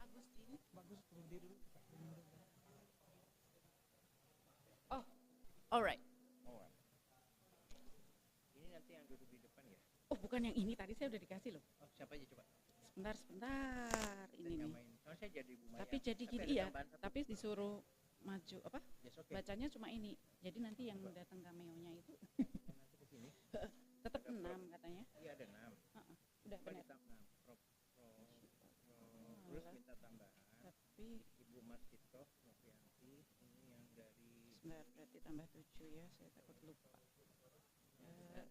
Agustin. Bagus berdiri dulu. Oh, alright. Oh, ini nanti yang duduk di depan ya? Oh, bukan yang ini, tadi saya udah dikasih loh. Oh, siapa aja coba? Sebentar, ini nih. Oh, saya jadi Bu Maya. Tapi jadi gini ya, tapi disuruh maju apa? Yes, okay. Bacanya cuma ini. Jadi nanti yang datang cameo-nya itu Nanti ke sini. tetap 6 katanya. Iya, ada 6. Udah benar. Terus minta tambahan. Tapi Ibu Mas Tito Novianti ini yang dari sebentar, berarti tambah 7 ya, saya takut lupa.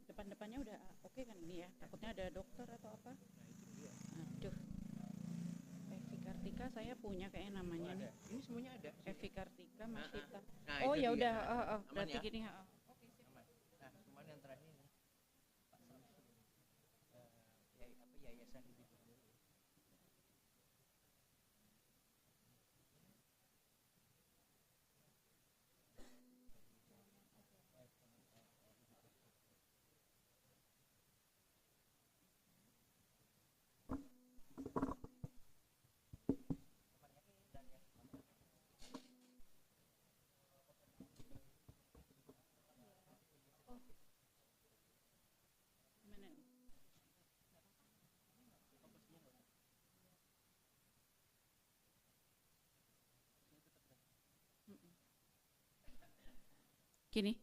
Depan-depannya udah oke kan ini ya? Takutnya ada dokter atau apa? Nah, itu dia. Aduh. Evi Kartika saya punya kayaknya namanya nih. Ini semuanya ada. Evi Kartika Masita. Nah, oh ya dia. udah, berarti ya? gini. Oke, sip. Aman. Nah, cuman yang terakhir ini Pak Samsul. Yayasan Ibu Guru. Gimana nih? Gini.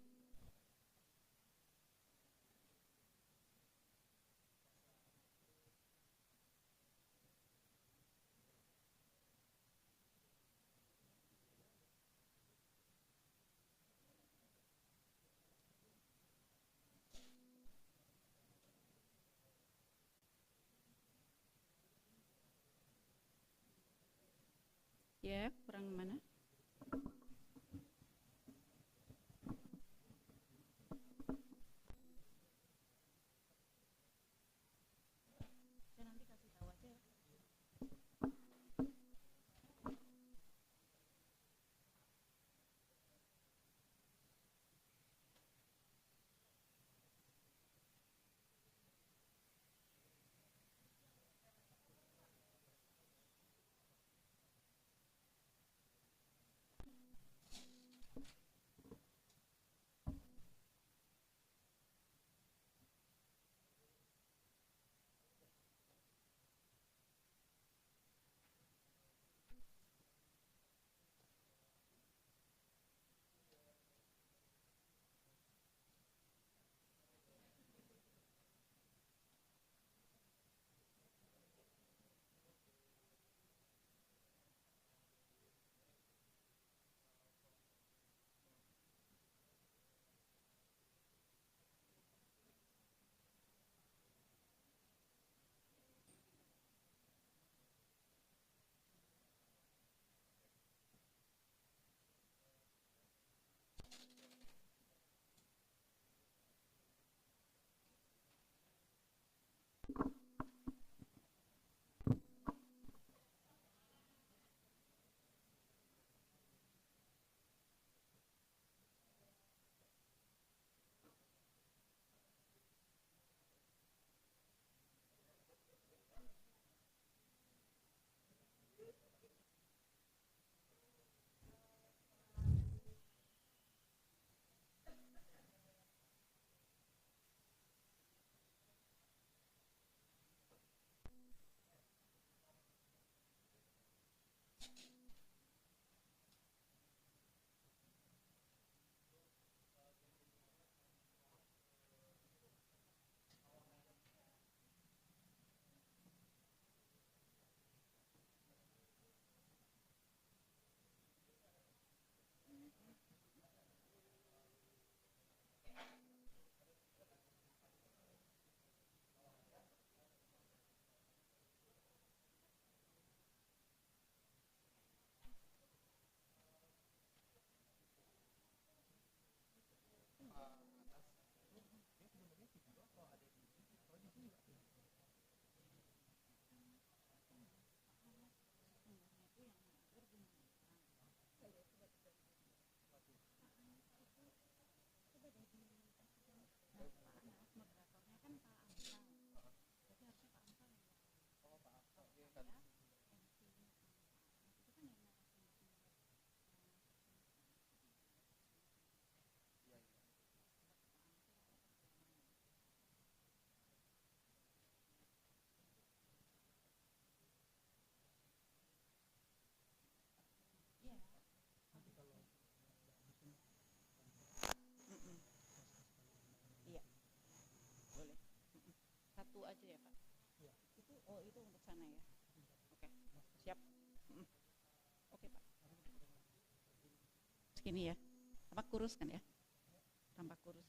Ya, kurang mana? Saya nanti kasih tahu aja ya. satu aja ya Pak? Iya. Itu untuk sana ya. Oke, siap. Mm. Oke Pak. Segini ya. Tampak kurus kan ya? Tampak kurus.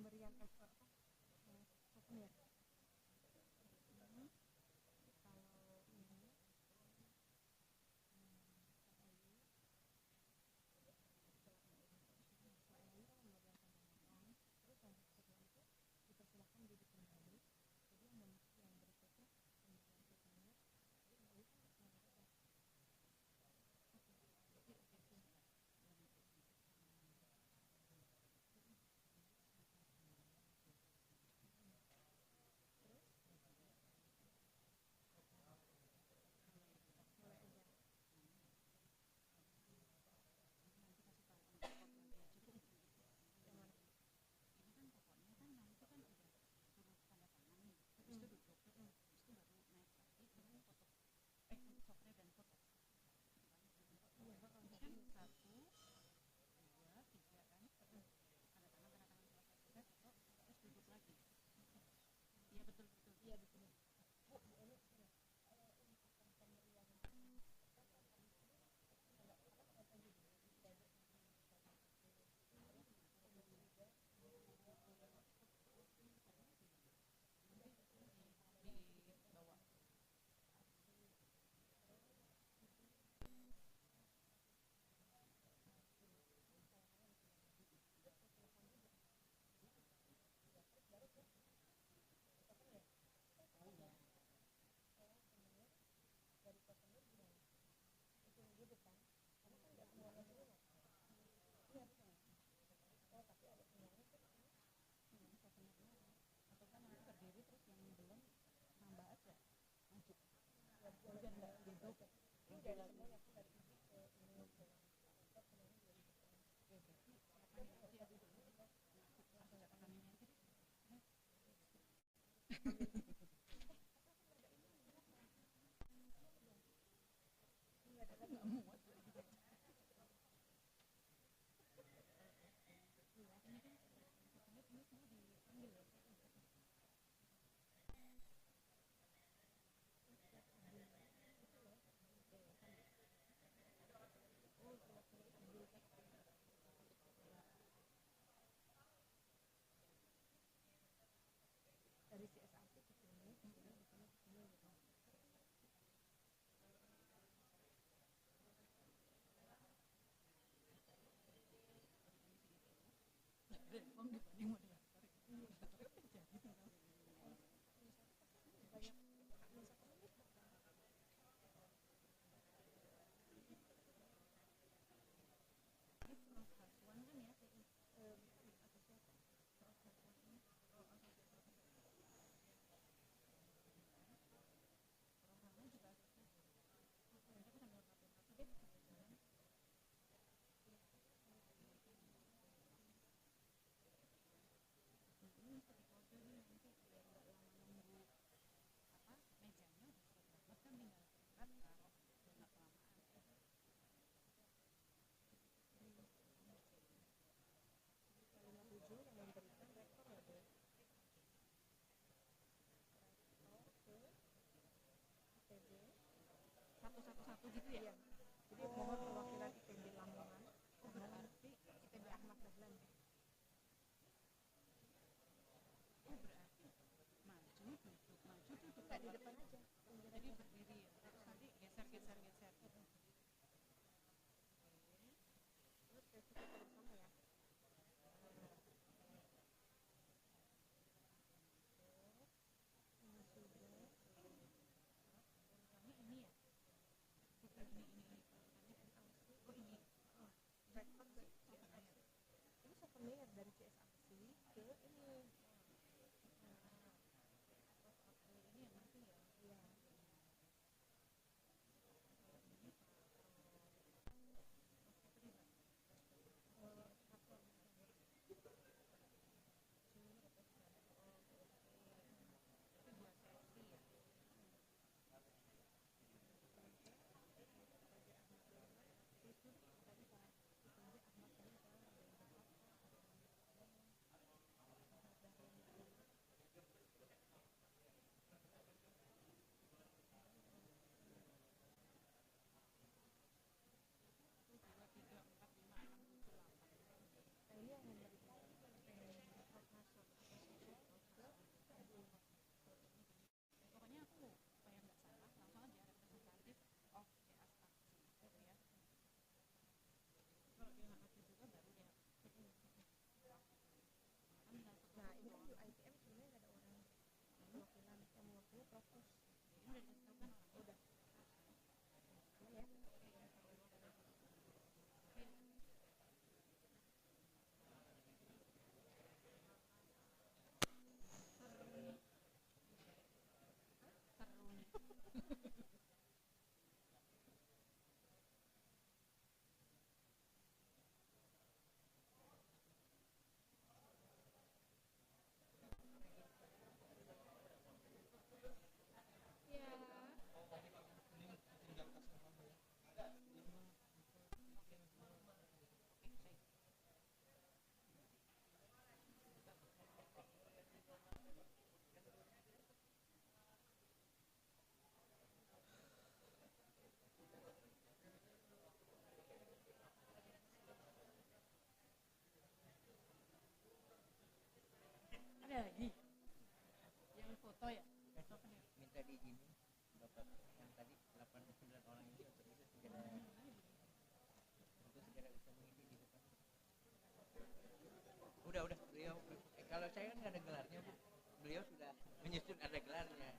Pemberian apa souvenir. Kalau ini terus setelah itu dipersilahkan duduk kembali. Jadi yang berikutnya pemberian souvenir. Dari CSA satu-satu gitu ya? Iya. Jadi mohon perwakilan IPB Lamongan dengan nanti IPB Ahmad Dahlan. Oh berarti maju tuh Nggak di depan aja. jadi berdiri ya, terus nanti geser. Terus kayak kita bersama ya. Ini sudah. Kami ini ya, bukan ini oh ini Rekod ke CSAC. Ini souvenir dari CSAC ke ini. ini yang nanti ya. Iya. Nah, ini yang memberikan Profesor Pokoknya aku supaya nggak salah langsung aja representatif of CSAC gitu ya. Kalau dia nggak ngerti juga baru dia kan tinggal Nah, ini kan UITM sebenarnya nggak ada orang perwakilan yang mewakili Profes. ini udah dikasih tahu kan orang Udah. Ya. ada lagi yang foto ya. Minta diizinin Bapak yang tadi 89 orang ini untuk bisa segera bisa mengisi di depan. Udah beliau kalau saya kan nggak ada gelarnya Bu. Beliau sudah menyusun ada gelarnya.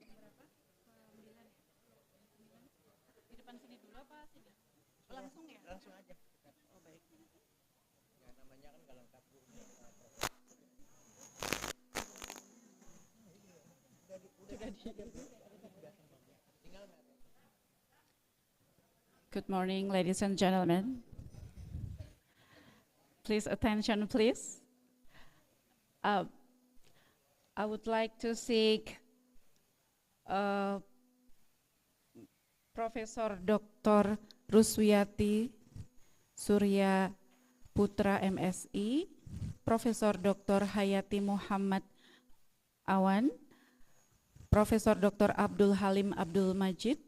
Berapa? 9 ya? 9. Di depan sini dulu apa sini? Langsung ya? Langsung aja. Oh baik. Ya namanya kan nggak lengkap Bu. Tinggal Good morning, ladies and gentlemen. Please attention, please. I would like to seek Profesor Dr. Ruswiati Surya Putra MSI, Profesor Dr. Hayati Muhammad Awan, Profesor Dr. Abdul Halim Abdul Majid,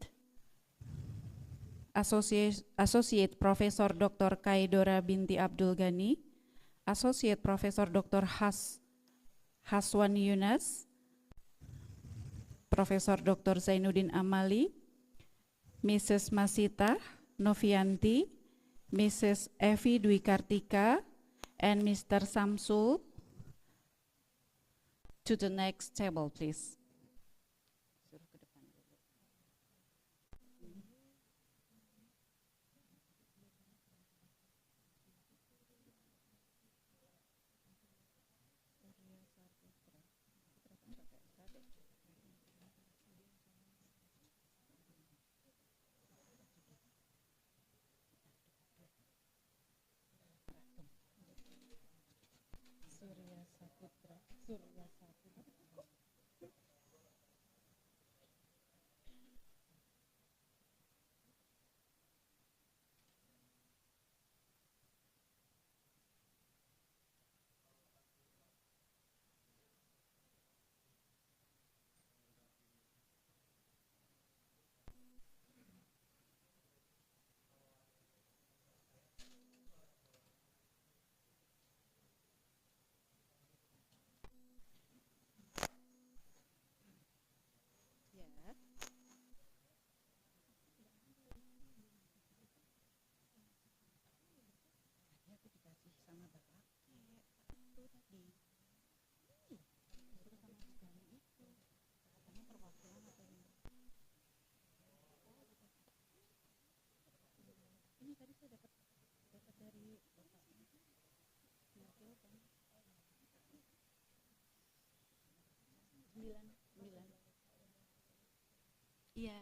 Associate Profesor Dr. Kaidora binti Abdul Ghani, Associate Profesor Dr. Haswan Yunas, Profesor Dr. Zainuddin Amali, Mrs. Masita Novianti, Mrs. Evi Dwi Kartika, and Mr. Samsul to the next table, please. Suruh ke depan dulu. 9. Iya.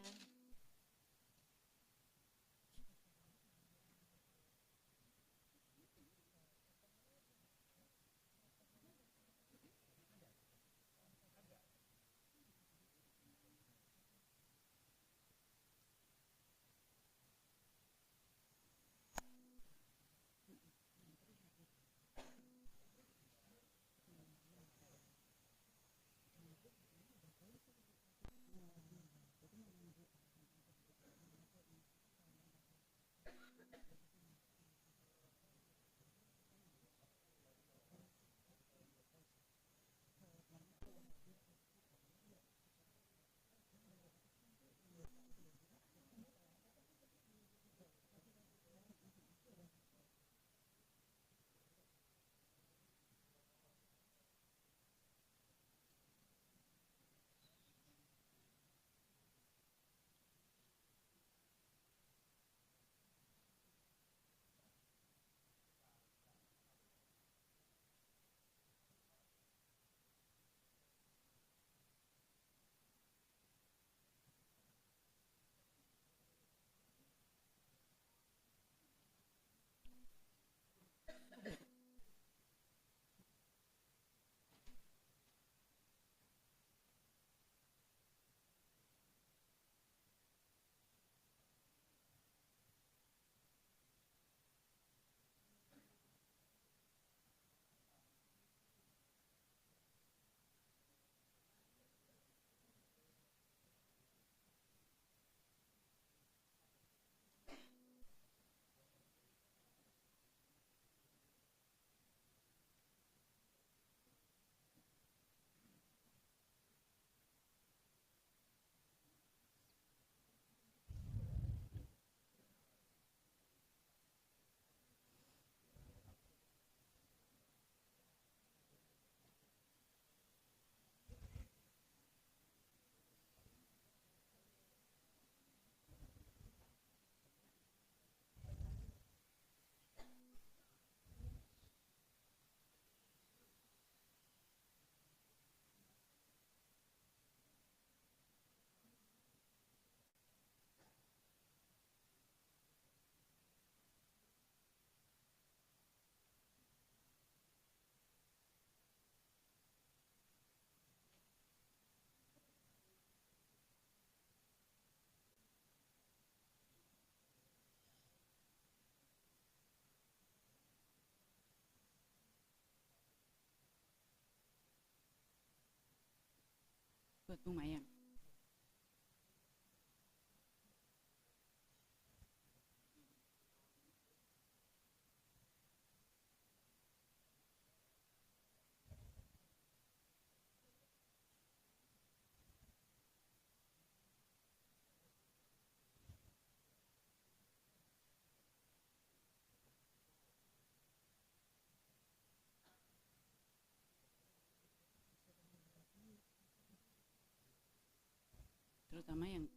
Buat Bu Mayang. Terutama yang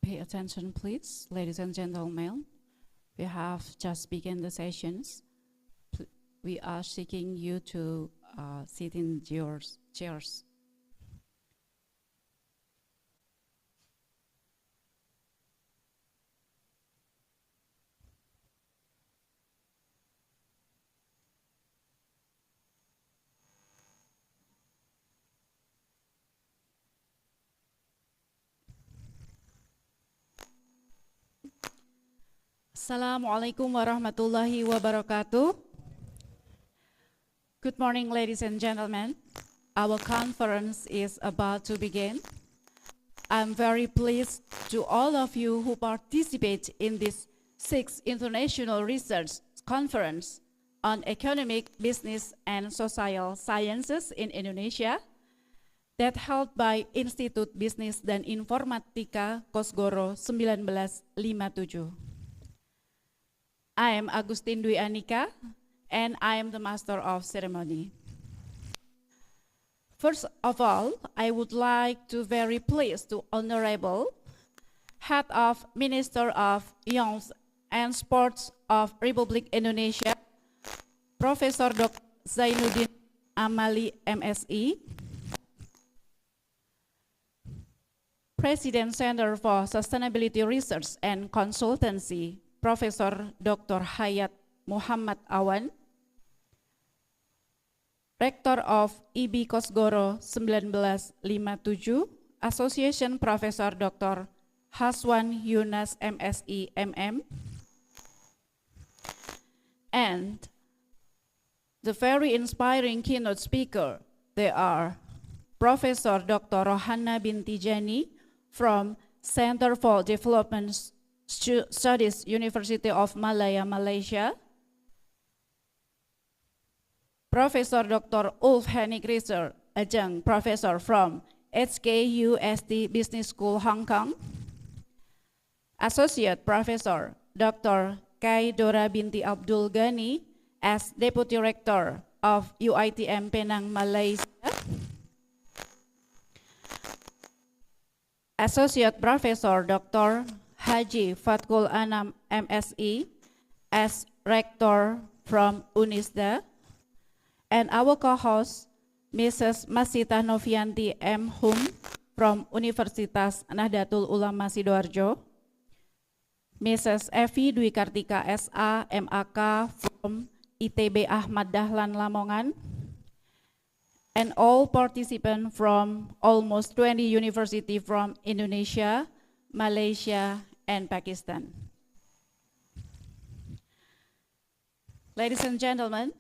pay attention please, ladies and gentlemen. We have just begun the sessions. We are seeking you to sit in your chairs. Assalamualaikum warahmatullahi wabarakatuh. Good morning, ladies and gentlemen. Our conference is about to begin. I'm very pleased to all of you who participate in this 6th International Research Conference on Economic, Business, and Social Sciences in Indonesia that held by Institut Bisnis dan Informatika Kosgoro 1957. I am Agustin Dwi Anika, and I am the Master of Ceremony. First of all, I would like to very pleased to Honorable Head of Minister of Youth and Sports of Republik Indonesia, Professor Dr. Zainuddin Amali, MSI, President Center for Sustainability Research and Consultancy, Professor Dr. Hayat Muhammad Awan, Rector of IB Kosgoro 1957, Association Professor Dr. Haswan Yunas, MSI, MM, and the very inspiring keynote speaker, they are Professor Dr. Rohana Binti Jani from Center for Development Studies, University of Malaya, Malaysia, Professor Dr. Ulf Henrik Risser, Adjunct Professor from HKUST Business School, Hong Kong, Associate Professor Dr. Kai Dora Binti Abdul Ghani as Deputy Rector of UITM Penang, Malaysia, Associate Professor Dr. Haji Fatkul Anam, MSI, as Rector from UNISDA, and our co-host, Mrs. Masita Novianti M. Hum from Universitas Nahdlatul Ulama Sidoarjo, Mrs. Evi Dwi Kartika SA, MAK from ITB Ahmad Dahlan Lamongan, and all participants from almost 20 universities from Indonesia, Malaysia, and Pakistan. Ladies and gentlemen,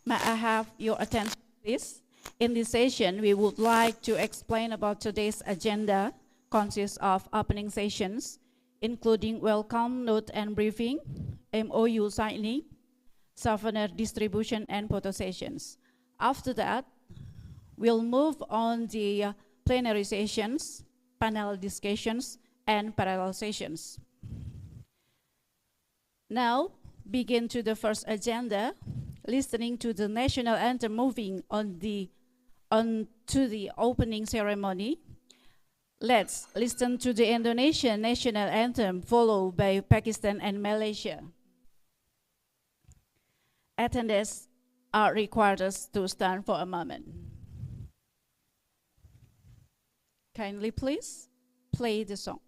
may I have your attention, please? In this session, we would like to explain about today's agenda, consists of opening sessions, including welcome note and briefing, MOU signing, souvenir distribution, and photo sessions. After that, we'll move on the plenary sessions, panel discussions, and parallel sessions. Now, begin to the first agenda, listening to the national anthem moving on to the opening ceremony. Let's listen to the Indonesian national anthem followed by Pakistan and Malaysia. Attendees are required to stand for a moment. Kindly please play the song.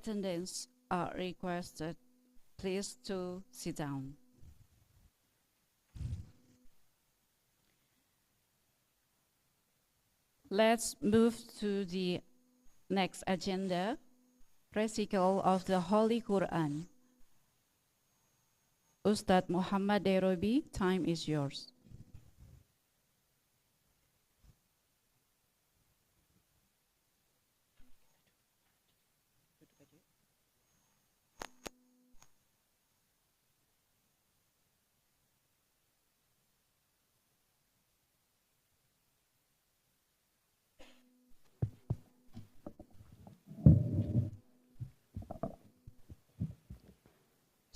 attendants are requested please to sit down. Let's move to the next agenda, recital of the Holy Quran. Ustadz Muhammad Derobi, time is yours.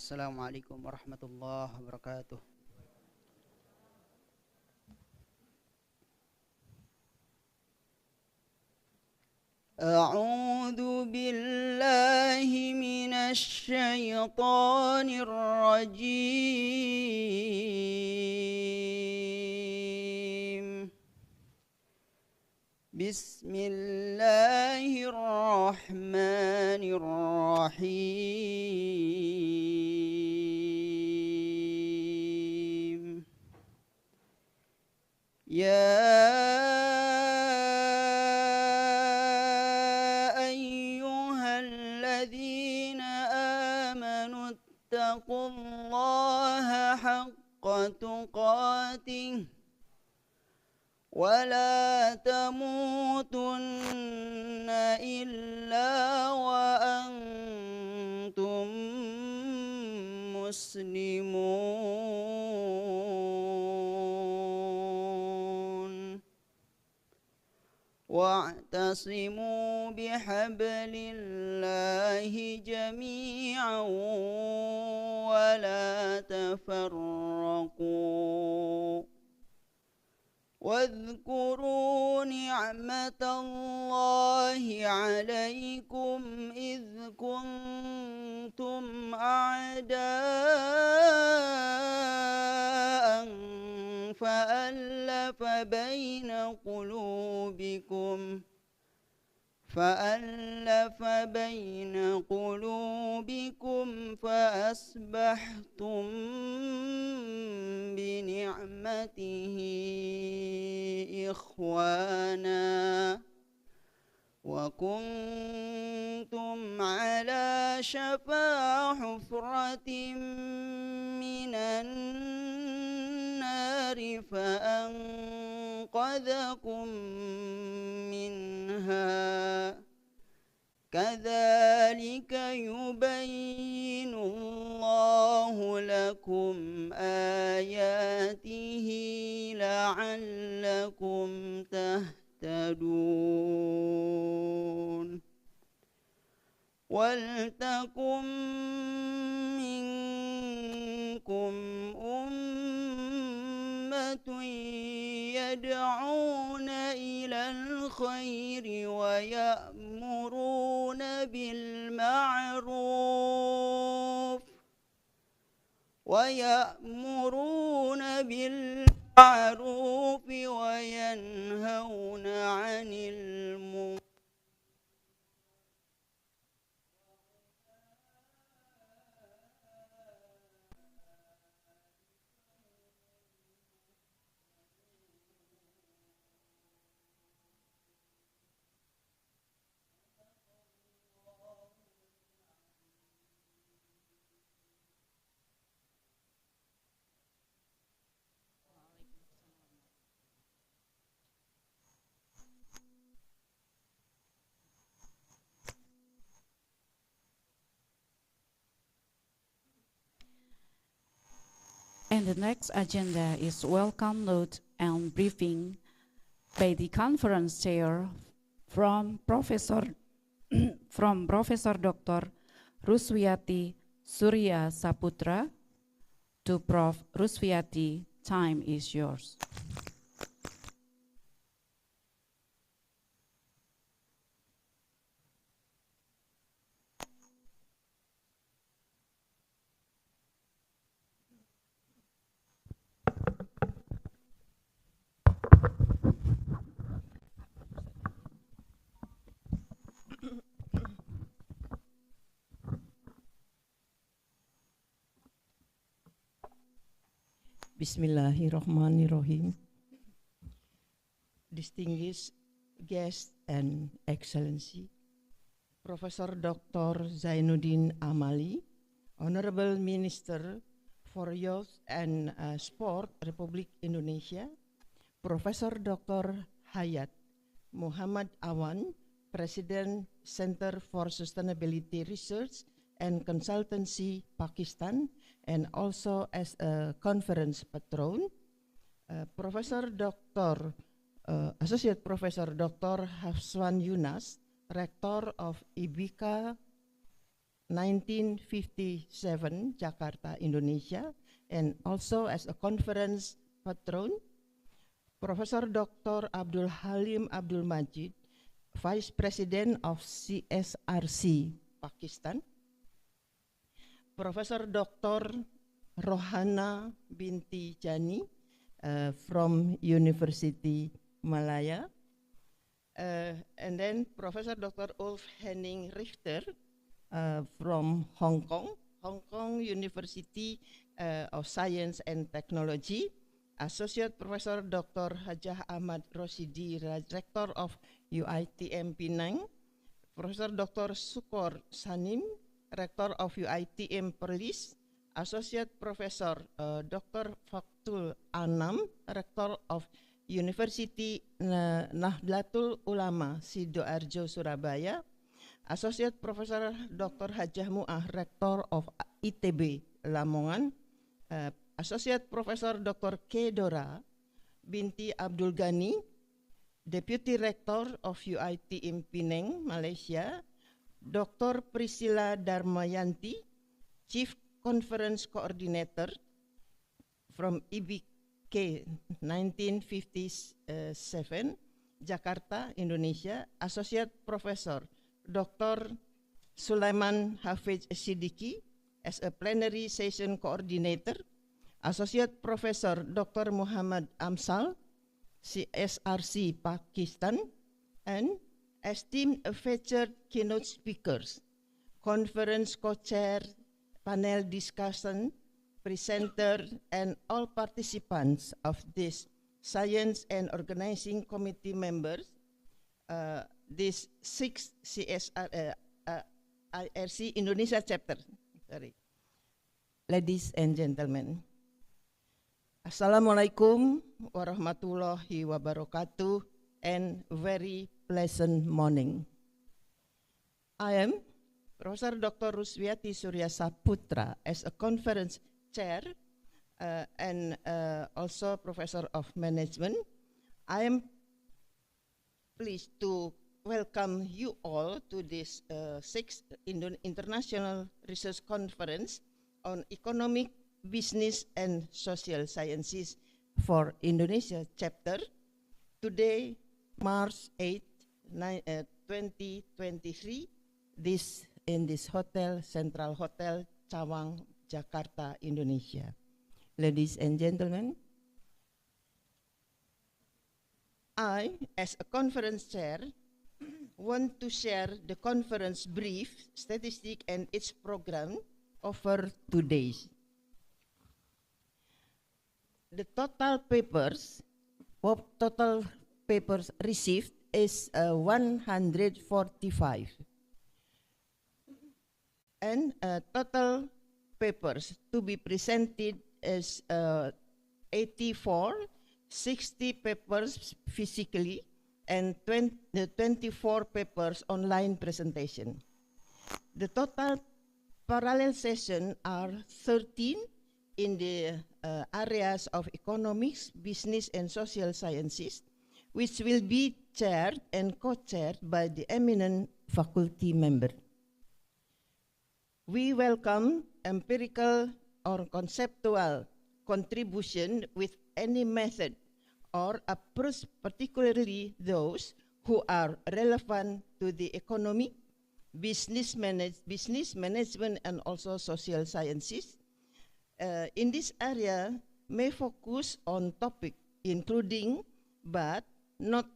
Assalamualaikum warahmatullahi wabarakatuh. أعوذ بالله من الشيطان الرجيم. بسم الله الرحمن الرحيم. يا أيها الذين آمنوا اتقوا الله حق تقاته ولا تموتن إلا وأنتم مسلمون واعتصموا بحبل الله جميعا ولا تفرقوا واذكروا نعمة الله عليكم إذ كنتم أعداء فألف بين قلوبكم فأصبحتم بنعمته إخوانا وكنتم على شفا حفرة من النار فأنقذكم منها كذلك يبين الله لكم آياته لعلكم تهتدون ولتكن منكم أمة يدعون إلى الخير ويأمرون بالمعروف وينهون عن المنكر And the next agenda is welcome note and briefing by the conference chair from Professor Dr. Ruswiati Surya Saputra to Prof. Ruswiati. Time is yours. Bismillahirrahmanirrahim. Distinguished guests and excellency, Professor Dr. Zainuddin Amali, Honorable Minister for Youth and Sport, Republik Indonesia, Professor Dr. Hayat Muhammad Awan, President Center for Sustainability Research and Consultancy, Pakistan, and also as a conference patron, Professor Dr. Associate Professor Dr. Hafswan Yunas, Rector of IBIKA 1957, Jakarta, Indonesia, and also as a conference patron, Professor Dr. Abdul Halim Abdul Majid, Vice President of CSRC, Pakistan, Professor Dr. Rohana Binti Jani from University Malaya, and then Professor Dr. Ulf Henning Richter from Hong Kong University of Science and Technology, Associate Professor Dr. Hajah Ahmad Rosidi, Rector of UITM Penang, Professor Dr. Sukor Sanim, Rector of UITM Perlis, Associate Professor Dr. Faktul Anam, Rector of University Nahdlatul Ulama Sidoarjo, Surabaya, Associate Professor Dr. Hajah Mu'ah, Rector of ITB Lamongan, Associate Professor Dr. K. Dora Binti Abdul Ghani, Deputy Rector of UITM Penang, Malaysia, Dr. Priscilla Darmayanti, Chief Conference Coordinator from IBK 1957, Jakarta, Indonesia, Associate Professor Dr. Sulaiman Hafiz Siddiqui as a Plenary Session Coordinator, Associate Professor Dr. Muhammad Amsal, CSRC, Pakistan, and esteemed featured keynote speakers, conference co-chair, panel discussion, presenter, and all participants of this Science and Organizing Committee members, this 6th IRC Indonesia chapter. Sorry. Ladies and gentlemen, Assalamualaikum warahmatullahi wabarakatuh, and very pleasant morning. I am Professor Dr. Ruswiati Surya Saputra as a conference chair and also Professor of Management. I am pleased to welcome you all to this 6th International Research Conference on Economic, Business and Social Sciences for Indonesia chapter. Today, March 8, 2023, in this hotel, Central Hotel, Cawang, Jakarta, Indonesia. Ladies and gentlemen, I, as a conference chair, want to share the conference brief, statistic, and its program over 2 days. The total papers received is 145, and total papers to be presented is 84, 60 papers physically, and 24 papers online presentation. The total parallel sessions are 13 in the areas of economics, business, and social sciences, which will be chaired and co-chaired by the eminent faculty member. We welcome empirical or conceptual contribution with any method or approach, particularly those who are relevant to the economy, business management, and also social sciences. In this area, may focus on topic including, but not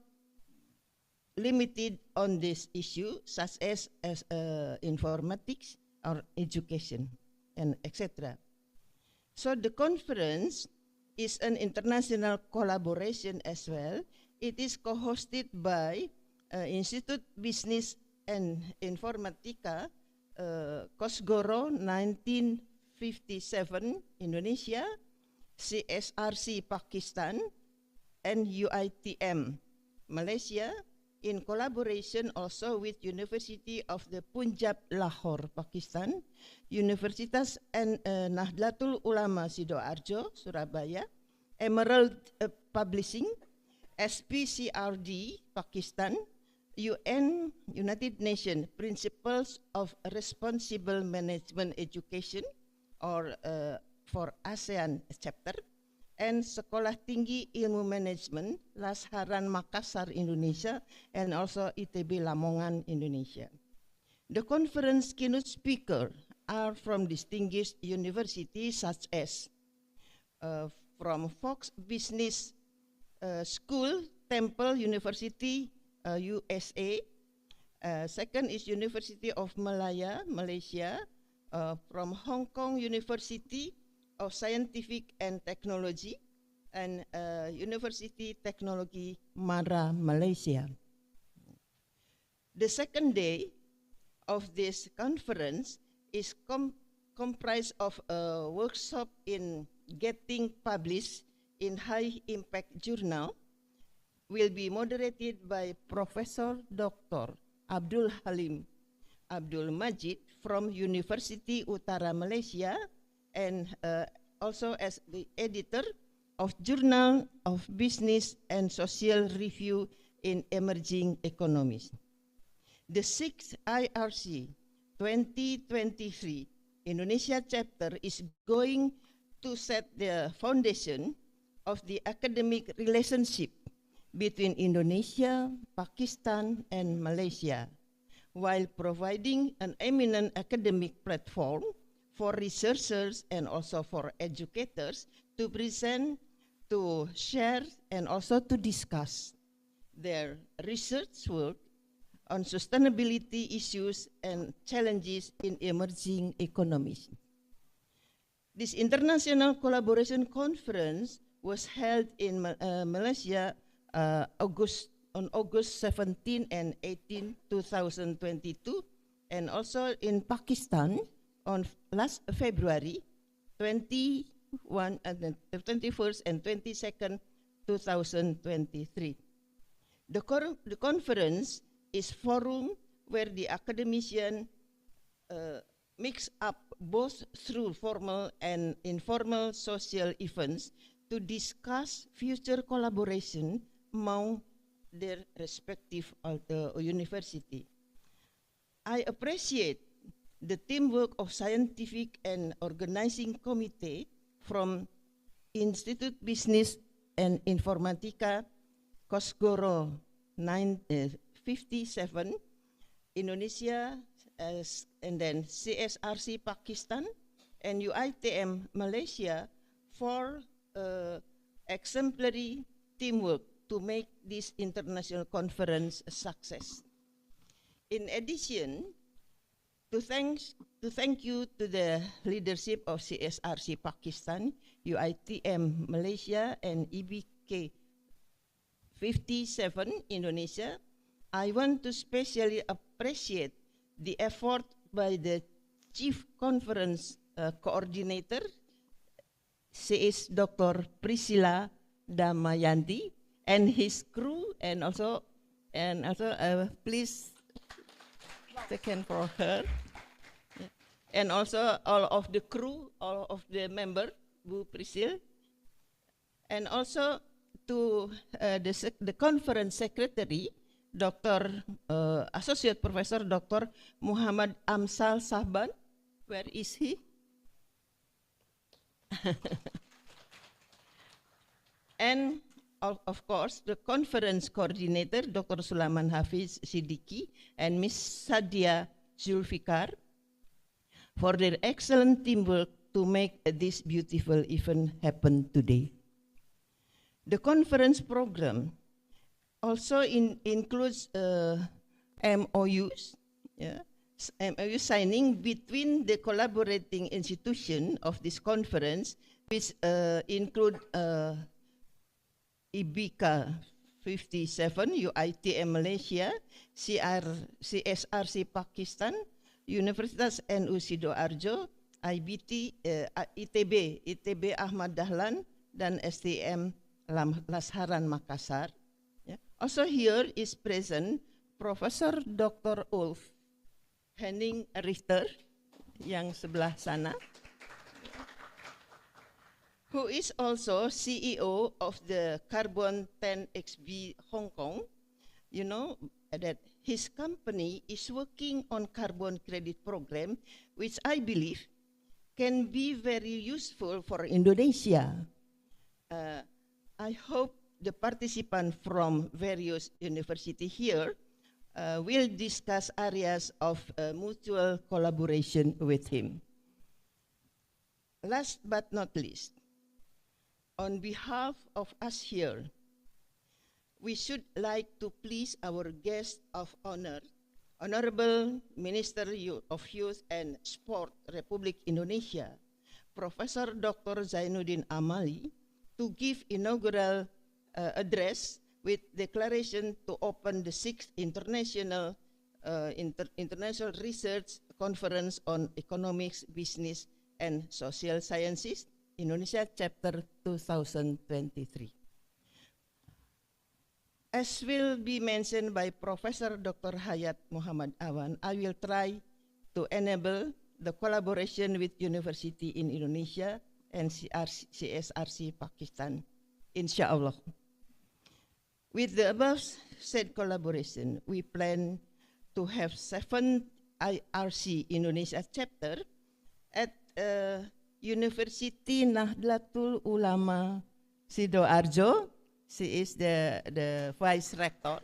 limited on this issue, such as informatics or education, and etc. So the conference is an international collaboration as well. It is co-hosted by Institute Business and Informatika, Kosgoro 1957 Indonesia, CSRC Pakistan, and UITM Malaysia, in collaboration also with University of the Punjab Lahore, Pakistan, Universitas Nahdlatul Ulama Sidoarjo, Surabaya, Emerald Publishing, SPCRD, Pakistan, United Nations Principles of Responsible Management Education, or for ASEAN chapter, and Sekolah Tinggi Ilmu Management, Lasharan Makassar, Indonesia, and also ITB Lamongan, Indonesia. The conference keynote speakers are from distinguished universities such as from Fox Business School, Temple University, USA. Second is University of Malaya, Malaysia. From Hong Kong University of Scientific and Technology, and University Technology Mara, Malaysia. The second day of this conference is comprised of a workshop in getting published in high impact journal, will be moderated by Professor Dr. Abdul Halim Abdul Majid from University Utara Malaysia, and also as the editor of Journal of Business and Social Review in Emerging Economies. The 6th IRC 2023 Indonesia chapter is going to set the foundation of the academic relationship between Indonesia, Pakistan, and Malaysia, while providing an eminent academic platform for researchers and also for educators to present, to share, and also to discuss their research work on sustainability issues and challenges in emerging economies. This international collaboration conference was held in Malaysia on August 17 and 18, 2022, and also in Pakistan on last February 21st and 22nd, 2023. The conference is forum where the academician mix up both through formal and informal social events to discuss future collaboration among their respective university. I appreciate the teamwork of scientific and organizing committee from Institute Business and Informatika, Kosgoro 957, Indonesia, and then CSRC Pakistan, and UITM Malaysia for exemplary teamwork to make this international conference a success. In addition, to thank you to the leadership of CSRC Pakistan, UITM Malaysia, and EBK 57 Indonesia, I want to specially appreciate the effort by the Chief Conference Coordinator, she is Dr. Priscilla Damayanti, and his crew, and also please second for her, and also all of the crew, all of the member, Bu Priscilla, and also to the conference secretary, Dr. Associate Professor Dr. Muhammad Amsal Sahban. Where is he? And of course, the conference coordinator, Dr. Sulaiman Hafiz Siddiqui and Ms. Sadia Zulfikar, for their excellent teamwork to make this beautiful event happen today. The conference program also includes MOUs, MOU signing between the collaborating institution of this conference which include IBICA 57, UITM Malaysia, CSRC Pakistan, Universitas NU Sidoarjo, IBT, ITB Ahmad Dahlan, dan STM Lasharan Makassar. Yeah. Also here is present Profesor Dr. Ulf Henning Richter, yang sebelah sana, who is also CEO of the Carbon 10XB Hong Kong. You know that his company is working on carbon credit program, which I believe can be very useful for Indonesia. I hope the participants from various universities here will discuss areas of mutual collaboration with him. Last but not least, on behalf of us here, we should like to please our guest of honor, Honorable Minister of Youth and Sport, Republic Indonesia, Professor Dr. Zainuddin Amali, to give inaugural address with declaration to open the 6th International Research Conference on Economics, Business, and Social Sciences, Indonesia Chapter 2023. As will be mentioned by Professor Dr. Hayat Muhammad Awan, I will try to enable the collaboration with university in Indonesia and CSRC Pakistan, inshallah. With the above said collaboration, we plan to have 7 IRC Indonesia chapter at University Nahdlatul Ulama Sidoarjo. She is the vice rector.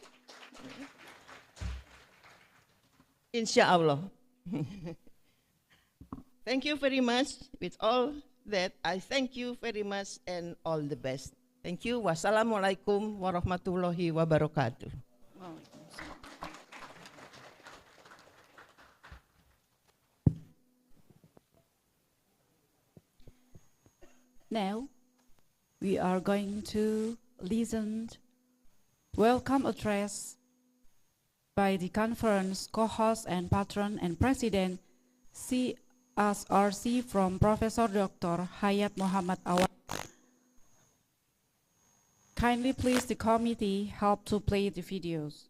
Inshallah. Thank you very much. With all that, I thank you very much and all the best. Thank you. Wassalamualaikum warahmatullahi wabarakatuh. Now, we are going to listen welcome address by the conference co-host and patron and president CSRC from Professor Dr. Hayat Muhammad Awan. Kindly please the committee help to play the videos.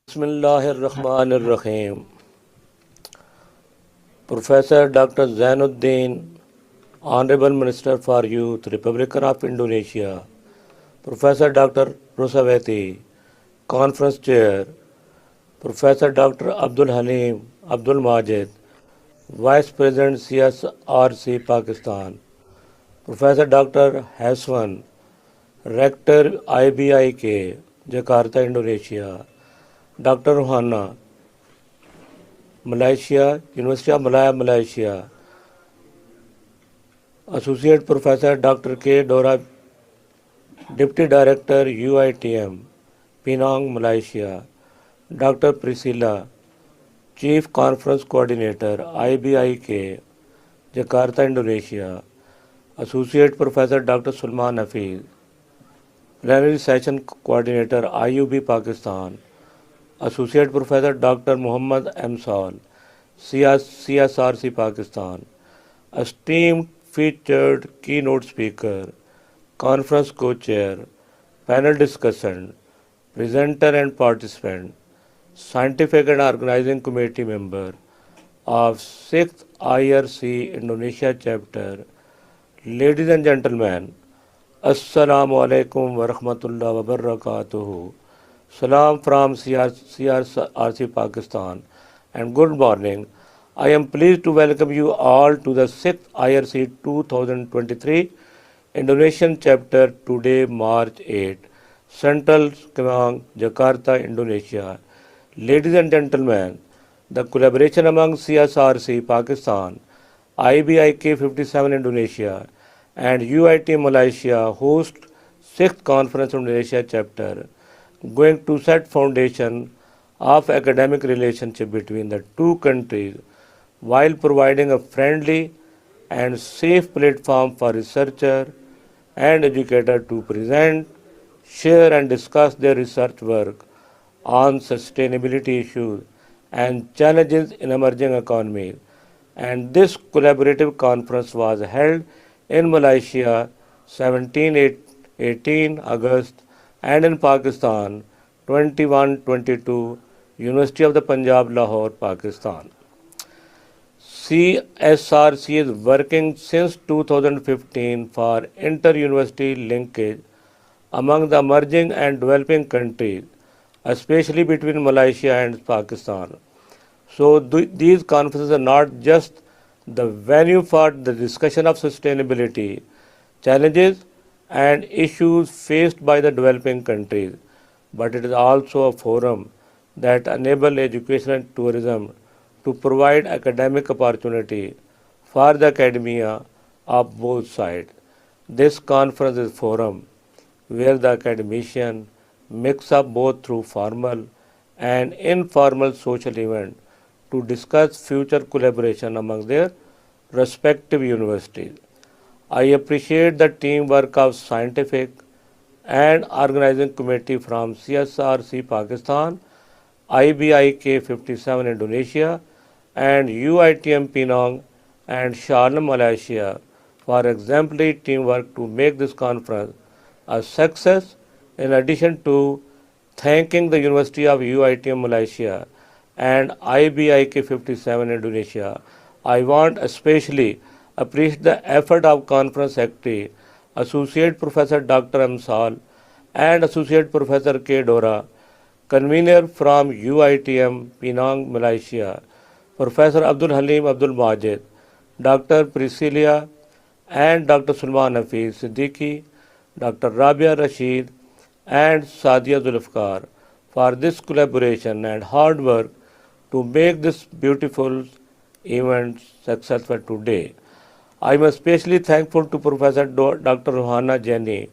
Bismillahirrahmanirrahim. Professor Dr. Zainuddin, Honorable Minister for Youth, Republic of Indonesia, Professor Dr. Rusawati, Conference Chair, Professor Dr. Abdul Halim Abdul Majid, Vice President CSRC Pakistan, Professor Dr. Haswan, Rector IBIK, Jakarta, Indonesia, Dr. Rohana, Malaysia, University of Malaya, Malaysia, Associate Professor Dr. K. Dora, Deputy Director UITM, Penang, Malaysia, Dr. Priscilla, Chief Conference Coordinator IBIK, Jakarta, Indonesia, Associate Professor Dr. Sulman Hafiz, Plenary Session Coordinator IUB, Pakistan, Associate Professor Dr. Muhammad Amsal, CSRC Pakistan, esteemed featured keynote speaker, conference co-chair, panel discussion, presenter and participant, scientific and organizing committee member of 6th IRC Indonesia chapter, ladies and gentlemen, Assalamu alaikum wa rahmatullahi wa barakatuhu. Salam from CSRC Pakistan and good morning. I am pleased to welcome you all to the 6th IRC 2023 Indonesian chapter today, March 8, Central Kemang, Jakarta, Indonesia. Ladies and gentlemen, the collaboration among CSRC Pakistan, IBIK 57 Indonesia and UIT Malaysia host 6th Conference on Malaysia chapter, going to set foundation of academic relationship between the two countries while providing a friendly and safe platform for researcher and educator to present, share and discuss their research work on sustainability issues and challenges in emerging economies. And this collaborative conference was held in Malaysia 17-18 August and in Pakistan 21-22 University of the Punjab, Lahore, Pakistan. CSRC is working since 2015 for inter-university linkage among the emerging and developing countries, especially between Malaysia and Pakistan. So these conferences are not just the venue for the discussion of sustainability, challenges and issues faced by the developing countries, but it is also a forum that enable education and tourism to provide academic opportunity for the academia of both sides. This conference is forum where the academician mix up both through formal and informal social events to discuss future collaboration among their respective universities. I appreciate the teamwork of scientific and organizing committee from CSRC Pakistan, IBIK 57 Indonesia, and UITM Penang and Sharm Malaysia for exemplary teamwork to make this conference a success. In addition to thanking the University of UITM Malaysia and IBIK 57 Indonesia, I want especially appreciate the effort of Conference Secretary, Associate Professor Dr. M. Sal and Associate Professor K. Dora, convener from UITM Penang, Malaysia, Professor Abdul Halim Abdul Majid, Dr. Priscilla and Dr. Sulman Hafiz Siddiqui, Dr. Rabia Rashid and Sadia Zulfikar for this collaboration and hard work to make this beautiful event successful today. I am especially thankful to Professor Dr. Rohana Jaini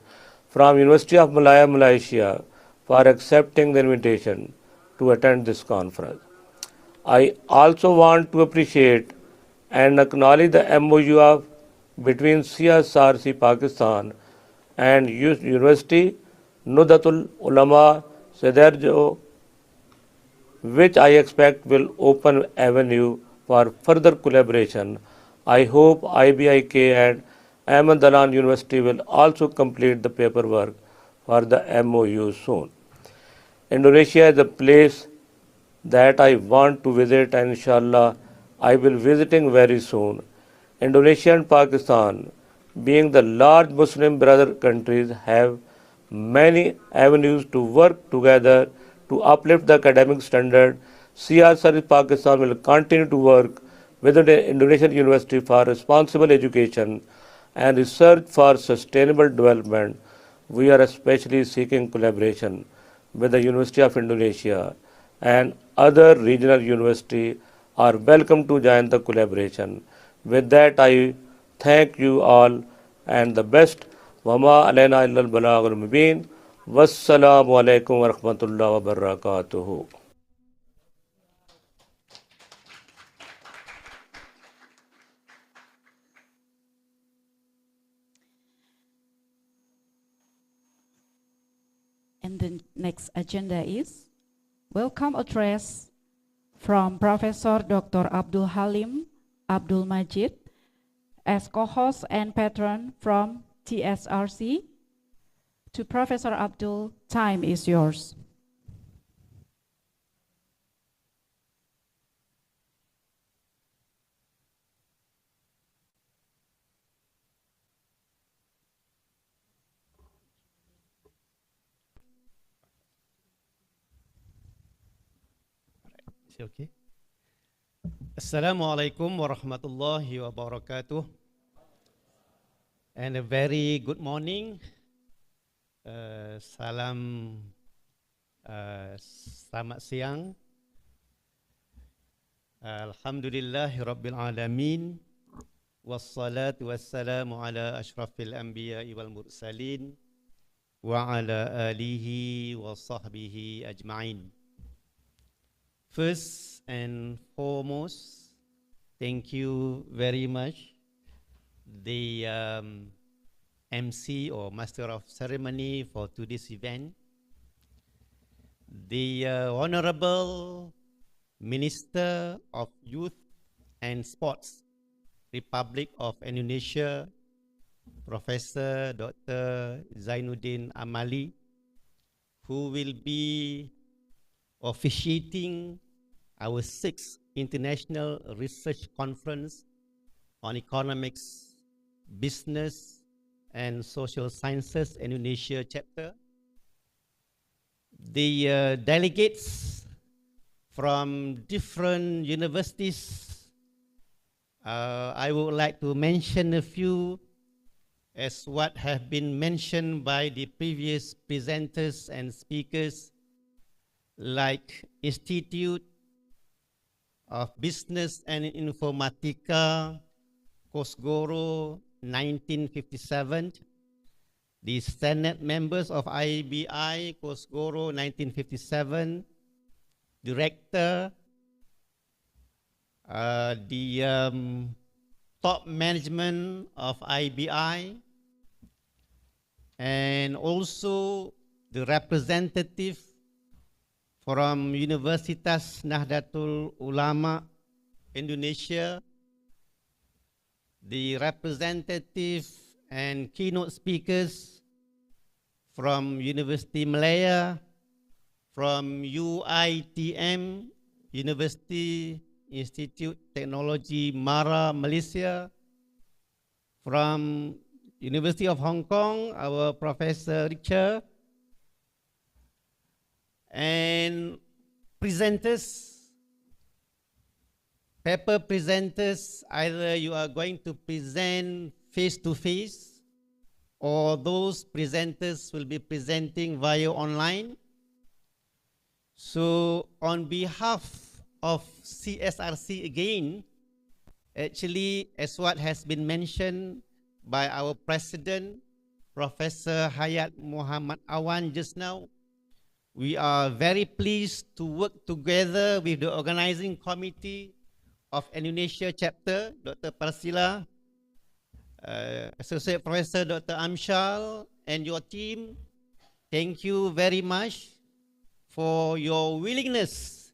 from University of Malaya, Malaysia for accepting the invitation to attend this conference. I also want to appreciate and acknowledge the MOU between CSRC Pakistan and University Nudatul Ulama Sederjo, which I expect will open avenue for further collaboration. I hope IBIK and Ahmed Dalan University will also complete the paperwork for the MOU soon. Indonesia is a place that I want to visit and inshallah I will visiting very soon. Indonesia and Pakistan, being the large Muslim brother countries, have many avenues to work together to uplift the academic standard. CSR Pakistan will continue to work with the Indonesian University for responsible education and research for sustainable development. We are especially seeking collaboration with the University of Indonesia and other regional universities are welcome to join the collaboration. With that, I thank you all and the best. Wama alayna illal balagul mubin. Wassalamu alaikum wa rahmatullahi wa barakatuhu. And the next agenda is welcome address from Professor Dr. Abdul Halim Abdul Majid as co-host and patron from TSRC. To Professor Abdul, time is yours. Is it okay? Assalamualaikum warahmatullahi wabarakatuh. And a very good morning. Salam, selamat siang. Alhamdulillahi rabbil alamin. والصلاة والسلام على أشرف الأنبياء والمرسلين وعلى آله وصحبه أجمعين. First and foremost, thank you very much, the MC or Master of Ceremony for today's event, the Honorable Minister of Youth and Sports, Republic of Indonesia, Professor Dr. Zainuddin Amali, who will be officiating our 6th International Research Conference on Economics, Business, and Social Sciences Indonesia chapter. The delegates from different universities, I would like to mention a few as what have been mentioned by the previous presenters and speakers, like Institute of Business and Informatica, Kosgoro, 1957, the Senate members of IBI, Kosgoro, 1957, Director, the top management of IBI, and also the representative from Universitas Nahdlatul Ulama Indonesia, the representative and keynote speakers from University Malaya, from UITM, University Institute Technology Mara, Malaysia, from University of Hong Kong, our Professor Richard, and presenters, paper presenters, either you are going to present face-to-face or those presenters will be presenting via online. So on behalf of CSRC again, actually as what has been mentioned by our President, Professor Hayat Muhammad Awan just now, we are very pleased to work together with the organizing committee of Indonesia chapter, Dr. Parsila, Associate Professor Dr. Amshal, and your team. Thank you very much for your willingness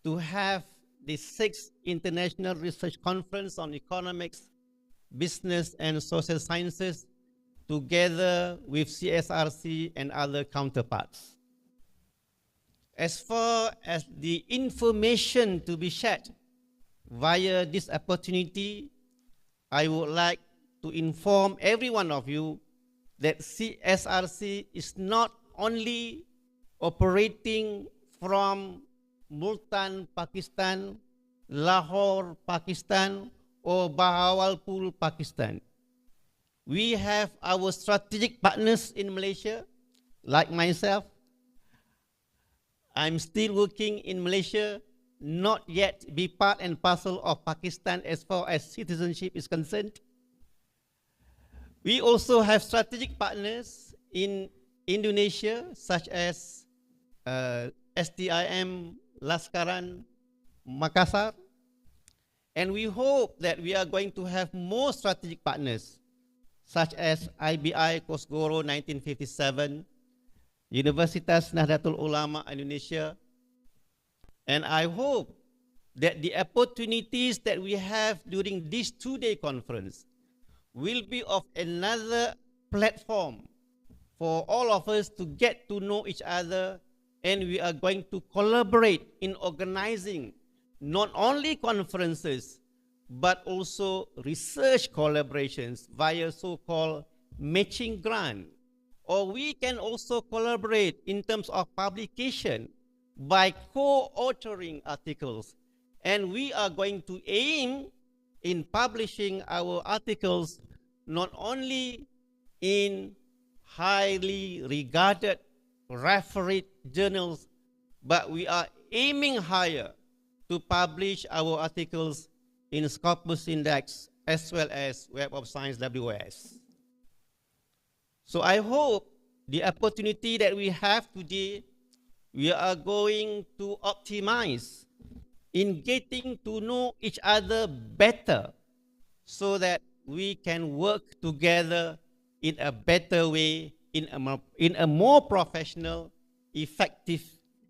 to have the 6th International Research Conference on Economics, Business, and Social Sciences together with CSRC and other counterparts. As far as the information to be shared via this opportunity, I would like to inform every one of you that CSRC is not only operating from Multan, Pakistan, Lahore, Pakistan, or Bahawalpur, Pakistan. We have our strategic partners in Malaysia, like myself. I'm still working in Malaysia, not yet be part and parcel of Pakistan as far as citizenship is concerned. We also have strategic partners in Indonesia, such as STIM Laskaran Makassar, and we hope that we are going to have more strategic partners, such as IBI Kosgoro 1957, Universitas Nahdlatul Ulama Indonesia, and I hope that the opportunities that we have during this two-day conference will be of another platform for all of us to get to know each other, and we are going to collaborate in organizing not only conferences, but also research collaborations via so-called matching grant. Or we can also collaborate in terms of publication by co-authoring articles. And we are going to aim in publishing our articles not only in highly regarded refereed journals, but we are aiming higher to publish our articles in Scopus Index as well as Web of Science WS. So I hope the opportunity that we have today, we are going to optimize in getting to know each other better so that we can work together in a better way, in a more professional, effective,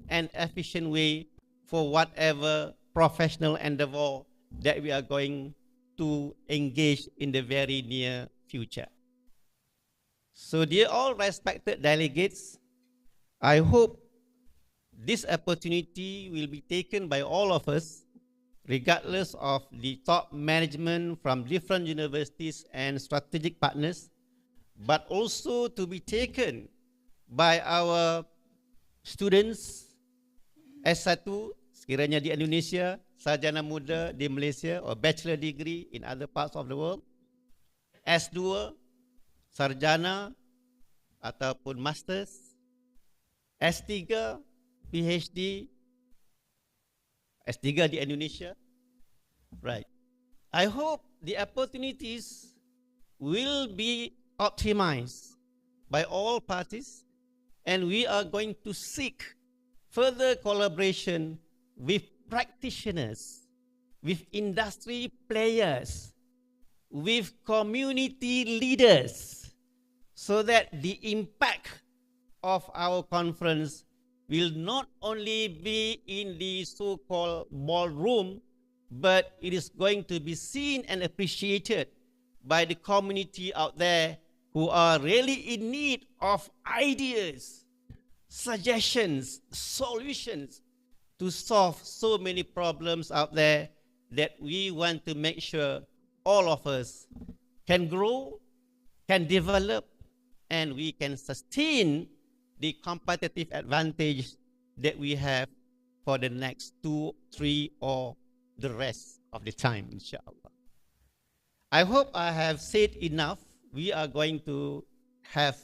and efficient way for whatever professional endeavor that we are going to engage in the very near future. So dear all respected delegates, I hope this opportunity will be taken by all of us, regardless of the top management from different universities and strategic partners, but also to be taken by our students S1 sekiranya di Indonesia, sarjana muda di Malaysia, or bachelor degree in other parts of the world, S2, sarjana ataupun masters, S3, PhD, S3 di Indonesia, right? I hope the opportunities will be optimized by all parties, and we are going to seek further collaboration with practitioners, with industry players, with community leaders, so that the impact of our conference will not only be in the so-called ballroom, but it is going to be seen and appreciated by the community out there who are really in need of ideas, suggestions, solutions to solve so many problems out there that we want to make sure all of us can grow, can develop, and we can sustain the competitive advantage that we have for the next 2, 3, or the rest of the time, inshallah. I hope I have said enough. We are going to have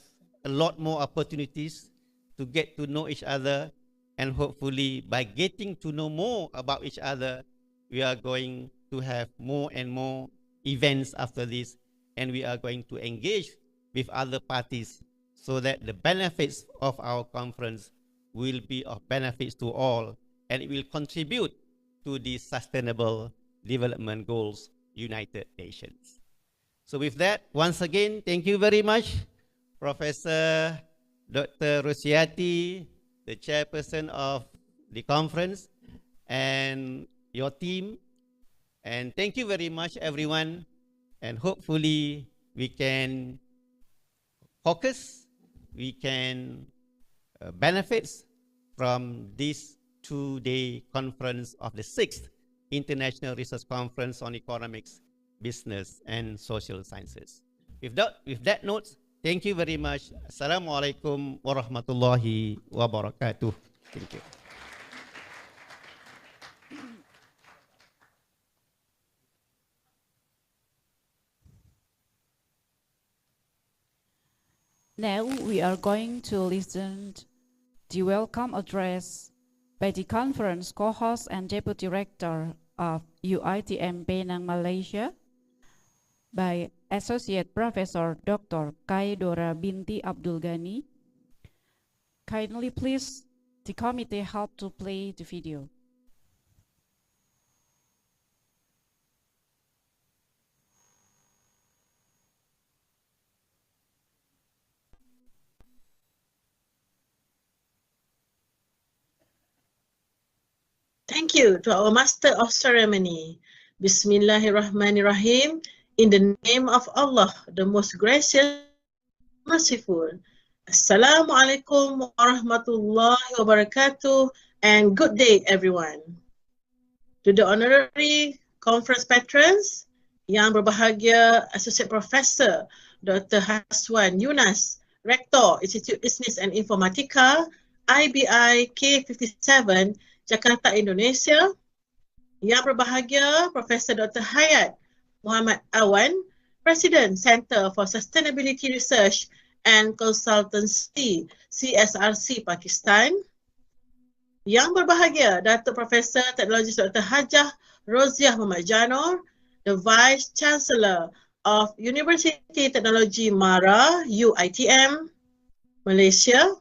a lot more opportunities to get to know each other, and hopefully by getting to know more about each other, we are going to have more and more events after this, and we are going to engage with other parties so that the benefits of our conference will be of benefits to all, and it will contribute to the Sustainable Development Goals, United Nations. So with that, once again, thank you very much, Professor Dr. Rusiati, the chairperson of the conference, and your team. And thank you very much, everyone. And hopefully we can focus, we can benefit from this 2-day conference of the 6th International Research Conference on Economics, Business, and Social Sciences. With that note, thank you very much. Assalamualaikum warahmatullahi wabarakatuh. Thank you. Now we are going to listen to the welcome address by the conference co-host and deputy director of UITM Penang, Malaysia, by Associate Professor Dr. Kaidora Binti Abdul Ghani. Kindly please, the committee help to play the video. Thank you to our Master of Ceremony. Bismillahirrahmanirrahim. In the name of Allah, the most gracious, merciful. Assalamualaikum warahmatullahi wabarakatuh, and good day, everyone. To the honorary conference patrons, Yang Berbahagia Associate Professor Dr. Haswan Yunas, Rector Institute Business and Informatika, IBI K57, Jakarta, Indonesia. Yang Berbahagia Profesor Dr. Hayat Muhammad Awan, President Center for Sustainability Research and Consultancy, CSRC, Pakistan. Yang Berbahagia Datuk Profesor Teknologi Dr. Hajah Roziah Muhammad Janor, the Vice Chancellor of University Technology MARA, UITM, Malaysia,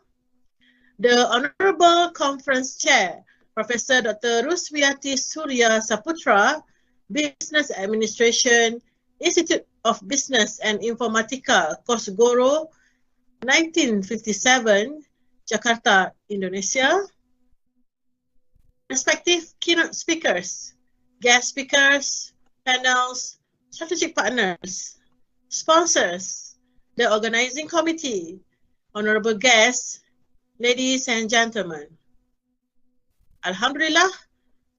the Honorable Conference Chair, Professor Dr. Ruswiati Surya Saputra, Business Administration, Institute of Business and Informatika, Kosgoro, 1957, Jakarta, Indonesia. Respective keynote speakers, guest speakers, panels, strategic partners, sponsors, the organizing committee, honorable guests, ladies and gentlemen. Alhamdulillah,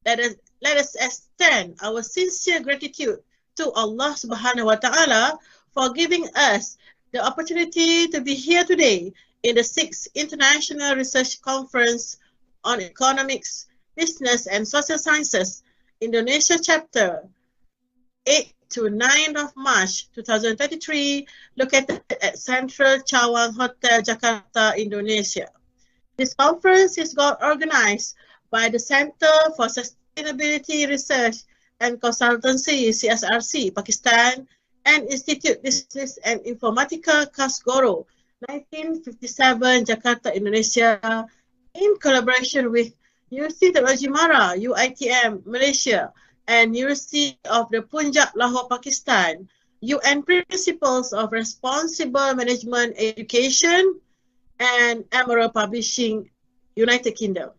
let us extend our sincere gratitude to Allah Subhanahu wa Ta'ala for giving us the opportunity to be here today in the 6th International Research Conference on Economics, Business and Social Sciences, Indonesia Chapter, 8 to 9 of March 2023, located at Central Cawang Hotel, Jakarta, Indonesia. This conference is organized by the Center for Sustainability Research and Consultancy, CSRC, Pakistan, and Institute Business and Informatika, Kosgoro, 1957, Jakarta, Indonesia, in collaboration with University Technology MARA, UITM, Malaysia, and University of the Punjab, Lahore, Pakistan, UN Principles of Responsible Management Education, and Emerald Publishing, United Kingdom.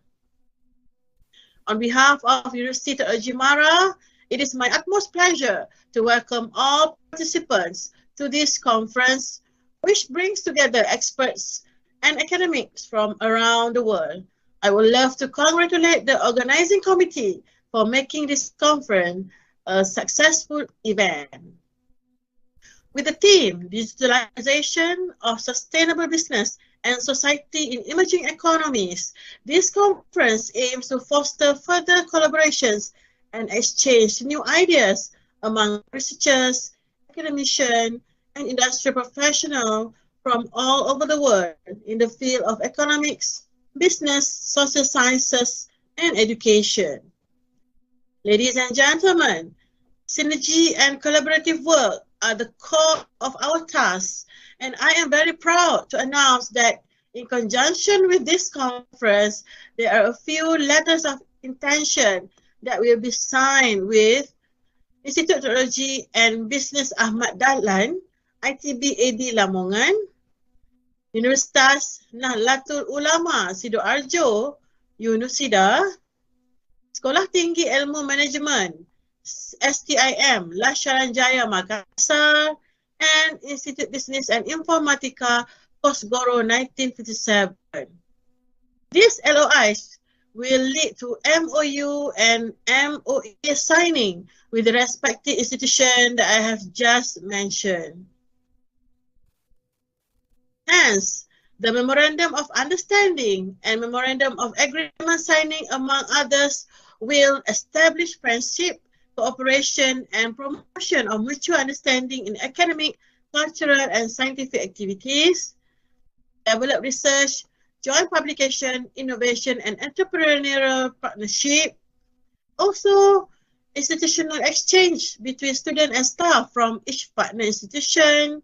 On behalf of University Technology MARA, it is my utmost pleasure to welcome all participants to this conference, which brings together experts and academics from around the world. I would love to congratulate the organizing committee for making this conference a successful event. With the theme, Digitalization of Sustainable Business and Society in Emerging Economies, this conference aims to foster further collaborations and exchange new ideas among researchers, academicians, and industry professionals from all over the world in the field of economics, business, social sciences, and education. Ladies and gentlemen, synergy and collaborative work are the core of our task, and I am very proud to announce that in conjunction with this conference, there are a few letters of intention that will be signed with Institute of Technology and Business Ahmad Dahlan, ITB-AD Lamongan, Universitas Nahdlatul Ulama Sidoarjo, Yunusida, Sekolah Tinggi Ilmu Manajemen, STIM, Lasharan Jaya Makassar, and Institute Business and Informatika, Kosgoro, 1957. These LOIs will lead to MOU and MOA signing with the respective institution that I have just mentioned. Hence, the Memorandum of Understanding and Memorandum of Agreement signing, among others, will establish friendship, cooperation, and promotion of mutual understanding in academic, cultural, and scientific activities, develop research, joint publication, innovation, and entrepreneurial partnership. Also, institutional exchange between students and staff from each partner institution,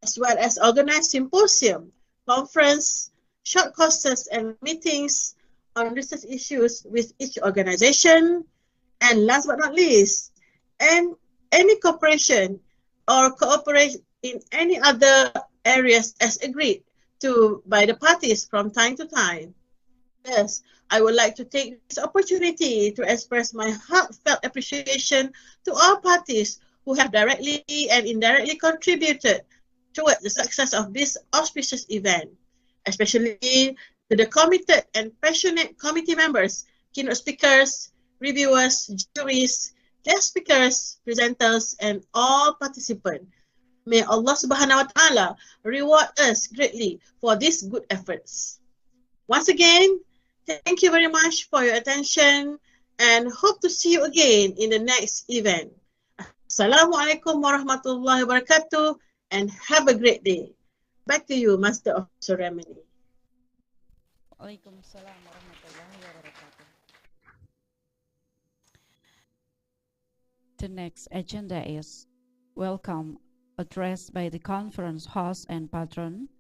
as well as organized symposium, conference, short courses, and meetings on research issues with each organization. And last but not least, and any cooperation or cooperation in any other areas as agreed to by the parties from time to time. Yes, I would like to take this opportunity to express my heartfelt appreciation to all parties who have directly and indirectly contributed toward the success of this auspicious event, especially to the committed and passionate committee members, keynote speakers, reviewers, juries, guest speakers, presenters, and all participants. May Allah Subhanahu wa Ta'ala reward us greatly for these good efforts. Once again, thank you very much for your attention and hope to see you again in the next event. Assalamualaikum warahmatullahi wabarakatuh and have a great day. Back to you, Master of Ceremony. Waalaikumsalam warahmatullahi wabarakatuh. The next agenda is welcome address by the conference host and patron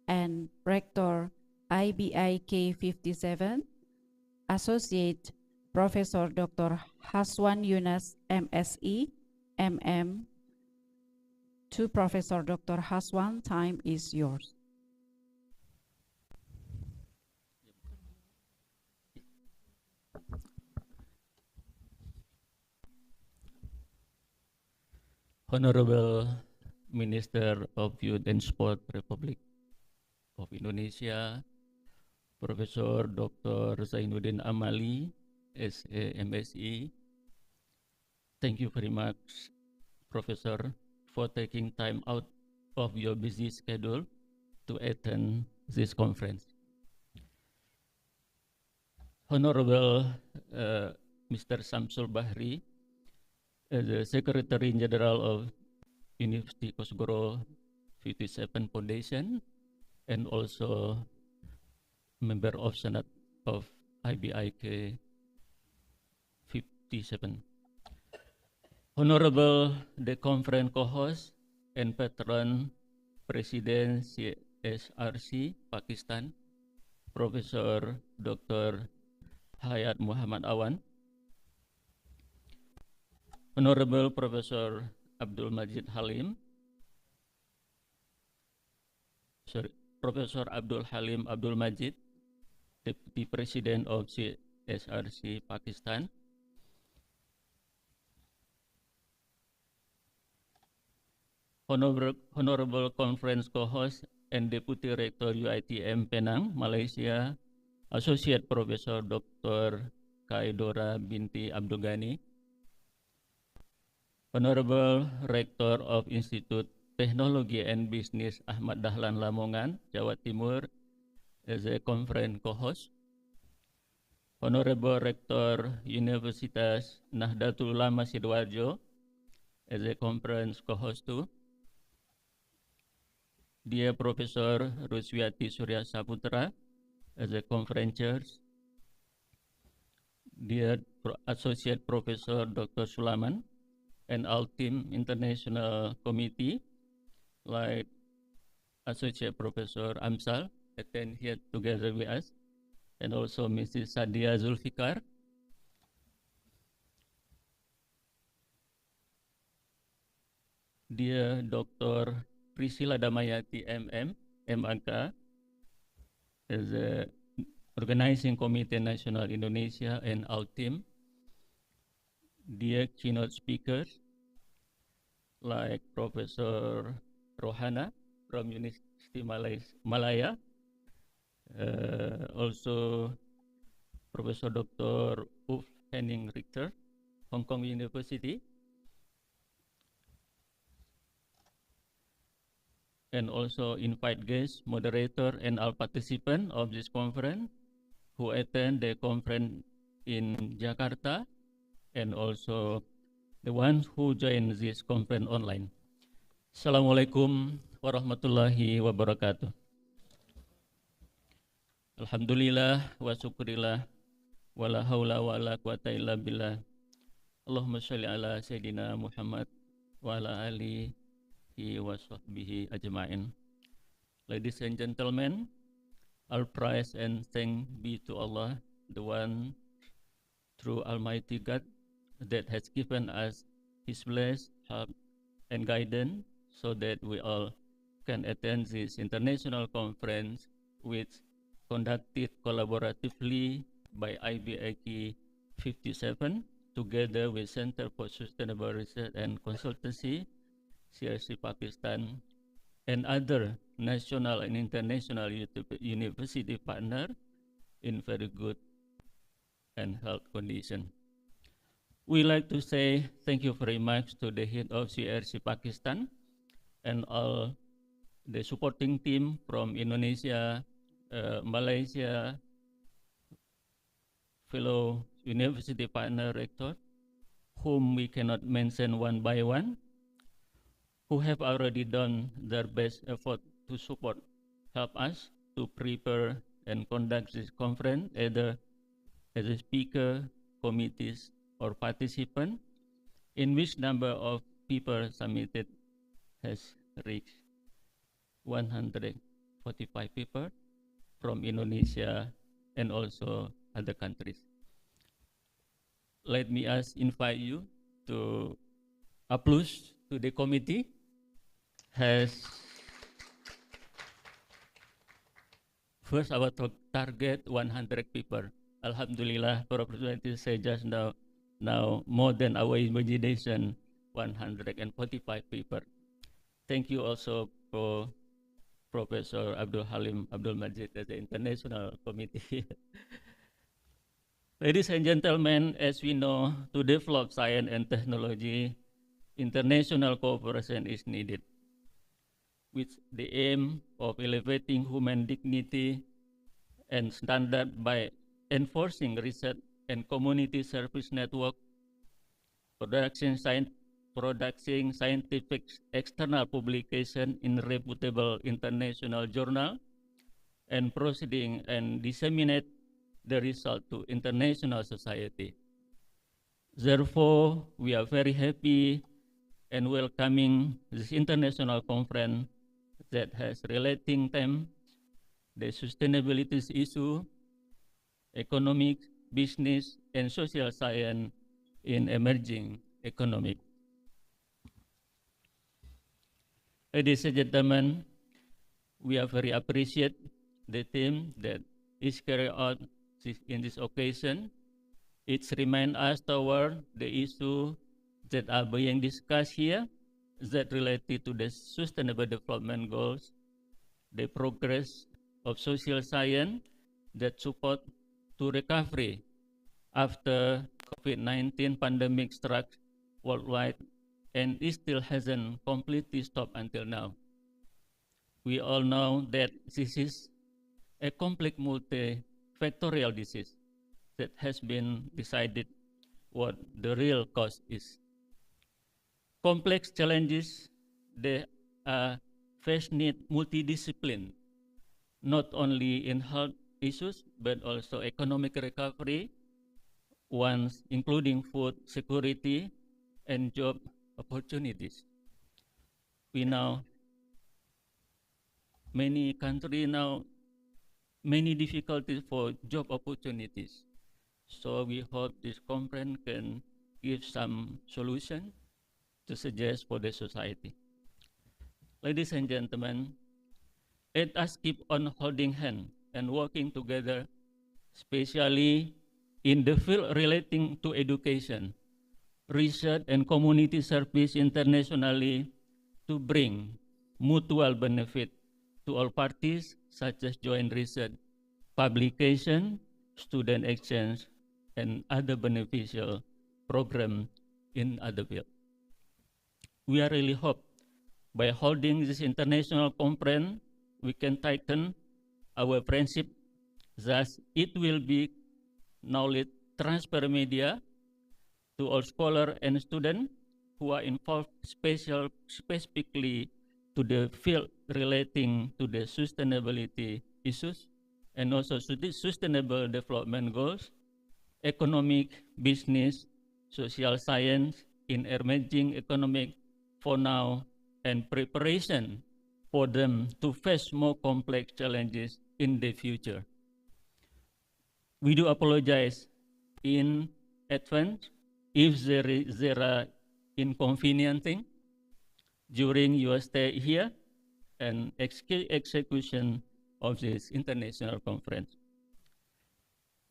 and Rector IBIK 57, Associate Professor Dr. Haswan Yunus, MSE, MM. To Professor Dr. Haswan, time is yours. Honorable Minister of Youth and Sport Republic of Indonesia, Professor Dr. Zainuddin Amali, SA MSE. Thank you very much, Professor, for taking time out of your busy schedule to attend this conference. Honorable Mr. Samsul Bahri, the Secretary General of University Kosgoro 57 Foundation, and also member of Senate of IBIK 57. Honorable the conference co-host and patron President CSRC Pakistan, Professor Dr. Hayat Muhammad Awan, Honorable Professor Abdul Majid Halim, Professor Abdul Halim Abdul Majid, Deputy President of CSRC Pakistan, Honorable Conference Co-host and Deputy Rector UiTM Penang, Malaysia, Associate Professor Dr. Kaidora binti Abdul Ghani, Honorable Rector of Institute Teknologi and Business Ahmad Dahlan Lamongan, Jawa Timur, as a conference co-host, Honorable Rector Universitas Nahdlatul Ulama Sidoarjo, as a conference co-host too, dear Professor Ruswiati Surya Saputra, as a conference chair, dear Associate Professor Dr. Sulaman, and all team international committee, like Associate Professor Amsal, attend here together with us, and also Mrs. Sadia Zulfikar, dear Dr. Priscilla Damayati, MM, MAK, as a Organizing Committee National Indonesia, and our team, dear keynote speakers, like Professor Rohana from University Malaya, also Professor Dr. Ulf Henning Richter, Hong Kong University, and also invite guests, moderator, and all participants of this conference who attend the conference in Jakarta, and also the ones who join this conference online. Assalamualaikum warahmatullahi wabarakatuh. Alhamdulillah wa syukurillah wa la hawla wa la quwata illa billah. Allahumma sholli ala Sayyidina Muhammad wa ala alihi wa sahbihi ajma'in. Ladies and gentlemen, all praise and thanks be to Allah, the one true Almighty God, that has given us His blessed help and guidance so that we all can attend this international conference, which conducted collaboratively by IBIK 57 together with Center for Sustainable Research and Consultancy, CRC Pakistan, and other national and international university partners in very good and health condition. We like to say thank you very much to the head of CRC Pakistan and all the supporting team from Indonesia, Malaysia, fellow university partner rector, whom we cannot mention one by one, who have already done their best effort to support, help us to prepare and conduct this conference, either as a speaker, committees, or participant, in which number of people submitted has reached 145 people from Indonesia and also other countries. Let me invite you to applause to the committee has first our target 100 people. Alhamdulillah, for opportunity say just now more than our imagination, 145 people. Thank you also for Professor Abdul Halim Abdul Majid as the international committee. Ladies and gentlemen, as we know, to develop science and technology, international cooperation is needed, with the aim of elevating human dignity and standard by enforcing research and community service network, production scientific external publication in reputable international journal, and proceeding and disseminate the result to international society. Therefore, we are very happy and welcoming this international conference that has relating them the sustainability issue, economic, business, and social science in emerging economic. Ladies and gentlemen, we are very appreciate the theme that is carried out in this occasion. It reminds us toward the issue that are being discussed here that related to the sustainable development goals, the progress of social science that support to recovery after COVID-19 pandemic struck worldwide and it still hasn't completely stopped until now. We all know that this is a complex multifactorial disease that has been decided what the real cause is. Complex challenges, they face need multidiscipline, not only in health issues, but also economic recovery, ones including food security and job opportunities. We know many countries now, many difficulties for job opportunities. So we hope this conference can give some solution to suggest for the society. Ladies and gentlemen, let us keep on holding hands and working together, especially in the field relating to education, research, and community service internationally to bring mutual benefit to all parties, such as joint research, publication, student exchange, and other beneficial programs in other fields. We are really hope by holding this international conference, we can tighten our friendship, thus it will be knowledge transfer media to all scholars and students who are involved specifically to the field relating to the sustainability issues and also to the sustainable development goals, economic, business, social science in emerging economic for now, and preparation for them to face more complex challenges in the future. We do apologize in advance if there are inconveniencing during your stay here and execution of this international conference.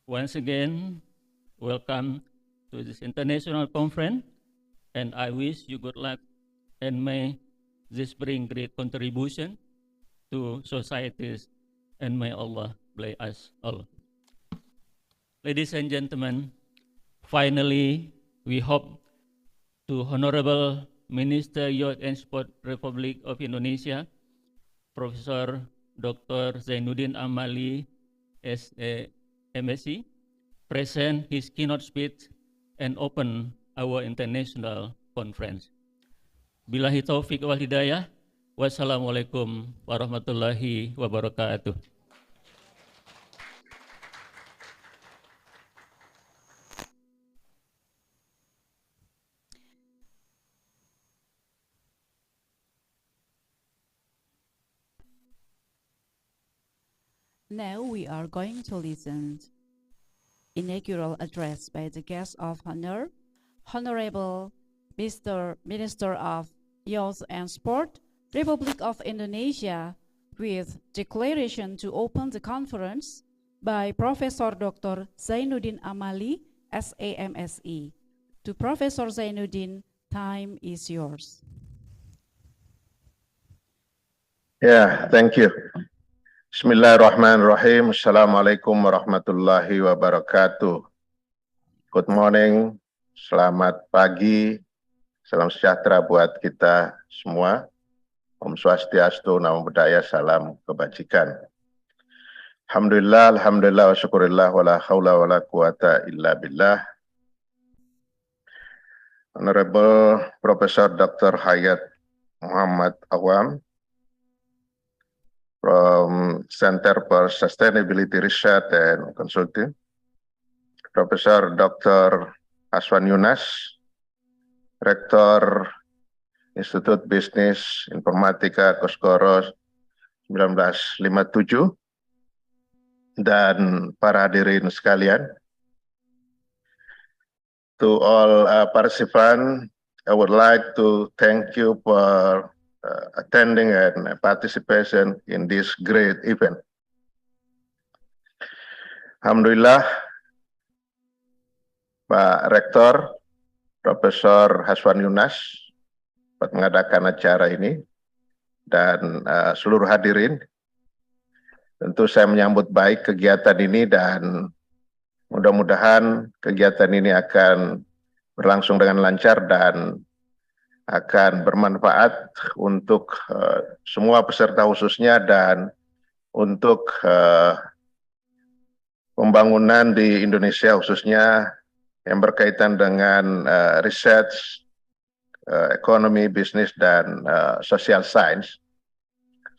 Once again, welcome to this international conference, and I wish you good luck and may this bring great contribution to societies, and may Allah bless us all. Ladies and gentlemen, finally, we hope to Honorable Minister Youth and Sport Republic of Indonesia, Professor Dr. Zainuddin Amali, MSc, present his keynote speech and open our international conference. Billahi taufiq wal hidayah. Wassalamualaikum warahmatullahi wabarakatuh. Now we are going to listen inaugural address by the guest of honor, Honorable Mr. Minister of Youth and Sport, Republic of Indonesia, with declaration to open the conference by Professor Dr. Zainuddin Amali, SAMSE. To Professor Zainuddin, time is yours. Yeah, thank you. Bismillahirrahmanirrahim. Assalamualaikum warahmatullahi wabarakatuh. Good morning, selamat pagi, salam sejahtera buat kita semua. Om Swastiastu, Namo Buddhaya, salam kebajikan. Alhamdulillah, alhamdulillah, wa syukurillah, wa la hawla wa la quwata illa billah. Honorable Professor Dr. Hayat Muhammad Awam, from Center for Sustainability Research and Consulting, Professor Dr. Aswan Yunas, Rektor Institut Bisnis Informatika Kosgoro 1957, dan para hadirin sekalian. To all participants, I would like to thank you for attending and participation in this great event. Alhamdulillah, Pak Rektor, Profesor Haswan Yunas, dapat mengadakan acara ini, dan seluruh hadirin, tentu saya menyambut baik kegiatan ini, dan mudah-mudahan kegiatan ini akan berlangsung dengan lancar dan akan bermanfaat untuk semua peserta khususnya dan untuk pembangunan di Indonesia khususnya yang berkaitan dengan riset, ekonomi, bisnis, dan social science.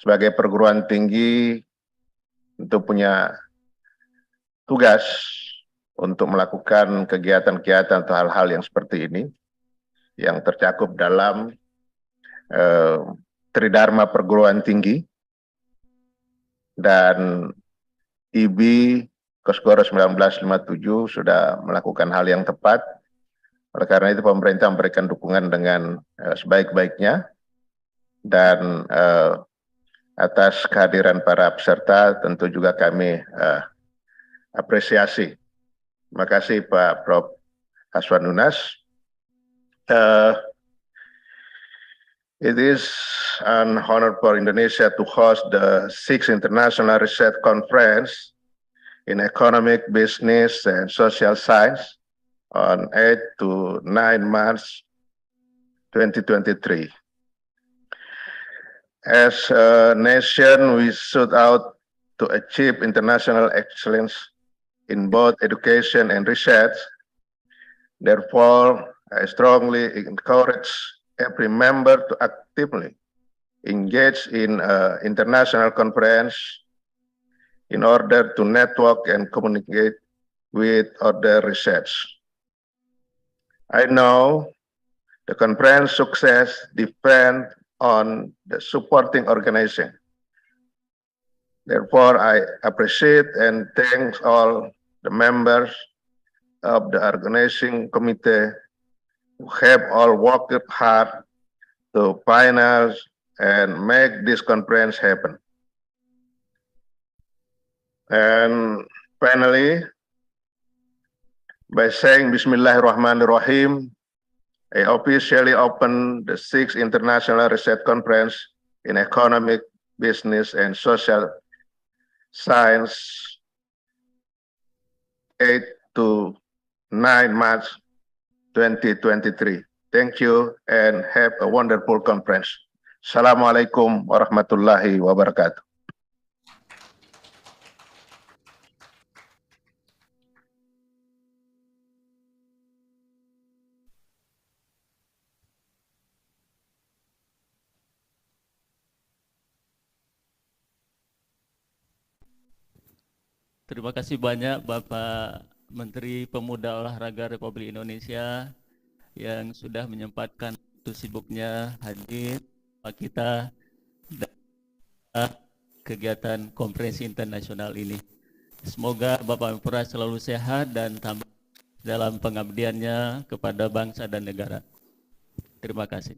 Sebagai perguruan tinggi tentu punya tugas untuk melakukan kegiatan-kegiatan atau hal-hal yang seperti ini, yang tercakup dalam Tridharma Perguruan Tinggi, dan IB Kosgoro 1957 sudah melakukan hal yang tepat. Oleh karena itu pemerintah memberikan dukungan dengan sebaik-baiknya, dan atas kehadiran para peserta tentu juga kami apresiasi. Terima kasih Pak Prof. Haswan Yunas. It is an honor for Indonesia to host the 6th International Research Conference in Economic, Business, and Social Science on 8 to 9 March 2023. As a nation, we set out to achieve international excellence in both education and research. Therefore, I strongly encourage every member to actively engage in international conference in order to network and communicate with other research. I know the conference success depends on the supporting organization. Therefore, I appreciate and thank all the members of the organizing committee who have all worked hard to finance and make this conference happen. And finally, by saying Bismillahirrahmanirrahim, I officially open the 6th International Research Conference in Economic, Business, and Social Science 8 to 9 March 2023. Thank you and have a wonderful conference. Assalamualaikum warahmatullahi wabarakatuh. Terima kasih banyak Bapak Menteri Pemuda Olahraga Republik Indonesia yang sudah menyempatkan waktu sibuknya hadir kita kegiatan konferensi internasional ini. Semoga Bapak Mempora selalu sehat dan tambah dalam pengabdiannya kepada bangsa dan negara. Terima kasih.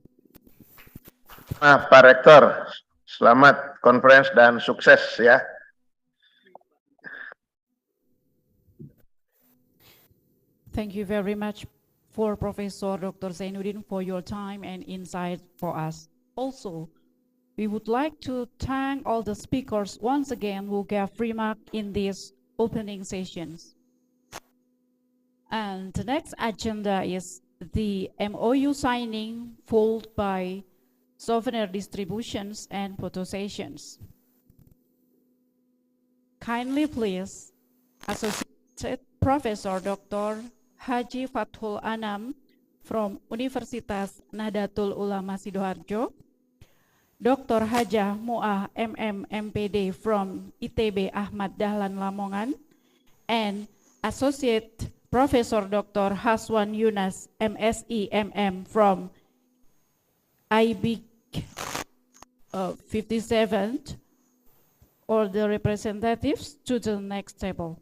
Pak Rektor, selamat konferensi dan sukses ya. Thank you very much for Professor Dr. Zainuddin for your time and insight for us. Also, we would like to thank all the speakers once again who gave remark in these opening sessions. And the next agenda is the MOU signing followed by souvenir distributions and photo sessions. Kindly please, Associate Professor Dr. Haji Fathul Anam from Universitas Nahdlatul Ulama Sidoarjo, Dr. Hajah Mu'ah MM MPD from ITB Ahmad Dahlan Lamongan, and Associate Professor Dr. Haswan Yunas MSI MM from IB 57th, or the representatives to the next table.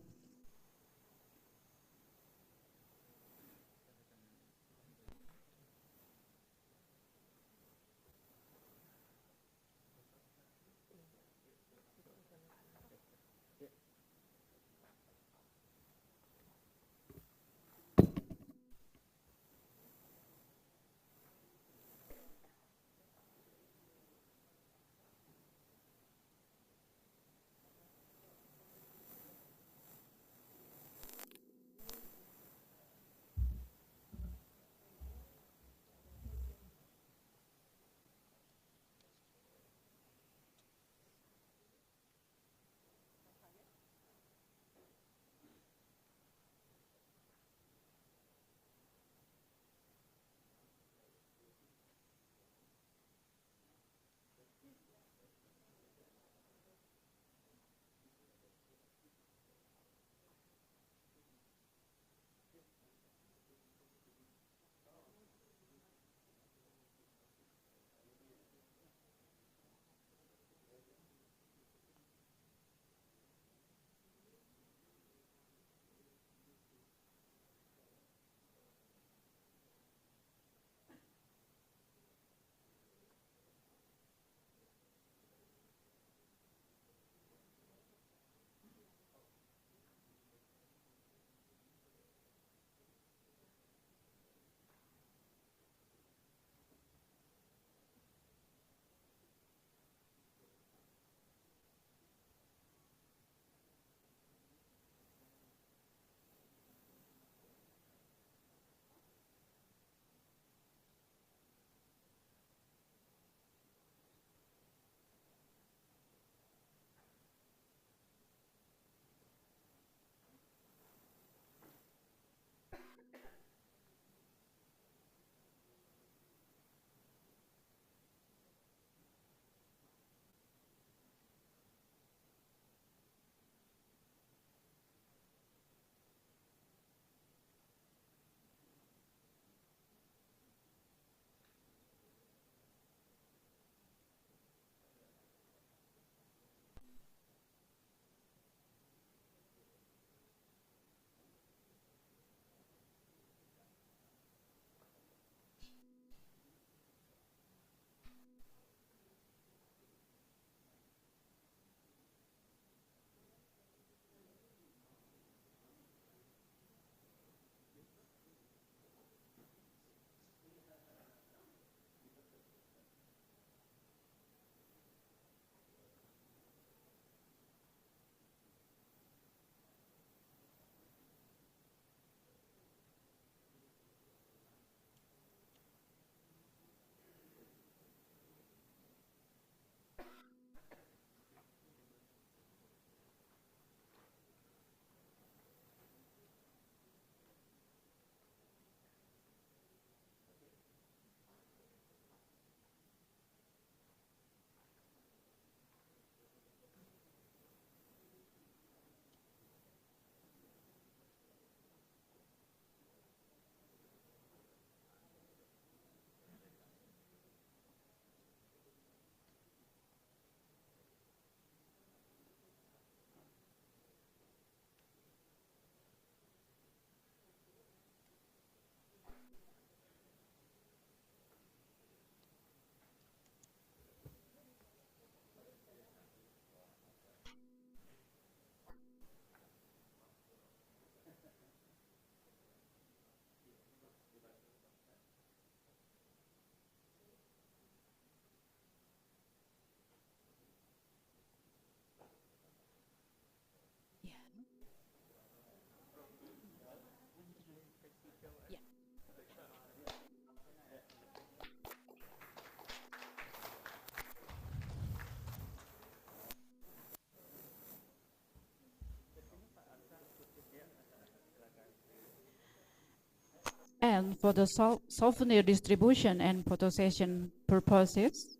And for the souvenir distribution and photo session purposes,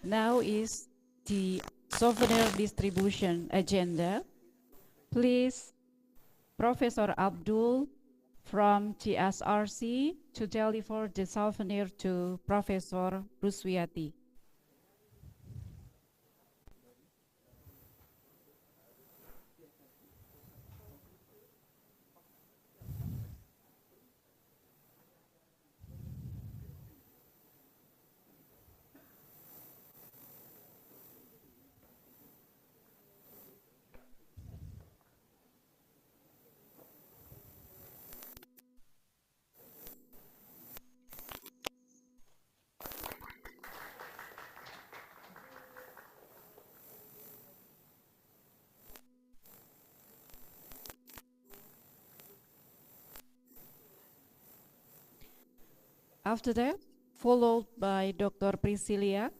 now is the souvenir distribution agenda. Please, Professor Abdul from TSRC to deliver the souvenir to Professor Ruswiati. After that, followed by Dr. Priscilia.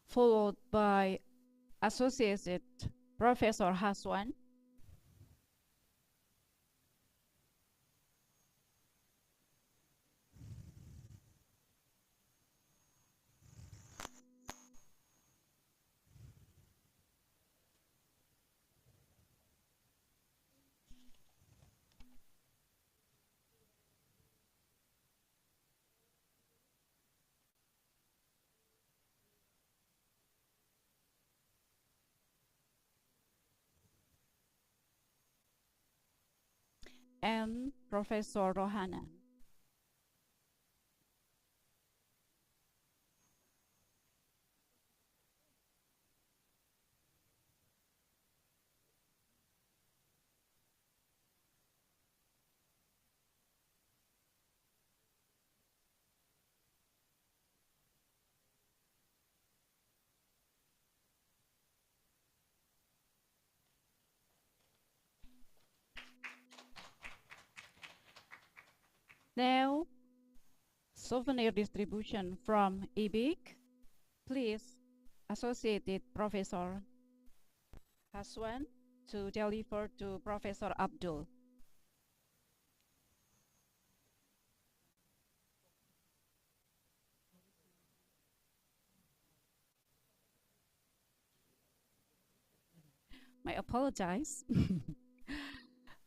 Followed by Associate Professor Haswan. And Professor Rohana. Now, souvenir distribution from IBIC. Please, Associated Professor Haswan to deliver to Professor Abdul. I apologize.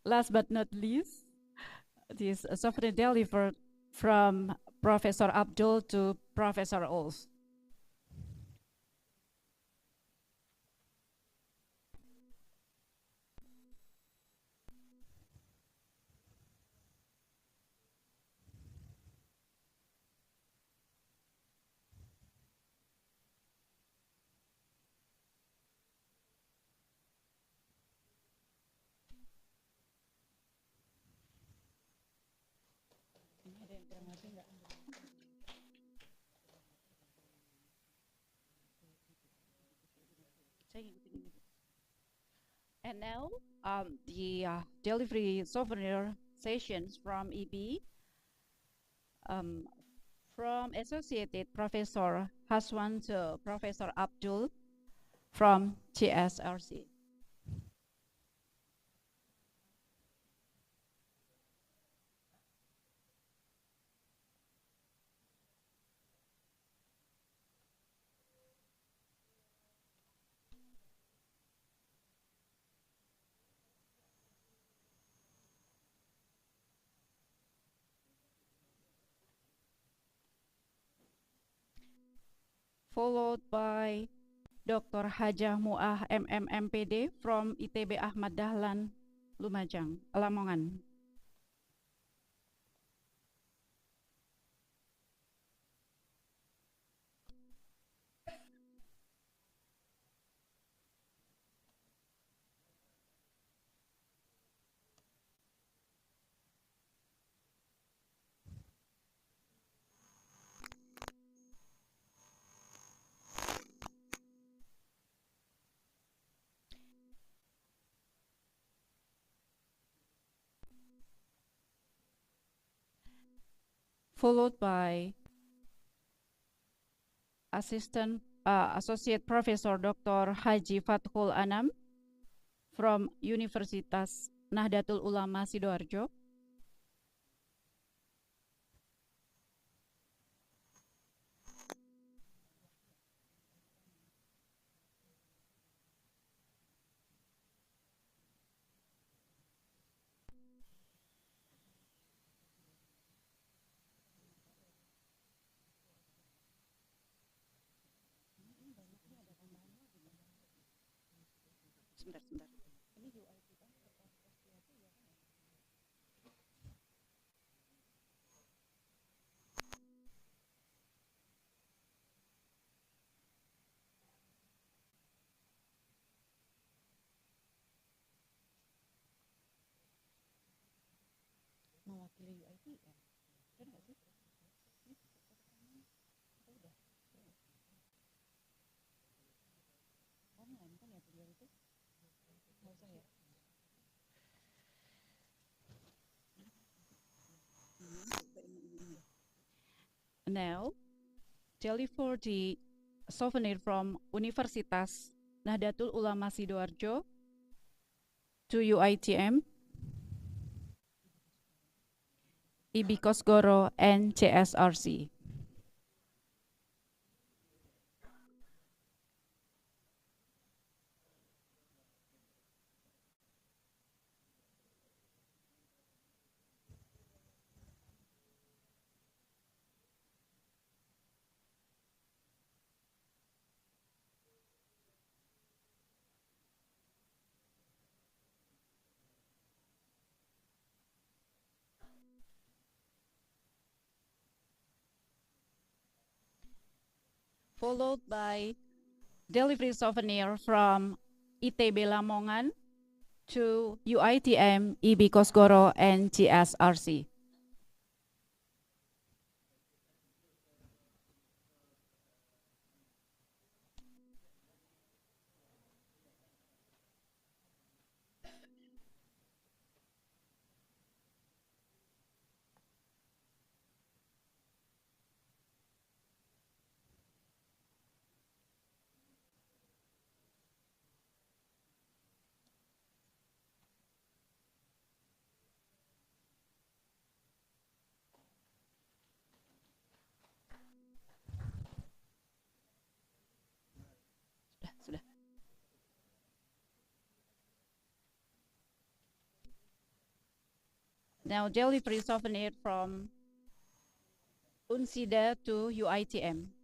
Last but not least, this souvenir delivered from Professor Abdul to Professor Ulf. And now, the delivery souvenir sessions from EB, from Associated Professor pass on to Professor Abdul from GSRC. Followed by Dr. Hajah Muah MMPD from ITB Ahmad Dahlan, Lumajang, Lamongan. Followed by Associate Professor Dr. Haji Fathul Anam from Universitas Nahdlatul Ulama Sidoarjo. Sebentar. Mewakili UITM. Benar nggak sih? Udah. Online kan ya beliau itu? Nggak usah ya? Now, deliver the souvenir from Universitas Nahdlatul Ulama Sidoarjo to UITM, IB Kosgoro, and CSRC. Followed by delivery souvenir from ITB Lamongan to UITM, IB Kosgoro, and GSRC. Sudah. Now delivery souvenir from Unsida to UITM.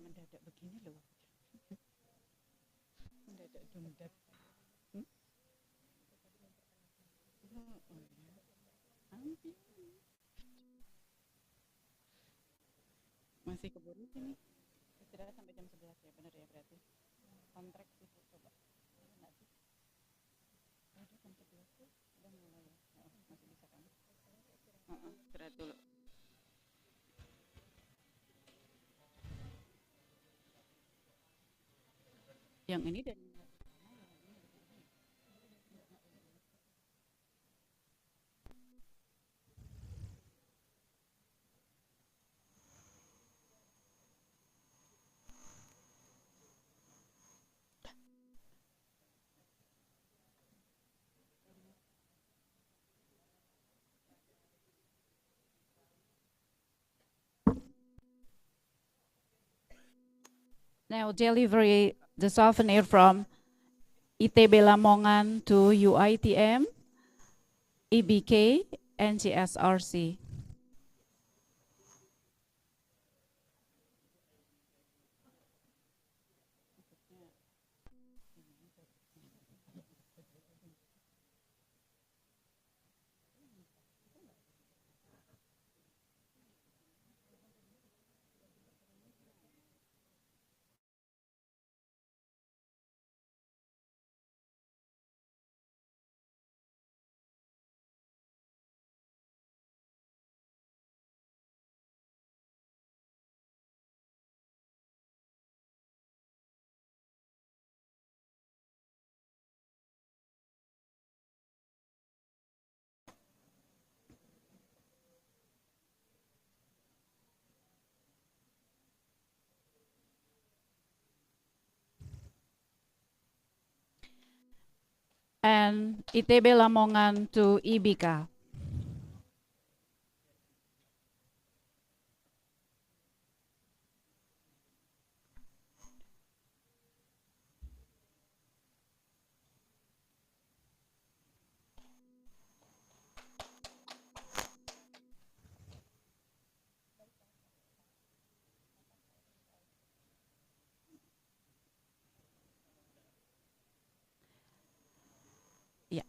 Mendadak begini loh. Mendadak. Masih keburu sini. Istirahat sampai jam 11 ya, benar ya berarti. Kontrak itu coba. Enggak sih? Udah jam 11 tuh udah mulai ya. Masih bisa kan? Istirahat dulu. Yang ini dan now delivery the souvenir from ITB Lamongan to UITM, EBK, and GSRC. And ITB Lamongan to IBK. Yeah.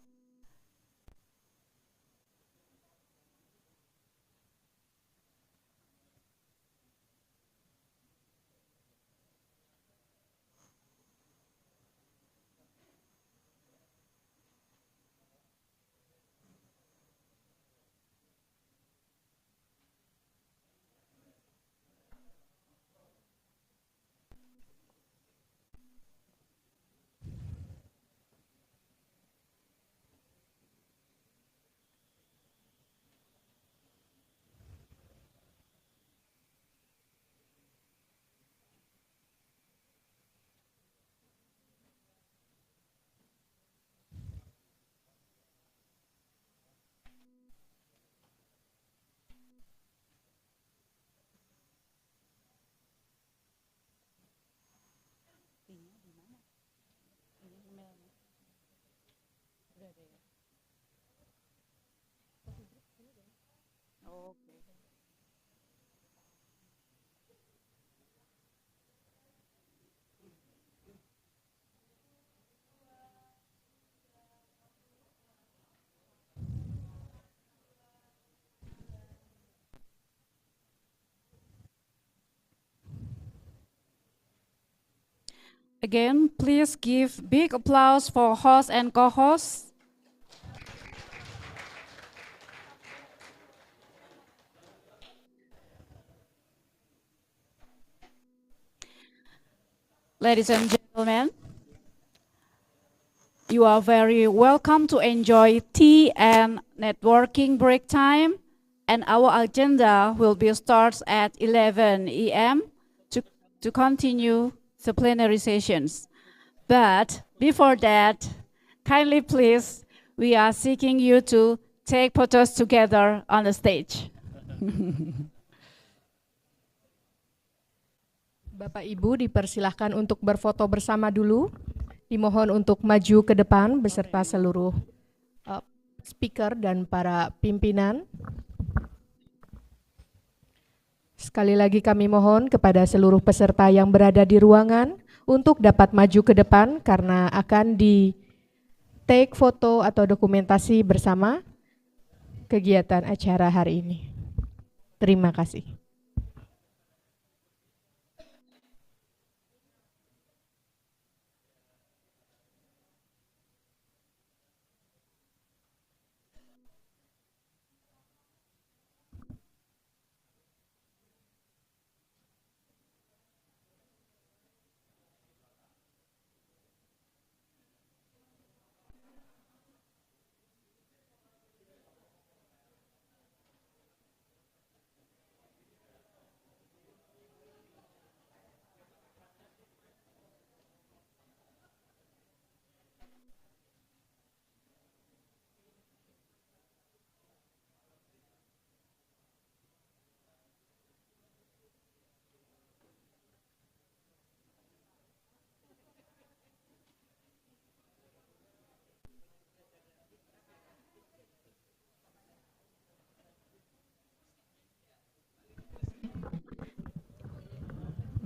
Again, please give big applause for host and co-host. Ladies and gentlemen, you are very welcome to enjoy tea and networking break time. And our agenda will be starts at 11 a.m. to continue the plenary sessions. But before that, kindly please, we are seeking you to take photos together on the stage. Bapak Ibu dipersilahkan untuk berfoto bersama dulu. Dimohon untuk maju ke depan beserta seluruh speaker dan para pimpinan. Sekali lagi kami mohon kepada seluruh peserta yang berada di ruangan untuk dapat maju ke depan karena akan di take foto atau dokumentasi bersama kegiatan acara hari ini. Terima kasih.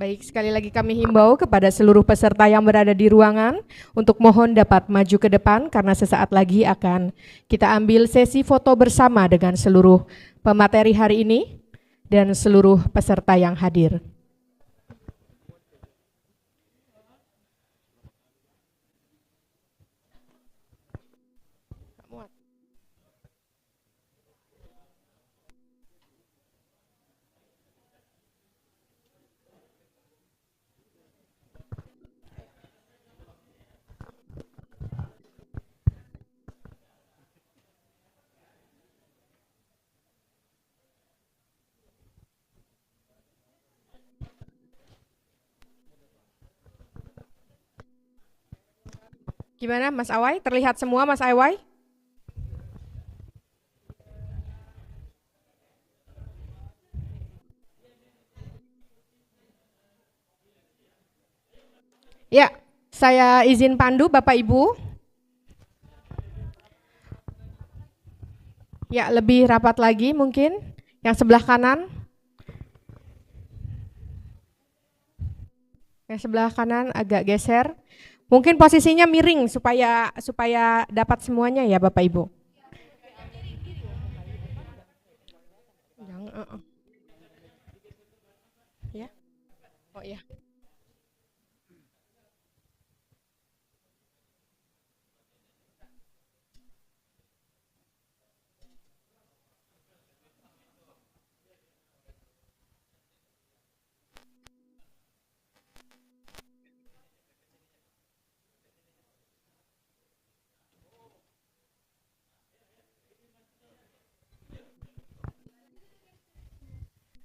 Baik, sekali lagi kami himbau kepada seluruh peserta yang berada di ruangan untuk mohon dapat maju ke depan karena sesaat lagi akan kita ambil sesi foto bersama dengan seluruh pemateri hari ini dan seluruh peserta yang hadir. Gimana Mas Awai? Terlihat semua Mas Awai? Ya, saya izin pandu Bapak Ibu. Ya, lebih rapat lagi mungkin. Yang sebelah kanan. Yang sebelah kanan agak geser. Mungkin posisinya miring supaya dapat semuanya ya Bapak Ibu. Ya. Oh ya.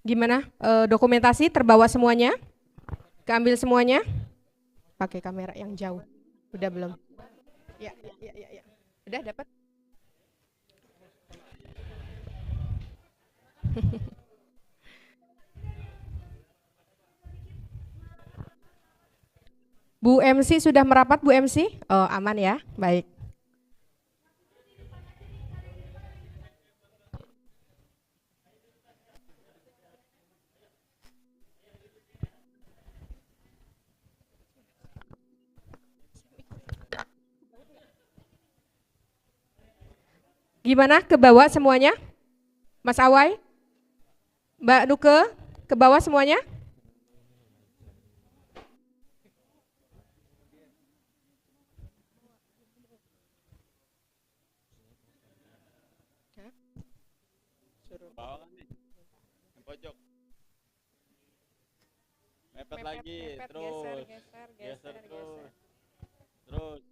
Gimana? Dokumentasi terbawa semuanya? Keambil semuanya? Pakai kamera yang jauh. Udah belum? Ya. Udah dapat? Bu MC sudah merapat Bu MC? Oh, aman ya? Baik. Gimana? Ke bawah semuanya? Mas Awai? Mbak Nuke? Ke bawah semuanya? Bawah nih, yang pojok. Mepet lagi, terus. Geser terus. Terus.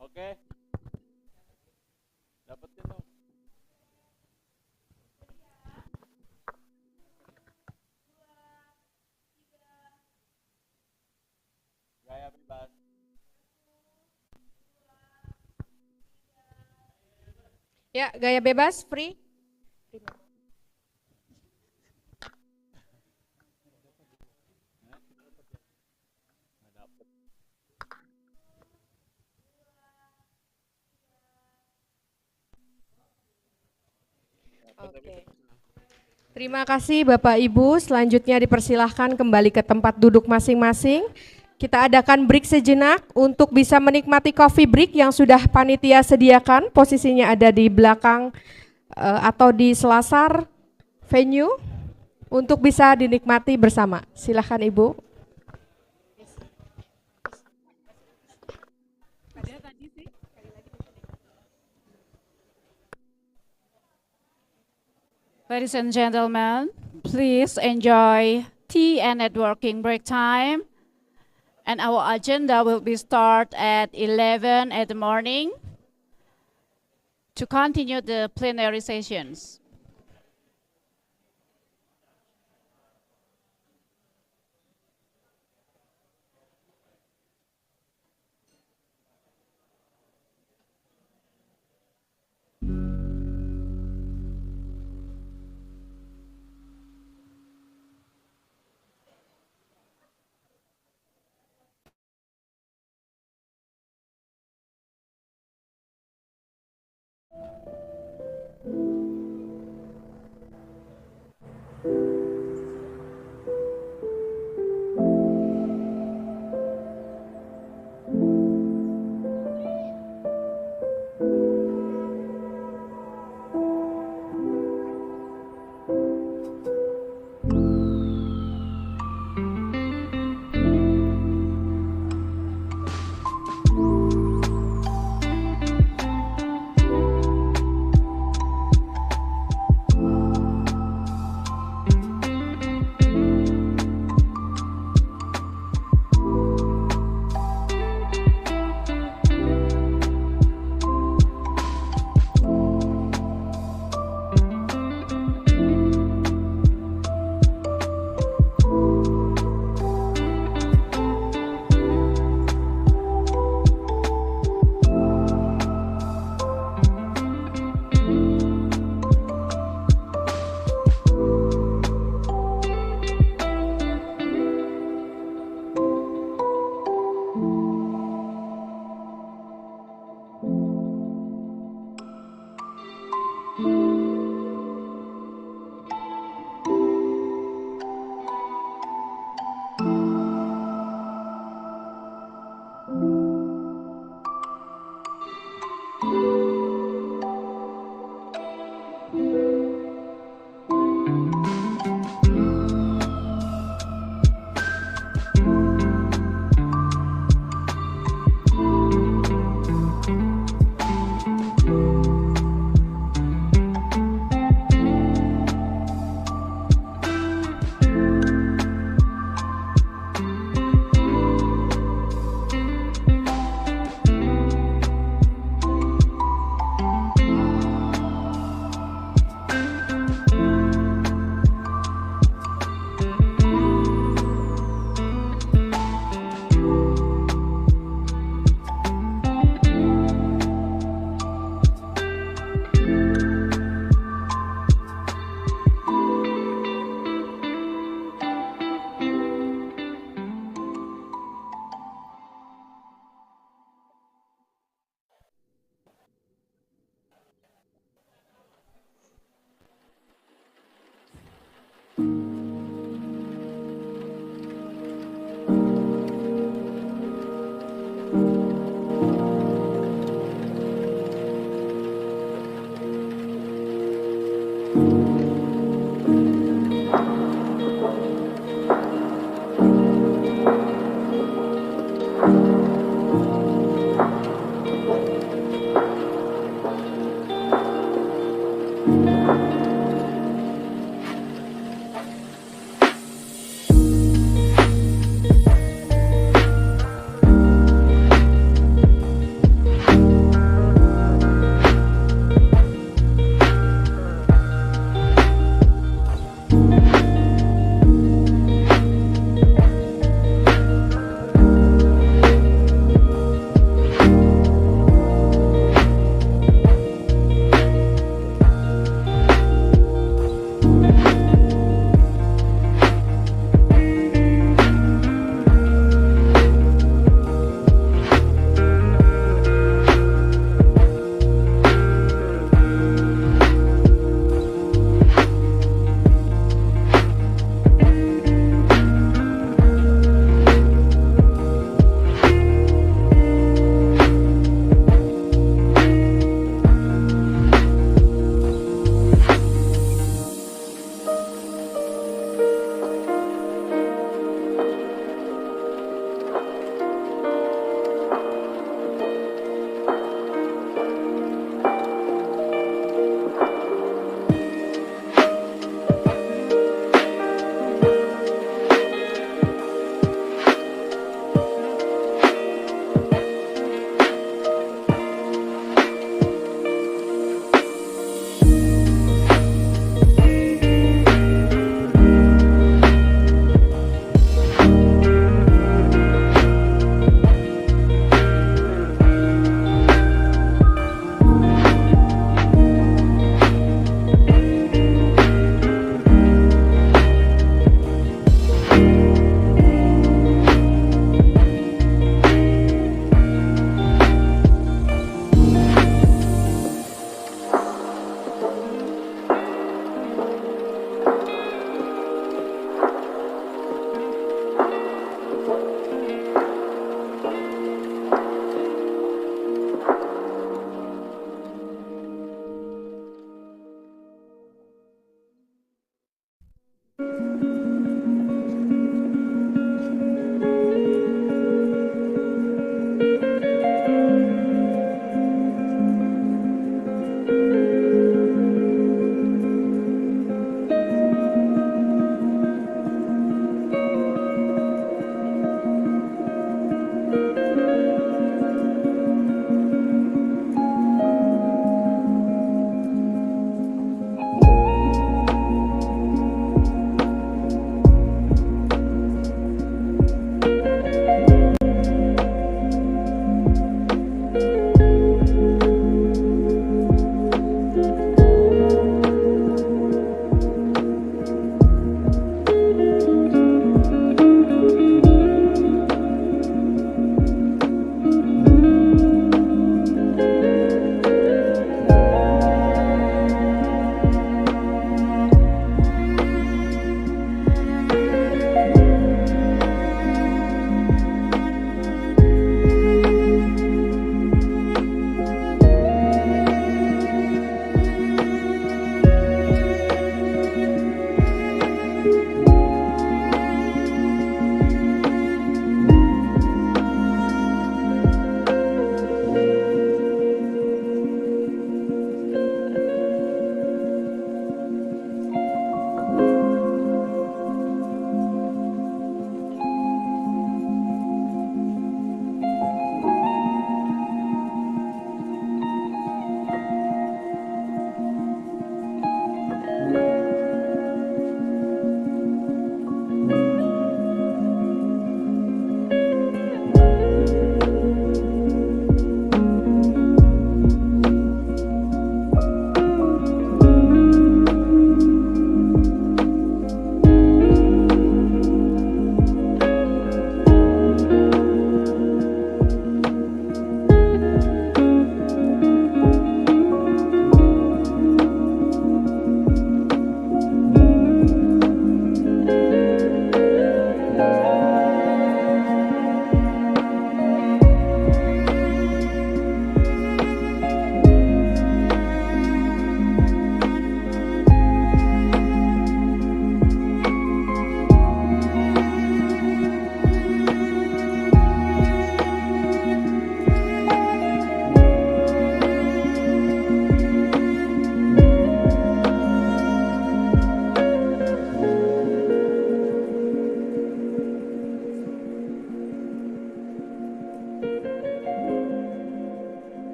Oke. Dapetin dong. Gaya bebas. Ya, gaya bebas, free. Oke. Terima kasih Bapak Ibu, selanjutnya dipersilahkan kembali ke tempat duduk masing-masing. Kita adakan break sejenak untuk bisa menikmati coffee break yang sudah panitia sediakan, posisinya ada di belakang atau di selasar venue untuk bisa dinikmati bersama. Silakan Ibu. Ladies and gentlemen, please enjoy tea and networking break time. And our agenda will be start at 11 at the morning to continue the plenary sessions.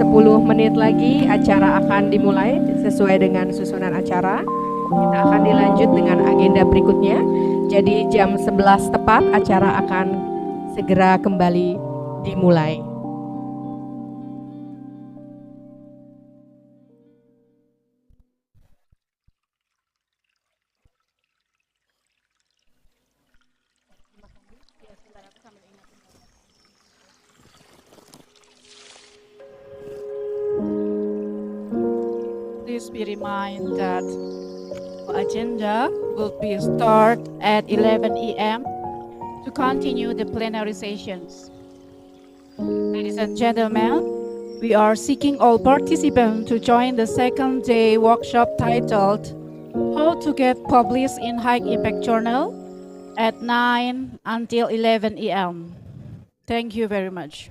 menit lagi acara akan dimulai sesuai dengan susunan acara. Kita akan dilanjut dengan agenda berikutnya. Jadi jam 11 tepat acara akan segera kembali dimulai. Please be reminded that our agenda will be start at 11 a.m. to continue the plenary sessions. Ladies and gentlemen, we are seeking all participants to join the second day workshop titled How to Get Published in High Impact Journal at 9 until 11 a.m. Thank you very much.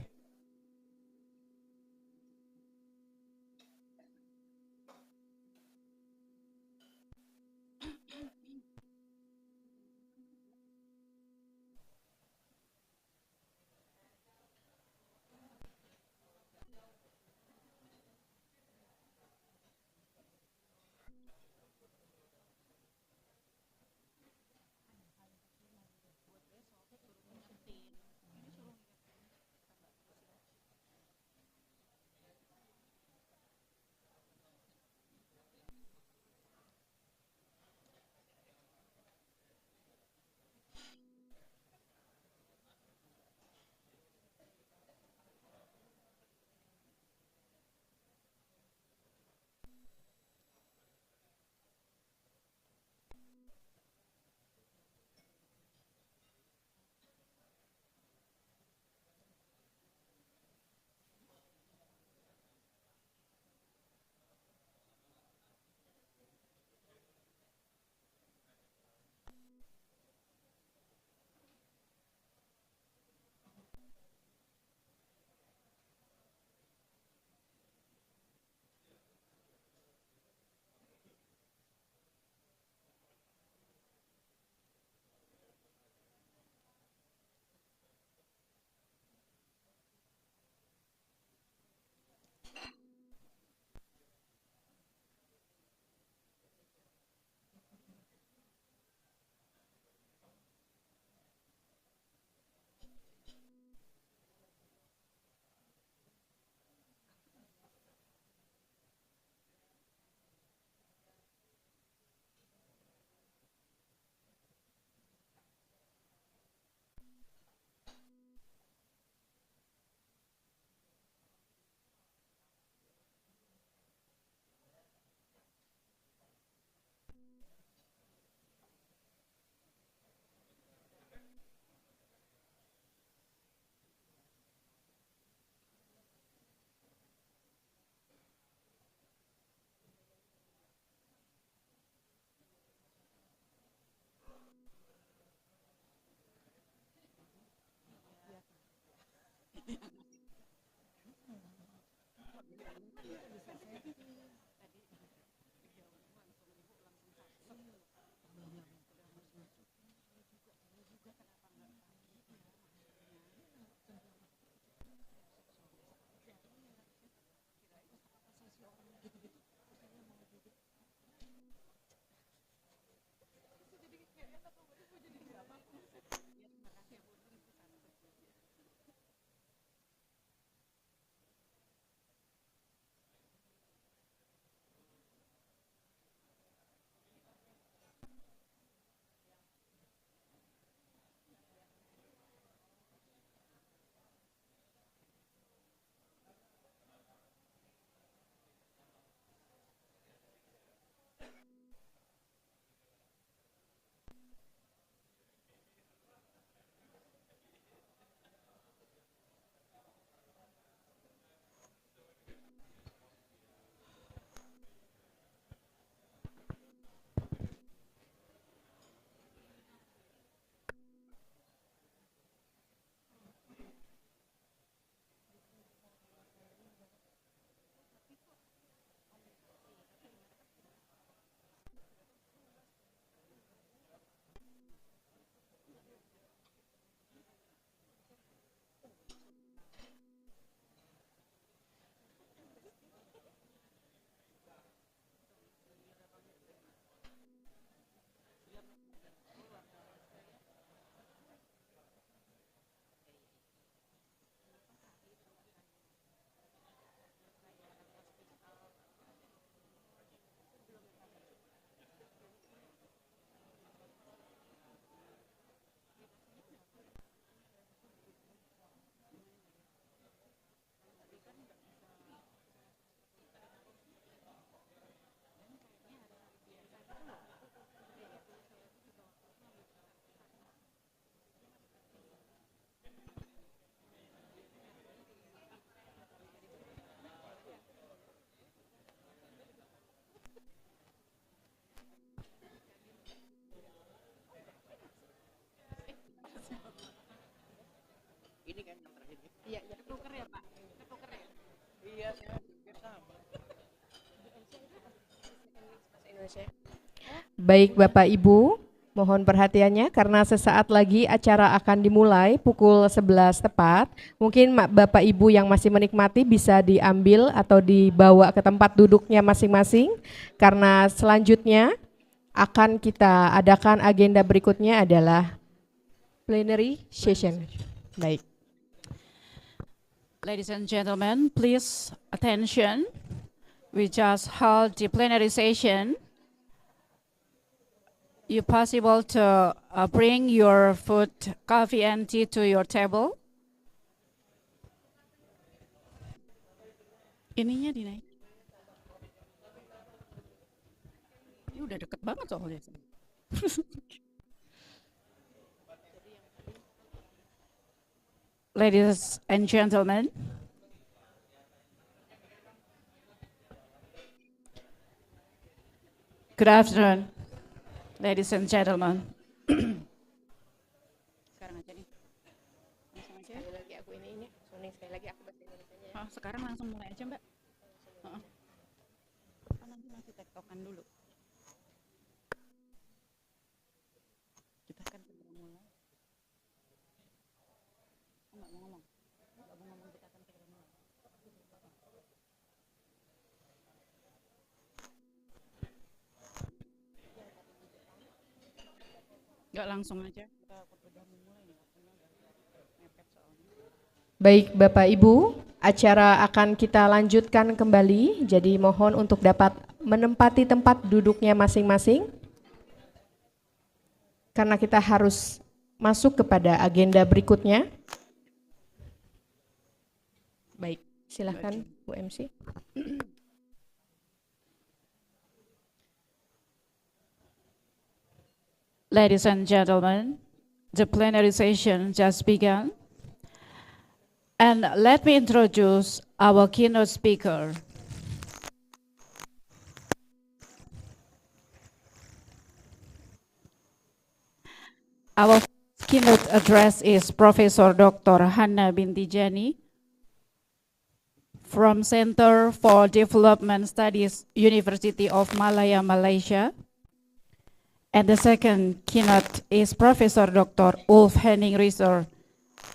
Baik Bapak Ibu, mohon perhatiannya karena sesaat lagi acara akan dimulai pukul 11 tepat. Mungkin Bapak Ibu yang masih menikmati bisa diambil atau dibawa ke tempat duduknya masing-masing karena selanjutnya akan kita adakan agenda berikutnya adalah plenary session. Baik. Ladies and gentlemen, please attention. We just held the plenary session. You possible to bring your food, coffee and tea to your table. Ininya dinaik. Ini udah deket banget soalnya. Ladies and gentlemen, good afternoon. Ladies and gentlemen. Sekarang aja nih. Langsung aja. Sekali lagi aku ini. Sekali lagi aku bahasa Indonesianya. Oh, sekarang langsung mulai aja, Mbak. Nanti masih tektokan dulu. Kita akan segera mulai. Nggak mau ngomong. Nggak mau ngomong, kita akan segera mulai. Nggak langsung aja. Kita udah mulai. Mepet soalnya. Baik Bapak Ibu, acara akan kita lanjutkan kembali, jadi mohon untuk dapat menempati tempat duduknya masing-masing. Karena kita harus masuk kepada agenda berikutnya. Baik, silakan Bu MC. Ladies and gentlemen, the plenary session just began. And let me introduce our keynote speaker. Our keynote address is Professor Dr. Hana Binti Jani from Center for Development Studies, University of Malaya, Malaysia. And the second keynote is Professor Dr. Ulf Henning Reeser,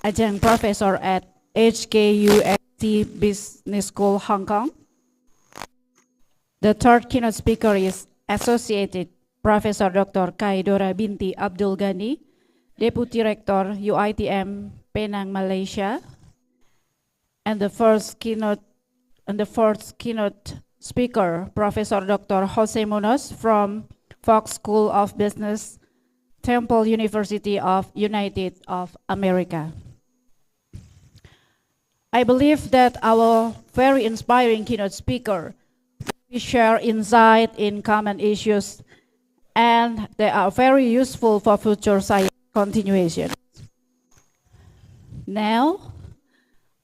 adjunct professor at HKUST Business School, Hong Kong. The third keynote speaker is Associated Professor Dr. Kaidora Binti Abdul Ghani, Deputy Rector UITM Penang, Malaysia. And the fourth keynote speaker, Professor Dr. Jose Munoz from Fox School of Business, Temple University of United of America. I believe that our very inspiring keynote speaker will share insight in common issues, and they are very useful for future science continuation. Now,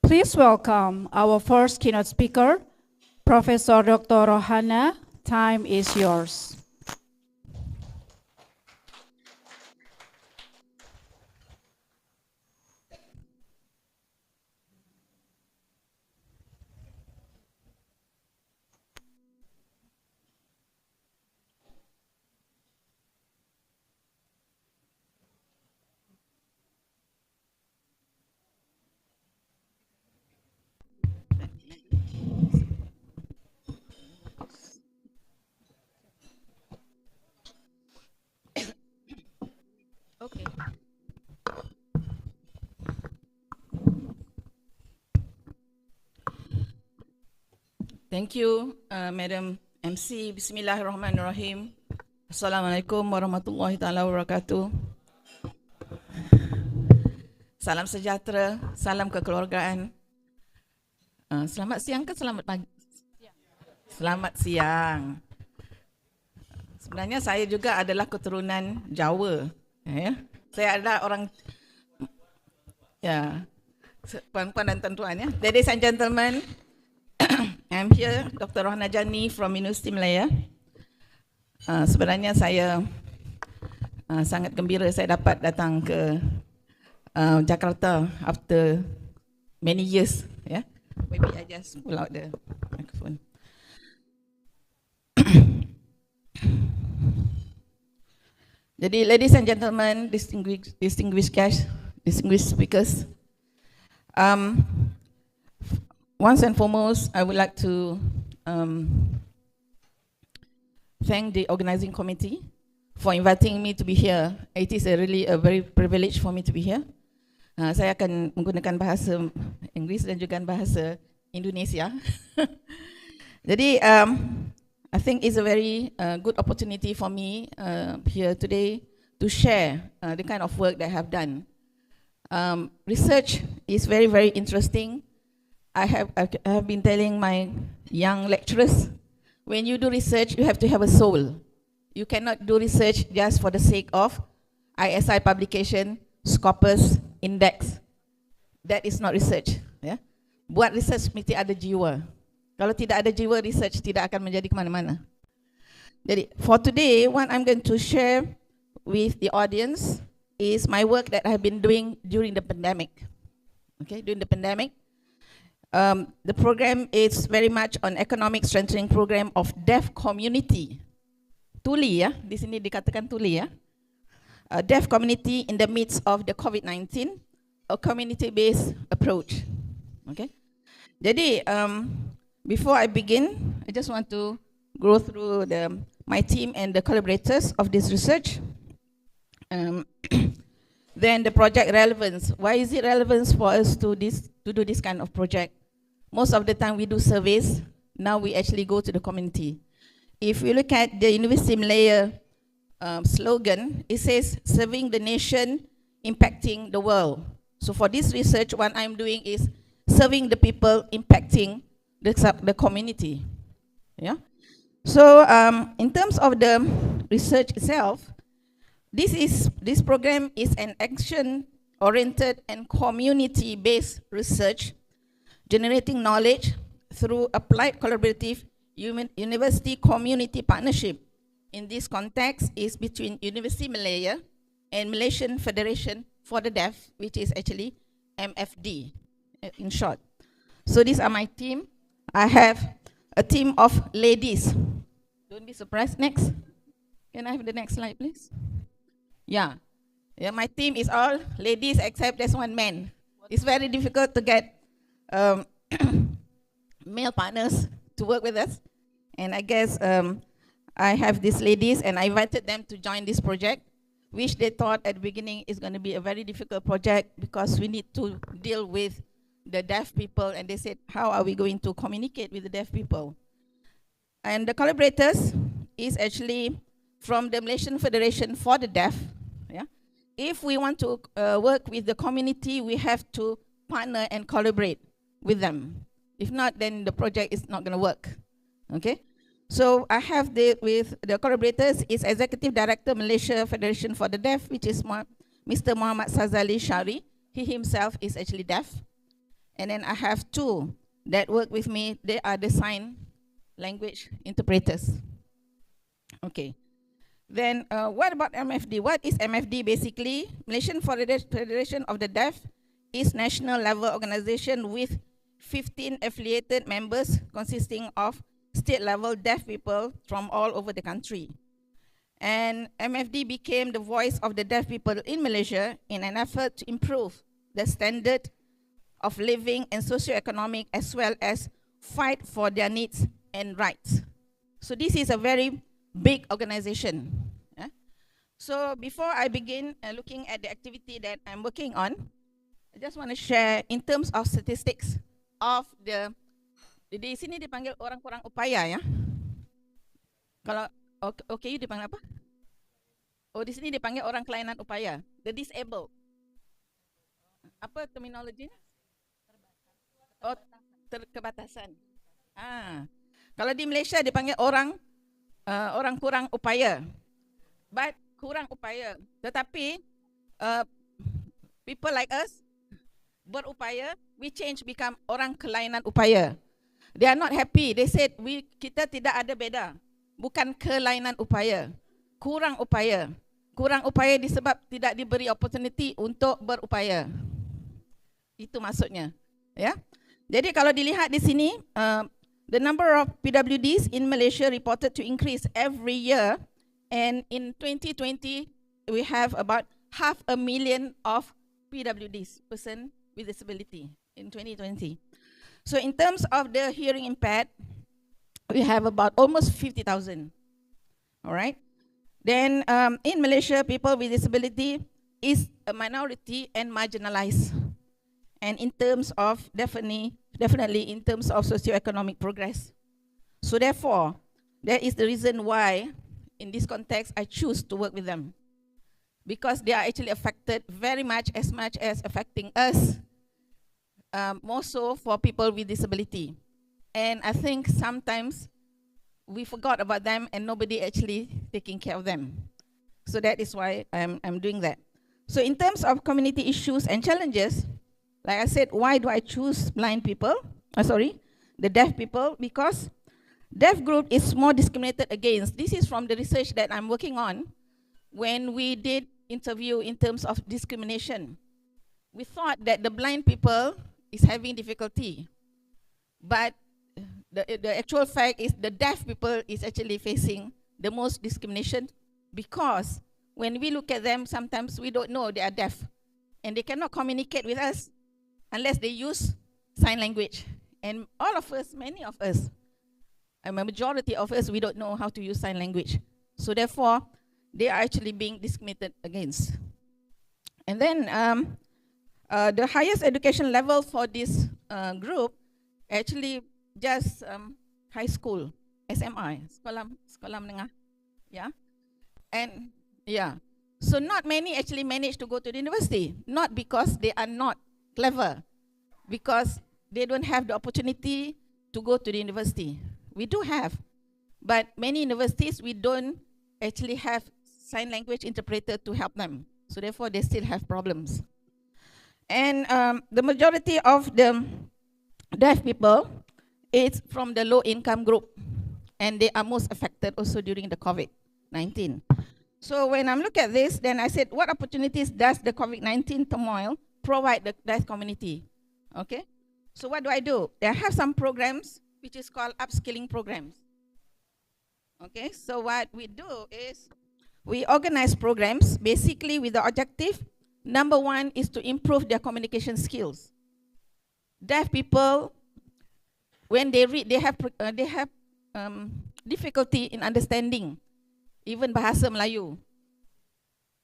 please welcome our first keynote speaker, Professor Dr. Rohana. Time is yours. Okay. Thank you, Madam MC. Bismillahirrahmanirrahim. Assalamualaikum warahmatullahi taala wabarakatuh. Salam sejahtera, salam kekeluargaan. Selamat siang ke selamat pagi? Selamat siang. Sebenarnya saya juga adalah keturunan Jawa. Ya. Saya adalah orang, ya, puan-puan dan tuan-tuan ya. Ladies and gentlemen, I'm here, Dr. Rohana Jani from University Malaya. Sebenarnya saya sangat gembira saya dapat datang ke Jakarta after many years. Ya. maybe I just pull out the microphone. Jadi, ladies and gentlemen, distinguished guests, distinguished speakers, once and foremost, I would like to thank the organizing committee for inviting me to be here. It is really a very privilege for me to be here. Saya akan menggunakan bahasa Inggeris dan juga bahasa Indonesia. Jadi, I think it's a very good opportunity for me here today to share the kind of work that I have done. Research is very, very interesting. I have been telling my young lecturers, when you do research, you have to have a soul. You cannot do research just for the sake of ISI publication, Scopus, index. That is not research. Yeah? Buat research mesti ada jiwa. Kalau tidak ada jiwa, research tidak akan menjadi kemana-mana. Jadi, for today, what I'm going to share with the audience is my work that I have been doing during the pandemic. Okay, during the pandemic, the program is very much on economic strengthening program of deaf community. Tuli ya, di sini dikatakan tuli ya. Deaf community in the midst of the COVID-19, a community-based approach. Okay, jadi before I begin, I just want to go through my team and the collaborators of this research. Then the project relevance. Why is it relevant for us to do this kind of project? Most of the time we do surveys. Now we actually go to the community. If you look at the University Malaya slogan, it says serving the nation, impacting the world. So for this research, what I'm doing is serving the people, impacting the community. Yeah. So in terms of the research itself, this program is an action-oriented and community-based research, generating knowledge through applied collaborative university community partnership. In this context is between University Malaya and Malaysian Federation for the Deaf, which is actually MFD in short. So these are my team. I have a team of ladies. Don't be surprised. Next. Can I have the next slide, please? Yeah. Yeah, my team is all ladies except there's one man. It's very difficult to get male partners to work with us. And I guess I have these ladies and I invited them to join this project, which they thought at the beginning is going to be a very difficult project because we need to deal with the deaf people, and they said, how are we going to communicate with the deaf people? And the collaborators is actually from the Malaysian Federation for the Deaf. Yeah? If we want to work with the community, we have to partner and collaborate with them. If not, then the project is not going to work. Okay? So I have with the collaborators is Executive Director Malaysia Federation for the Deaf, which is Mr. Muhammad Sazali Shari. He himself is actually deaf. And then I have two that work with me. They are the sign language interpreters. Okay. Then what about MFD? What is MFD basically? Malaysian Federation of the Deaf is national level organization with 15 affiliated members consisting of state level deaf people from all over the country. And MFD became the voice of the deaf people in Malaysia in an effort to improve the standard of living and socio-economic as well as fight for their needs and rights. So this is a very big organization. Yeah? So before I begin looking at the activity that I'm working on, I just want to share in terms of statistics of di sini dipanggil orang kurang upaya ya. Kalau OKU dipanggil apa? Oh, di sini dipanggil orang kelainan upaya, the disabled. Apa terminologinya? Oh, kebatasan. Kalau di Malaysia dipanggil orang kurang upaya. But kurang upaya. Tetapi people like us berupaya, we change become orang kelainan upaya. They are not happy. They said kita tidak ada beda. Bukan kelainan upaya. Kurang upaya. Kurang upaya disebab tidak diberi opportunity untuk berupaya. Itu maksudnya. Ya. Jadi kalau dilihat di sini, the number of PWDs in Malaysia reported to increase every year, and in 2020 we have about 500,000 of PWDs, person with disability, in 2020. So in terms of the hearing impaired, we have about almost 50,000. All right. Then in Malaysia, people with disability is a minority and marginalized. And in terms of definitely in terms of socioeconomic progress. So therefore, that is the reason why in this context I choose to work with them, because they are actually affected very much as affecting us, more so for people with disability. And I think sometimes we forgot about them and nobody actually taking care of them. So that is why I'm doing that. So in terms of community issues and challenges, like I said, why do I choose blind people? The deaf people, because deaf group is more discriminated against. This is from the research that I'm working on. When we did interview in terms of discrimination, we thought that the blind people is having difficulty, but the actual fact is the deaf people is actually facing the most discrimination, because when we look at them, sometimes we don't know they are deaf and they cannot communicate with us unless they use sign language. And all of us, many of us, a majority of us, we don't know how to use sign language. So therefore, they are actually being discriminated against. And then the highest education level for this group, actually just high school, SMI, sekolah menengah, yeah. And yeah, so not many actually manage to go to the university, not because they are not clever, because they don't have the opportunity to go to the university. We do have, but many universities, we don't actually have sign language interpreter to help them. So therefore, they still have problems. And the majority of the deaf people is from the low income group, and they are most affected also during the COVID-19. So when I'm looking at this, then I said, what opportunities does the COVID-19 turmoil provide the deaf community? Okay, so what do? I have some programs which is called upskilling programs. Okay, so what we do is we organize programs basically with the objective. Number one is to improve their communication skills. Deaf people, when they read, they have difficulty in understanding even bahasa Melayu,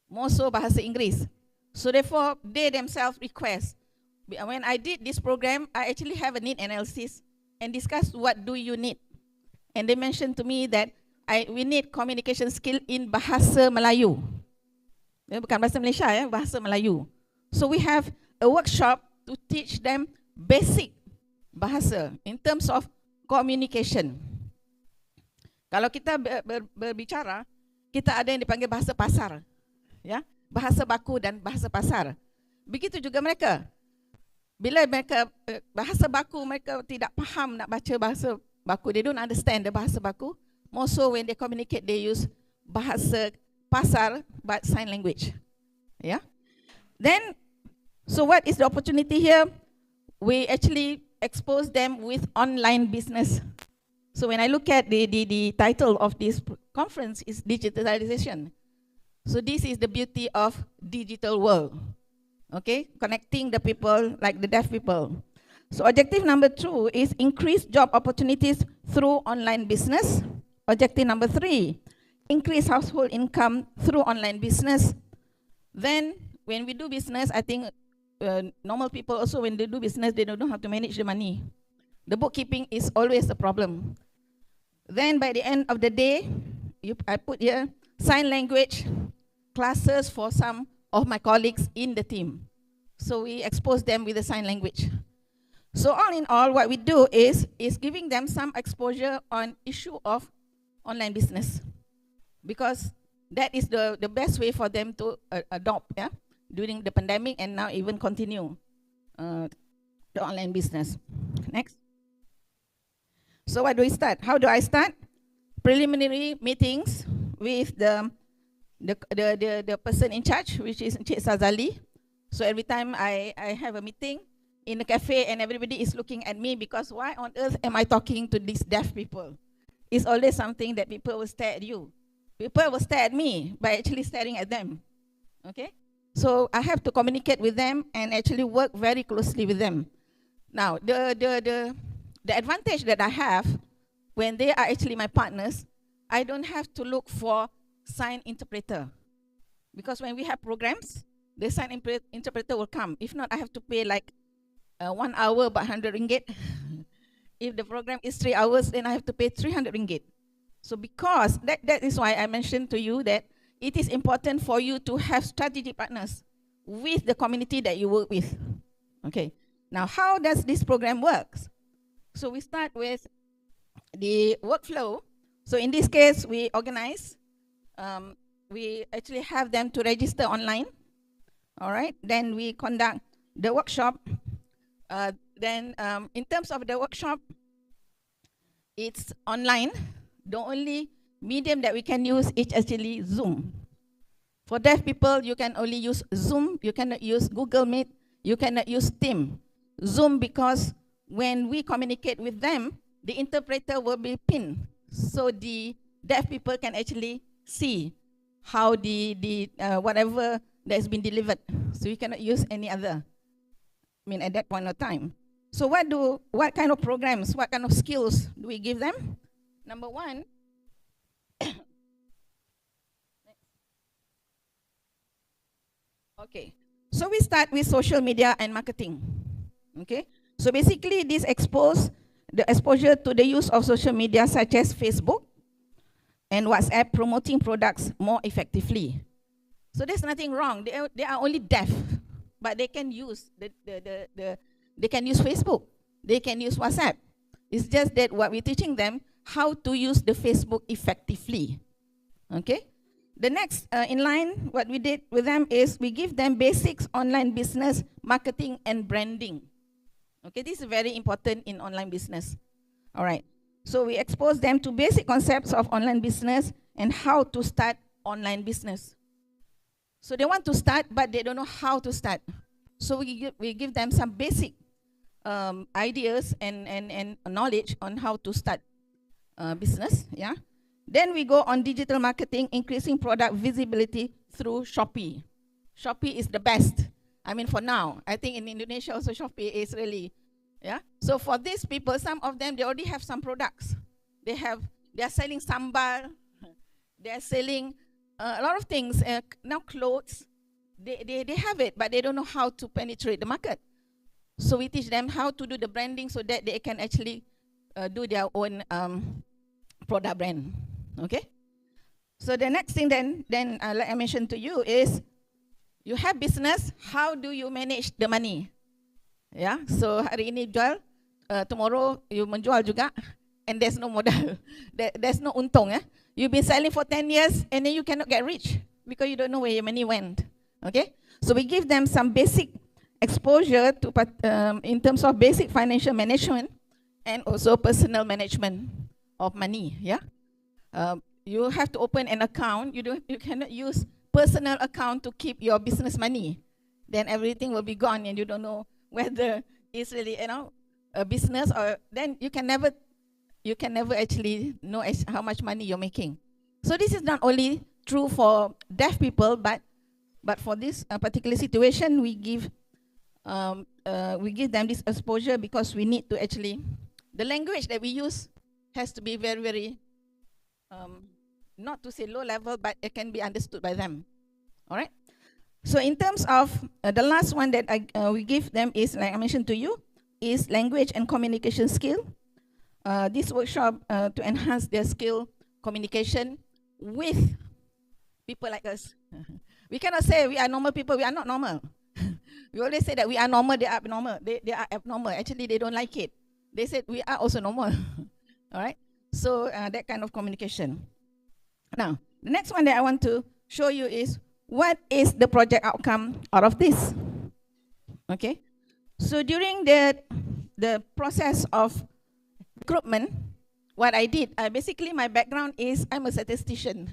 more so bahasa Inggeris. So therefore, they themselves request. When I did this program, I actually have a need analysis and discuss what do you need. And they mentioned to me that we need communication skill in bahasa Melayu. Bukan bahasa Malaysia, ya, bahasa Melayu. So we have a workshop to teach them basic bahasa in terms of communication. Kalau kita berbicara, kita ada yang dipanggil bahasa pasar, ya, bahasa baku dan bahasa pasar. Begitu juga mereka. Bila mereka bahasa baku, mereka tidak paham nak baca bahasa baku. They don't understand the bahasa baku. More so when they communicate, they use bahasa pasar but sign language. Yeah. Then, so what is the opportunity here? We actually expose them with online business. So when I look at the title of this conference is digitalization. So this is the beauty of digital world. Okay, connecting the people like the deaf people. So objective number 2 is increase job opportunities through online business. Objective number 3, increase household income through online business. Then when we do business, I think normal people also, when they do business, they don't know how to manage the money. The bookkeeping is always a problem. Then by the end of the day, I put here sign language classes for some of my colleagues in the team. So we expose them with the sign language. So all in all, what we do is giving them some exposure on issue of online business, because that is the best way for them to adopt, yeah, during the pandemic and now even continue the online business. Next. So what do we start? How do I start? Preliminary meetings with the person in charge, which is Encik Sazali. So every time I have a meeting, in a cafe and everybody is looking at me because why on earth am I talking to these deaf people? It's always something that people will stare at you. People will stare at me by actually staring at them. Okay? So I have to communicate with them and actually work very closely with them. Now, the advantage that I have when they are actually my partners, I don't have to look for sign interpreter. Because when we have programs, the sign interpreter will come. If not, I have to pay like 1 hour about 100 ringgit. If the program is 3 hours, then I have to pay 300 ringgit. So because that is why I mentioned to you that it is important for you to have strategic partners with the community that you work with. Okay. Now, how does this program work? So we start with the workflow. So in this case, we organize. We actually have them to register online. All right. Then we conduct the workshop. Then in terms of the workshop, it's online. The only medium that we can use is actually Zoom. For deaf people, you can only use Zoom. You cannot use Google Meet. You cannot use Team. Zoom because when we communicate with them, the interpreter will be pinned. So the deaf people can actually see how the whatever that has been delivered. So you cannot use any other. I mean, at that point of time. So what kind of programs, what kind of skills do we give them? Number one, okay. So we start with social media and marketing. Okay. So basically, this the exposure to the use of social media such as Facebook and WhatsApp promoting products more effectively. So there's nothing wrong. They are only deaf, but they can use they can use Facebook. They can use WhatsApp. It's just that what we're teaching them how to use the Facebook effectively. Okay. The next in line, what we did with them is we give them basics online business, marketing, and branding. Okay, this is very important in online business. All right. So we expose them to basic concepts of online business and how to start online business. So they want to start, but they don't know how to start. So we give them some basic ideas and knowledge on how to start business. Yeah. Then we go on digital marketing, increasing product visibility through Shopee. Shopee is the best. I mean, for now, I think in Indonesia also Shopee is really, yeah. So for these people, some of them, they already have some products. They are selling sambal. They are selling a lot of things. Now clothes, they have it, but they don't know how to penetrate the market. So we teach them how to do the branding so that they can actually do their own product brand. Okay. So the next thing then like I mentioned to you is, you have business, how do you manage the money? Yeah, so hari ini jual, tomorrow you menjual juga, and there's no modal, there's no untung. You've been selling for 10 years and then you cannot get rich because you don't know where your money went. Okay, so we give them some basic exposure to in terms of basic financial management and also personal management of money. Yeah, you have to open an account. You cannot use personal account to keep your business money. Then everything will be gone and you don't know whether it's really, a business, or then you can never actually know how much money you're making. So this is not only true for deaf people, but for this particular situation, we give them this exposure because we need to actually, the language that we use has to be very, very, not to say low level, but it can be understood by them. All right. So in terms of the last one that we give them is, like I mentioned to you, is language and communication skill. This workshop to enhance their skill communication with people like us. We cannot say we are normal people. We are not normal. We always say that we are normal. They are abnormal. They are abnormal. Actually, they don't like it. They said we are also normal. All right. So that kind of communication. Now, the next one that I want to show you is, what is the project outcome out of this? Okay. So during the process of recruitment, what I did, basically my background is I'm a statistician.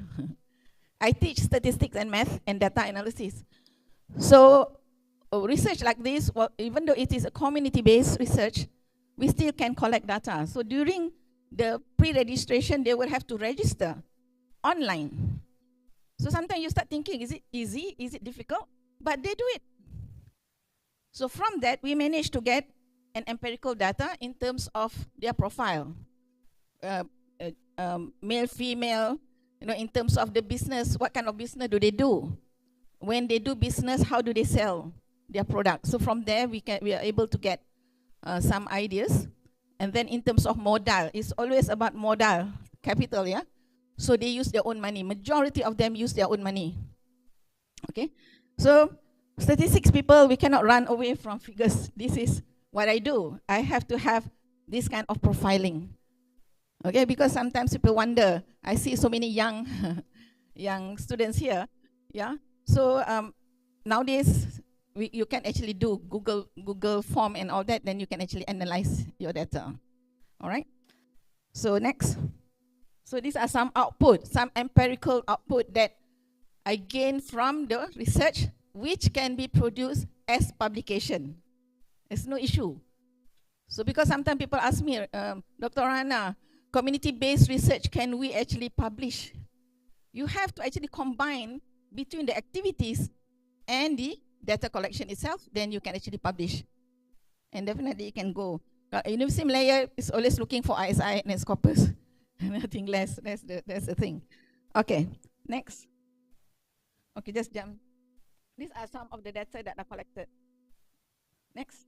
I teach statistics and math and data analysis. So research like this, well, even though it is a community-based research, we still can collect data. So during the pre-registration, they will have to register online. So sometimes you start thinking, is it easy? Is it difficult? But they do it. So from that, we managed to get an empirical data in terms of their profile. Male, female, in terms of the business, what kind of business do they do? When they do business, how do they sell their products? So from there, we are able to get some ideas. And then in terms of modal, it's always about modal, capital, yeah? So they use their own money. Majority of them use their own money. Okay? So statistics people, we cannot run away from figures. This is what I do. I have to have this kind of profiling. Okay, because sometimes people wonder, I see so many young young students here, yeah. So nowadays, you can actually do Google form and all that, then you can actually analyze your data. All right. So next. So these are some output, some empirical output that I gained from the research, which can be produced as publication. It's no issue. So because sometimes people ask me, Dr. Rana, community-based research, can we actually publish? You have to actually combine between the activities and the data collection itself, then you can actually publish. And definitely you can go. University Malaya is always looking for ISI and its corpus. Nothing less, that's the thing. Okay, next. Okay, just jump. These are some of the data that are collected. Next.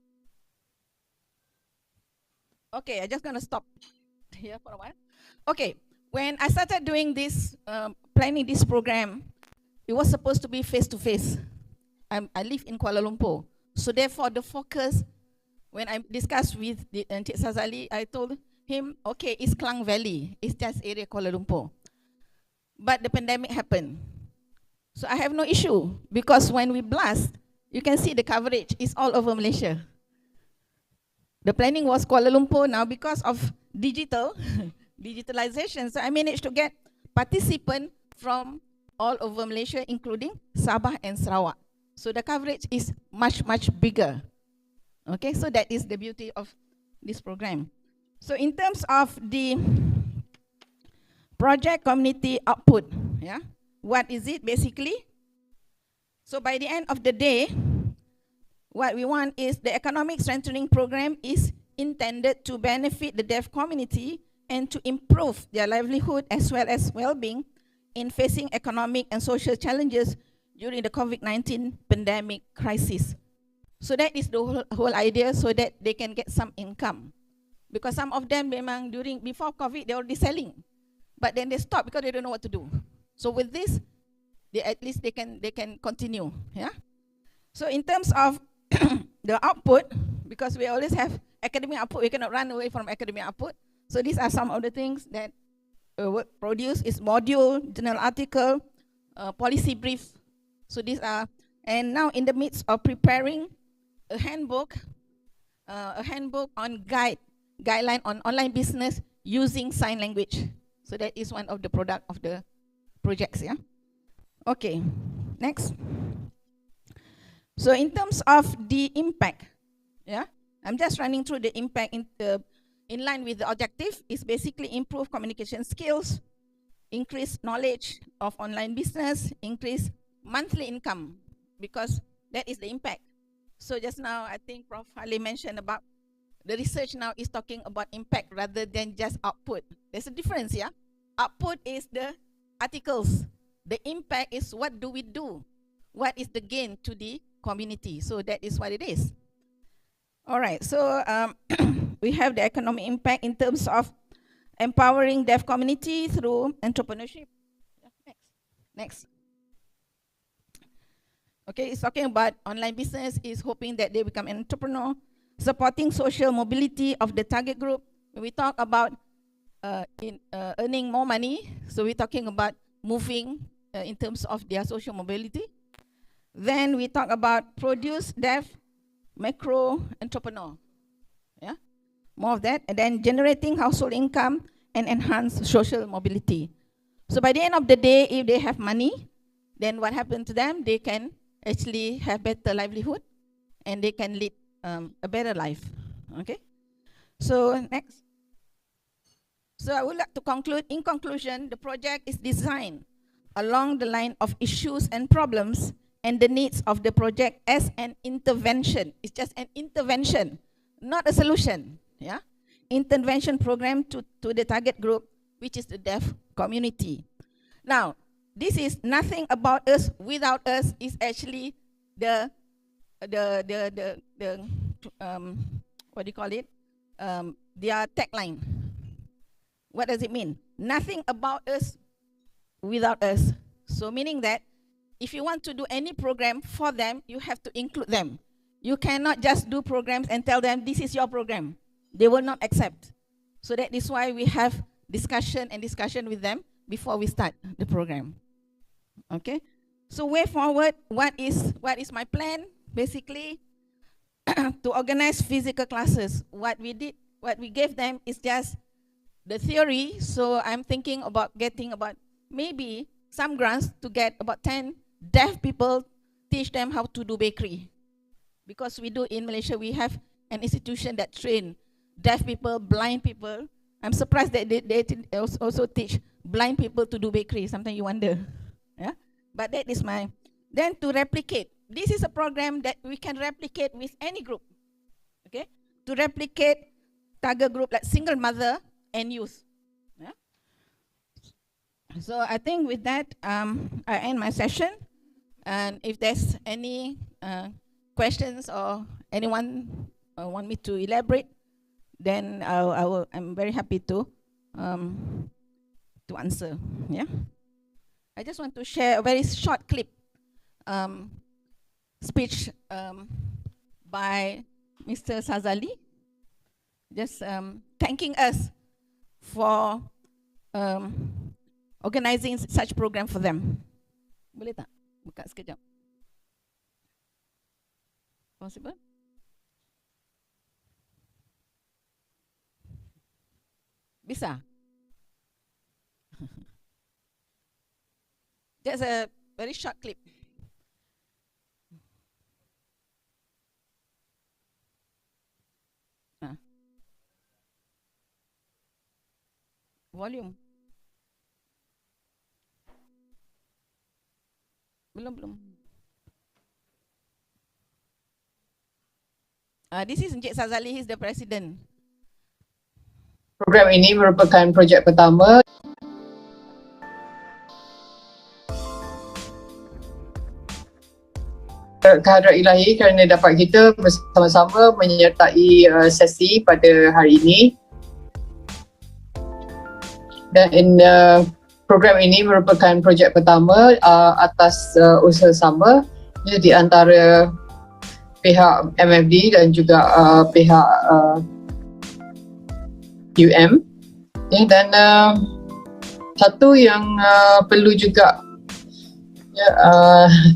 Okay, I'm just gonna stop here for a while. Okay, when I started doing this, planning this program, it was supposed to be face-to-face. I live in Kuala Lumpur. So therefore, the focus, when I discussed with Encik Sazali, I told him, okay, it's Klang Valley. It's just area Kuala Lumpur. But the pandemic happened. So I have no issue, because when we blast, you can see the coverage is all over Malaysia. The planning was Kuala Lumpur. Now because of digitalization, so I managed to get participants from all over Malaysia, including Sabah and Sarawak. So the coverage is much, much bigger. Okay, so that is the beauty of this program. So in terms of the project community output, yeah, what is it basically? So by the end of the day, what we want is the economic strengthening program is intended to benefit the deaf community and to improve their livelihood as well as well-being in facing economic and social challenges during the COVID-19 pandemic crisis. So that is the whole idea, so that they can get some income. Because some of them, before COVID, they're already selling. But then they stop because they don't know what to do. So with this, at least they can continue. Yeah. So in terms of the output, because we always have academic output, we cannot run away from academic output. So these are some of the things that were produced: is module, journal article, policy brief. So these are, and now in the midst of preparing a handbook on guideline on online business using sign language. So that is one of the product of the projects. Yeah. Okay. Next. So in terms of the impact, yeah, I'm just running through the impact in line with the objective. Is basically improve communication skills, increase knowledge of online business, increase monthly income, because that is the impact. So just now, I think Prof. Ali mentioned about the research now is talking about impact rather than just output. There's a difference, yeah? Output is the articles. The impact is what do we do? What is the gain to the community? So that is what it is. All right, so we have the economic impact in terms of empowering deaf community through entrepreneurship. Yeah, next. Okay, it's talking about online business, is hoping that they become an entrepreneur, supporting social mobility of the target group. When we talk about earning more money, so we're talking about moving in terms of their social mobility. Then we talk about produce deaf macro entrepreneur. Yeah, more of that. And then generating household income and enhance social mobility. So by the end of the day, if they have money, then what happened to them? They can actually have better livelihood and they can lead a better life. Okay. So next. So I would like to conclude. In conclusion, the project is designed along the line of issues and problems and the needs of the project as an intervention. It's just an intervention, not a solution. Yeah, intervention program to the target group, which is the deaf community. Now, this is nothing about us without us. Is actually the what do you call it? Their tagline. What does it mean? Nothing about us without us. So meaning that if you want to do any program for them, you have to include them. You cannot just do programs and tell them this is your program. They will not accept. So that is why we have discussion with them before we start the program. Okay. So way forward, what is my plan? Basically, to organize physical classes. What we gave them is just the theory. So I'm thinking about getting about maybe some grants to get about 10 deaf people, teach them how to do bakery. Because we do in Malaysia, we have an institution that train deaf people, blind people. I'm surprised that they also teach blind people to do bakery. Sometimes you wonder. Yeah? But that is my, then to replicate. This is a program that we can replicate with any group. Okay? To replicate target group like single mother and youth. Yeah? So I think with that, I end my session. And if there's any questions or anyone want me to elaborate, then I'm very happy to answer. Yeah. I just want to share a very short clip speech by Mr. Sazali, just thanking us for organizing such program for them. Boleh tak? Buka sekejap. Possible? Bisa? Just a very short clip. Volume. Belum. This is Encik Sazali, he's the president. Program ini merupakan projek pertama kehadrat ilahi kerana dapat kita bersama-sama menyertai sesi pada hari ini. Dan program ini merupakan projek pertama atas usaha sama di antara pihak MFD dan juga pihak UM. Dan satu yang perlu juga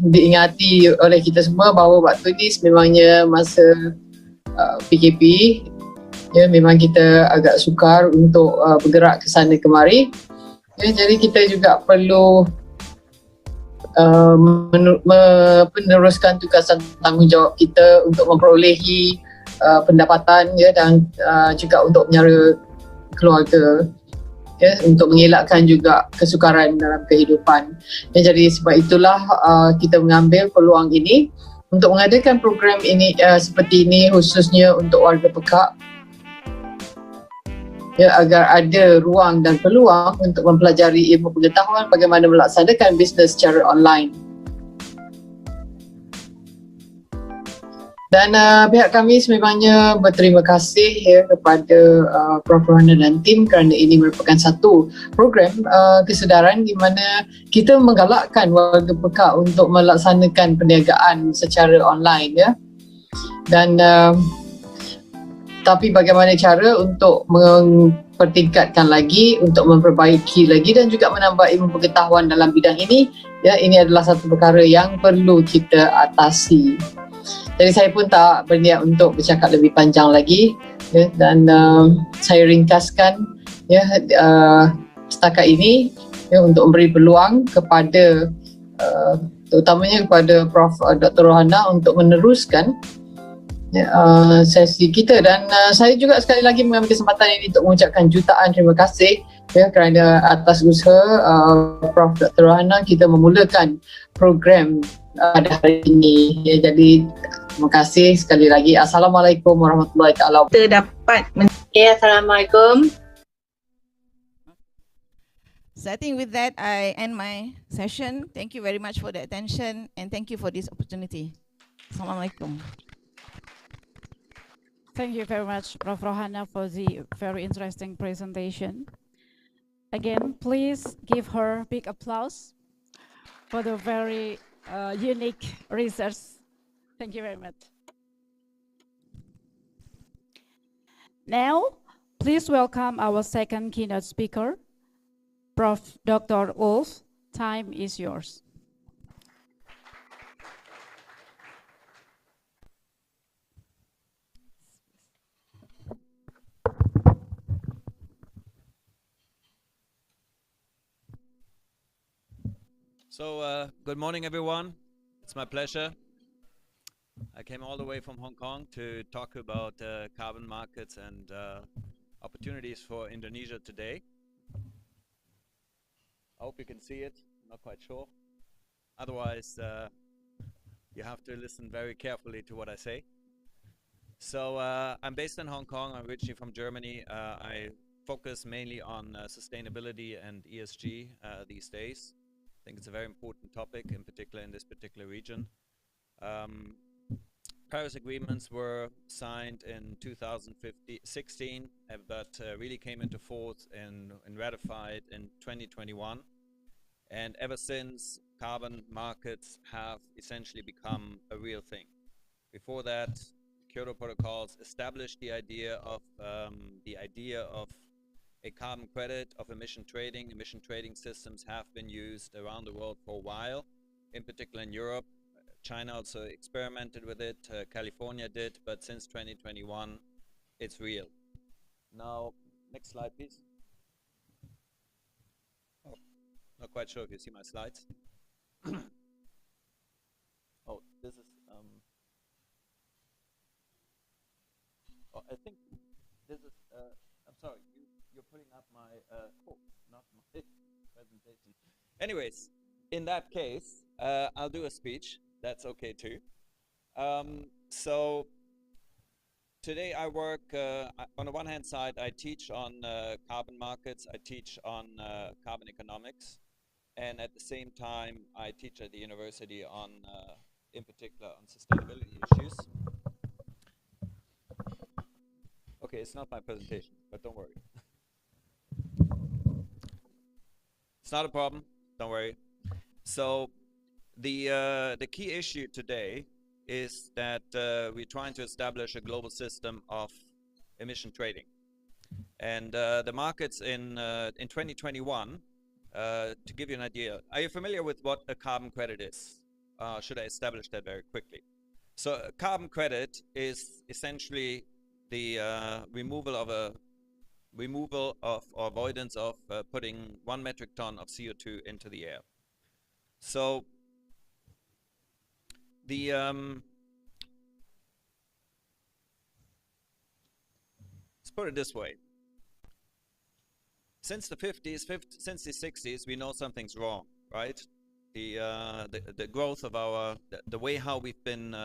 diingati oleh kita semua bahawa waktu ni memangnya masa PKP, memang kita agak sukar untuk bergerak ke sana kemari. Jadi kita juga perlu meneruskan tugasan tanggungjawab kita untuk memperolehi pendapatan dan juga untuk menyara keluarga, untuk mengelakkan juga kesukaran dalam kehidupan. Jadi sebab itulah kita mengambil peluang ini untuk mengadakan program ini seperti ini khususnya untuk warga Pekak, agar ada ruang dan peluang untuk mempelajari ilmu pengetahuan bagaimana melaksanakan bisnes secara online. Dan pihak kami sememangnya berterima kasih kepada Prof. Rohana dan tim kerana ini merupakan satu program kesedaran di mana kita menggalakkan warga Pekak untuk melaksanakan perniagaan secara online. Dan tapi bagaimana cara untuk mempertingkatkan lagi, untuk memperbaiki lagi dan juga menambah ilmu pengetahuan dalam bidang ini, ini adalah satu perkara yang perlu kita atasi. Jadi saya pun tak berniat untuk bercakap lebih panjang lagi, dan saya ringkaskan setakat ini untuk memberi peluang kepada terutamanya kepada Prof. Dr. Rohana untuk meneruskan sesi kita, dan saya juga sekali lagi mengambil kesempatan ini untuk mengucapkan jutaan terima kasih kerana atas usaha Prof. Dr. Rohana kita memulakan program pada hari ini. Jadi terima kasih sekali lagi. Assalamualaikum warahmatullahi taala. Kita dapat Assalamualaikum. So I think with that I end my session. Thank you very much for the attention and thank you for this opportunity. Assalamualaikum. Thank you very much, Prof. Rohana, for the very interesting presentation. Again, please give her big applause for the very unique research. Thank you very much. Now, please welcome our second keynote speaker, Prof. Dr. Ulf. Time is yours. So, good morning, everyone. It's my pleasure. I came all the way from Hong Kong to talk about carbon markets and opportunities for Indonesia today. I hope you can see it. I'm not quite sure. Otherwise, you have to listen very carefully to what I say. So, I'm based in Hong Kong. I'm originally from Germany. I focus mainly on sustainability and ESG these days. I think it's a very important topic, in particular in this particular region. Paris agreements were signed in 2016, but really came into force and ratified in 2021. And ever since, carbon markets have essentially become a real thing. Before that, Kyoto protocols established the idea of a carbon credit, of emission trading. Emission trading systems have been used around the world for a while, in particular in Europe. China also experimented with it, California did, but since 2021, it's real. Now, next slide, please. Oh, not quite sure if you see my slides. Oh, this is, oh, I think this is, I'm sorry, you're putting up my quote, not my presentation. Anyways, in that case, I'll do a speech. That's okay too. So today I work, on the one hand side, I teach on carbon markets, I teach on carbon economics, and at the same time I teach at the university on, in particular, on sustainability issues. Okay, it's not my presentation, but don't worry. It's not a problem, don't worry. So the key issue today is that we're trying to establish a global system of emission trading. And the markets in 2021, to give you an idea, are you familiar with what a carbon credit is? Should I establish that very quickly? So a carbon credit is essentially the removal of or avoidance of putting 1 metric ton of CO2 into the air. So the let's put it this way. Since the 60s, we know something's wrong, right? The growth of the way how we've been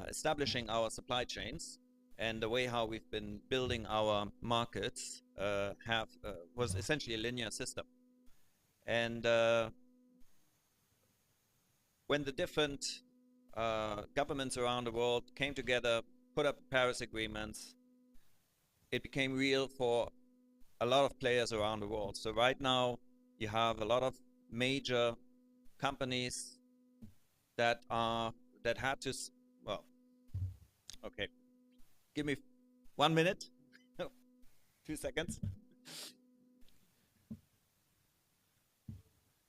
establishing our supply chains and the way how we've been building our markets was essentially a linear system. And when the different governments around the world came together, put up Paris agreements, it became real for a lot of players around the world. So right now, you have a lot of major companies that had to, well, okay, give me 1 minute, 2 seconds.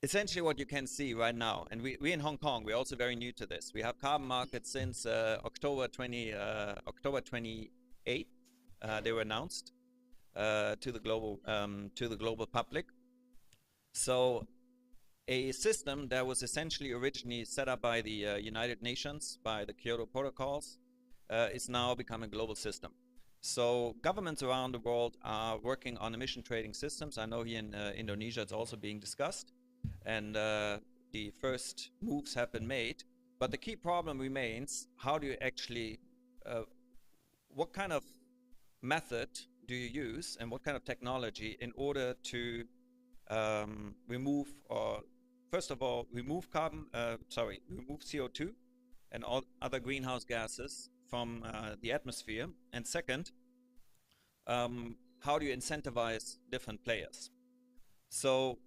Essentially what you can see right now, and we in Hong Kong, we're also very new to this. We have carbon markets since October 28th. They were announced to the global public. So a system that was essentially originally set up by the United Nations, by the Kyoto protocols, is now becoming a global system. So governments around the world are working on emission trading systems. I know here in Indonesia it's also being discussed, and the first moves have been made. But the key problem remains, how do you actually, what kind of method do you use and what kind of technology in order to remove, or first of all, remove remove CO2 and all other greenhouse gases from the atmosphere, and second, how do you incentivize different players? So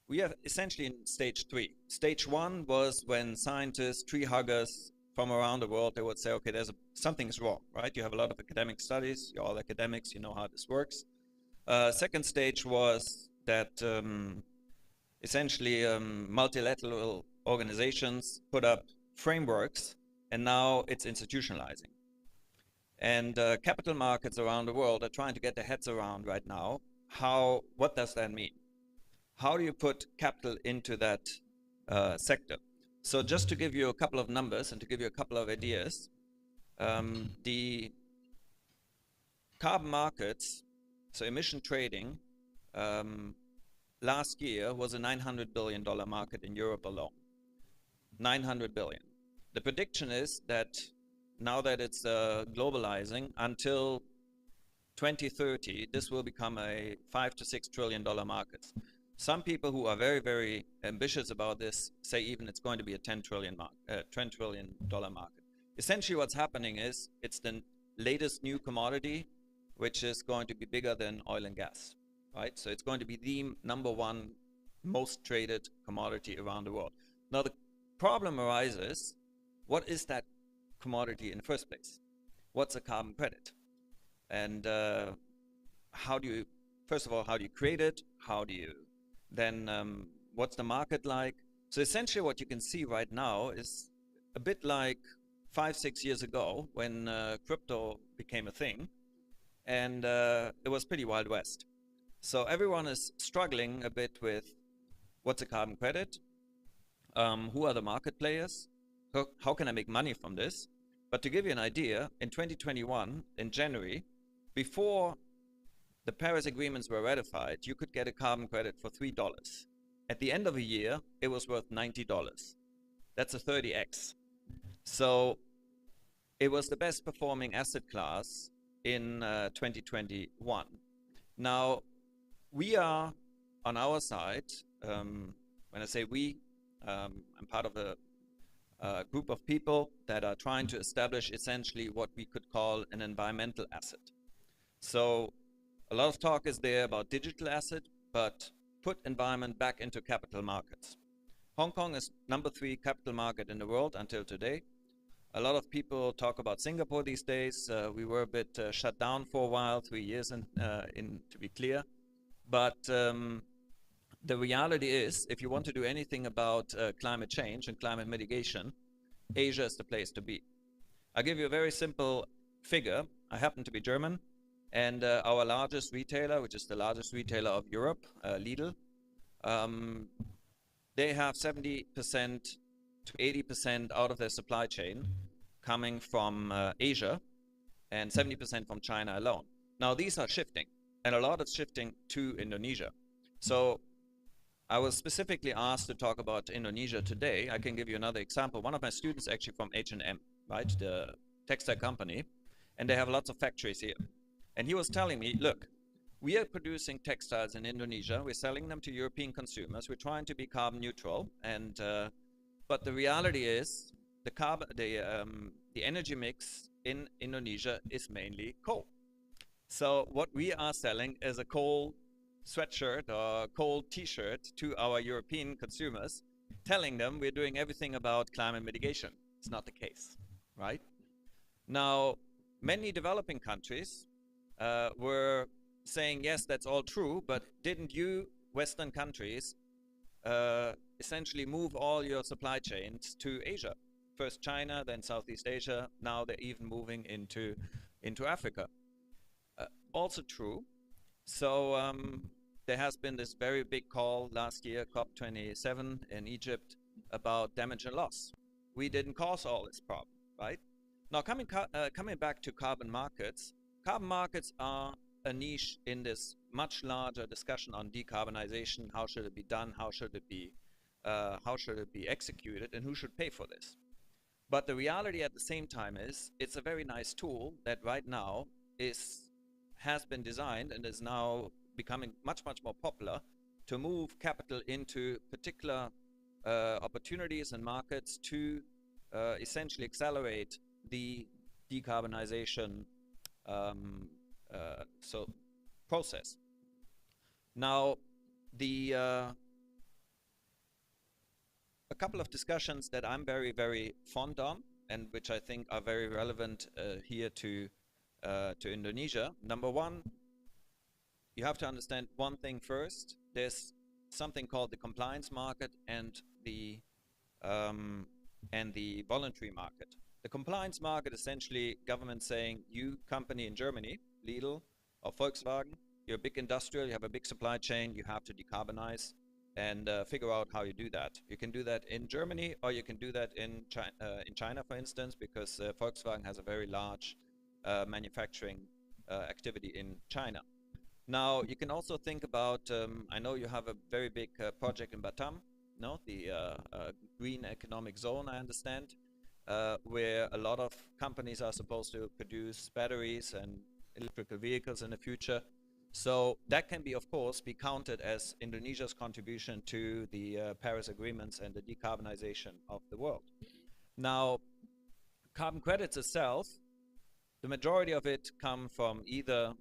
we are essentially in stage 3. Stage 1 was when scientists, tree huggers from around the world, they would say, okay, something's wrong, right? You have a lot of academic studies, you're all academics, you know how this works. Second stage was that essentially multilateral organizations put up frameworks, and now it's institutionalizing. And capital markets around the world are trying to get their heads around right now, what does that mean? How do you put capital into that sector? So just to give you a couple of numbers and to give you a couple of ideas, the carbon markets, so emission trading, last year was a $900 billion market in Europe alone. 900 billion. The prediction is that now that it's globalizing, until 2030, this will become a $5 to $6 trillion market. Some people who are very, very ambitious about this say even it's going to be a $10 trillion market. Essentially what's happening is it's the latest new commodity, which is going to be bigger than oil and gas, right? So it's going to be the #1 most traded commodity around the world. Now the problem arises, what is that commodity in the first place? What's a carbon credit? And how do you, first of all, how do you create it? How do you then, what's the market like? So essentially what you can see right now is a bit like 5-6 years ago when crypto became a thing, and it was pretty Wild West. So everyone is struggling a bit with what's a carbon credit? Who are the market players? How can I make money from this? But to give you an idea, in 2021, in January, before the Paris agreements were ratified, you could get a carbon credit for $3. At the end of a year, it was worth $90. That's a 30x. So it was the best performing asset class in 2021. Now, we are on our side, when I say we, I'm part of a group of people that are trying to establish essentially what we could call an environmental asset. So a lot of talk is there about digital asset, but put environment back into capital markets. Hong Kong is #3 capital market in the world until today. A lot of people talk about Singapore these days. We were a bit shut down for a while, 3 years to be clear. But the reality is, if you want to do anything about climate change and climate mitigation, Asia is the place to be. I'll give you a very simple figure. I happen to be German, and our largest retailer, which is the largest retailer of Europe, Lidl, they have 70% to 80% out of their supply chain coming from Asia, and 70% from China alone. Now these are shifting, and a lot is shifting to Indonesia. So I was specifically asked to talk about Indonesia today. I can give you another example. One of my students actually from H&M, right, the textile company, and they have lots of factories here. And he was telling me, look, we are producing textiles in Indonesia. We're selling them to European consumers. We're trying to be carbon neutral, and but the reality is the energy mix in Indonesia is mainly coal. So what we are selling is a coal sweatshirt or coal t-shirt to our European consumers, telling them we're doing everything about climate mitigation. It's not the case, right? Now, many developing countries were saying, yes, that's all true, but didn't you, Western countries, essentially move all your supply chains to Asia? First China, then Southeast Asia, now they're even moving into Africa. Also true. So there has been this very big call last year, COP27 in Egypt, about damage and loss. We didn't cause all this problem, right? Now, coming back to carbon markets are a niche in this much larger discussion on decarbonization. How should it be done? How should it be executed? And who should pay for this? But the reality at the same time is it's a very nice tool that right now has been designed and is now becoming much more popular to move capital into particular opportunities and markets to essentially accelerate the decarbonization process. Now, a couple of discussions that I'm very fond on and which I think are very relevant here to Indonesia. Number one, you have to understand one thing first. There's something called the compliance market and the voluntary market. The compliance market, essentially government saying, you company in Germany, Lidl or Volkswagen, you're a big industrial, you have a big supply chain, you have to decarbonize and figure out how you do that. You can do that in Germany or you can do that in China, for instance, because Volkswagen has a very large manufacturing activity in China. Now, you can also think about, I know you have a very big project in Batam, no, the Green Economic Zone, I understand, where a lot of companies are supposed to produce batteries and electrical vehicles in the future. So that can be, of course, be counted as Indonesia's contribution to the Paris agreements and the decarbonization of the world. Now, carbon credits itself, the majority of it come from either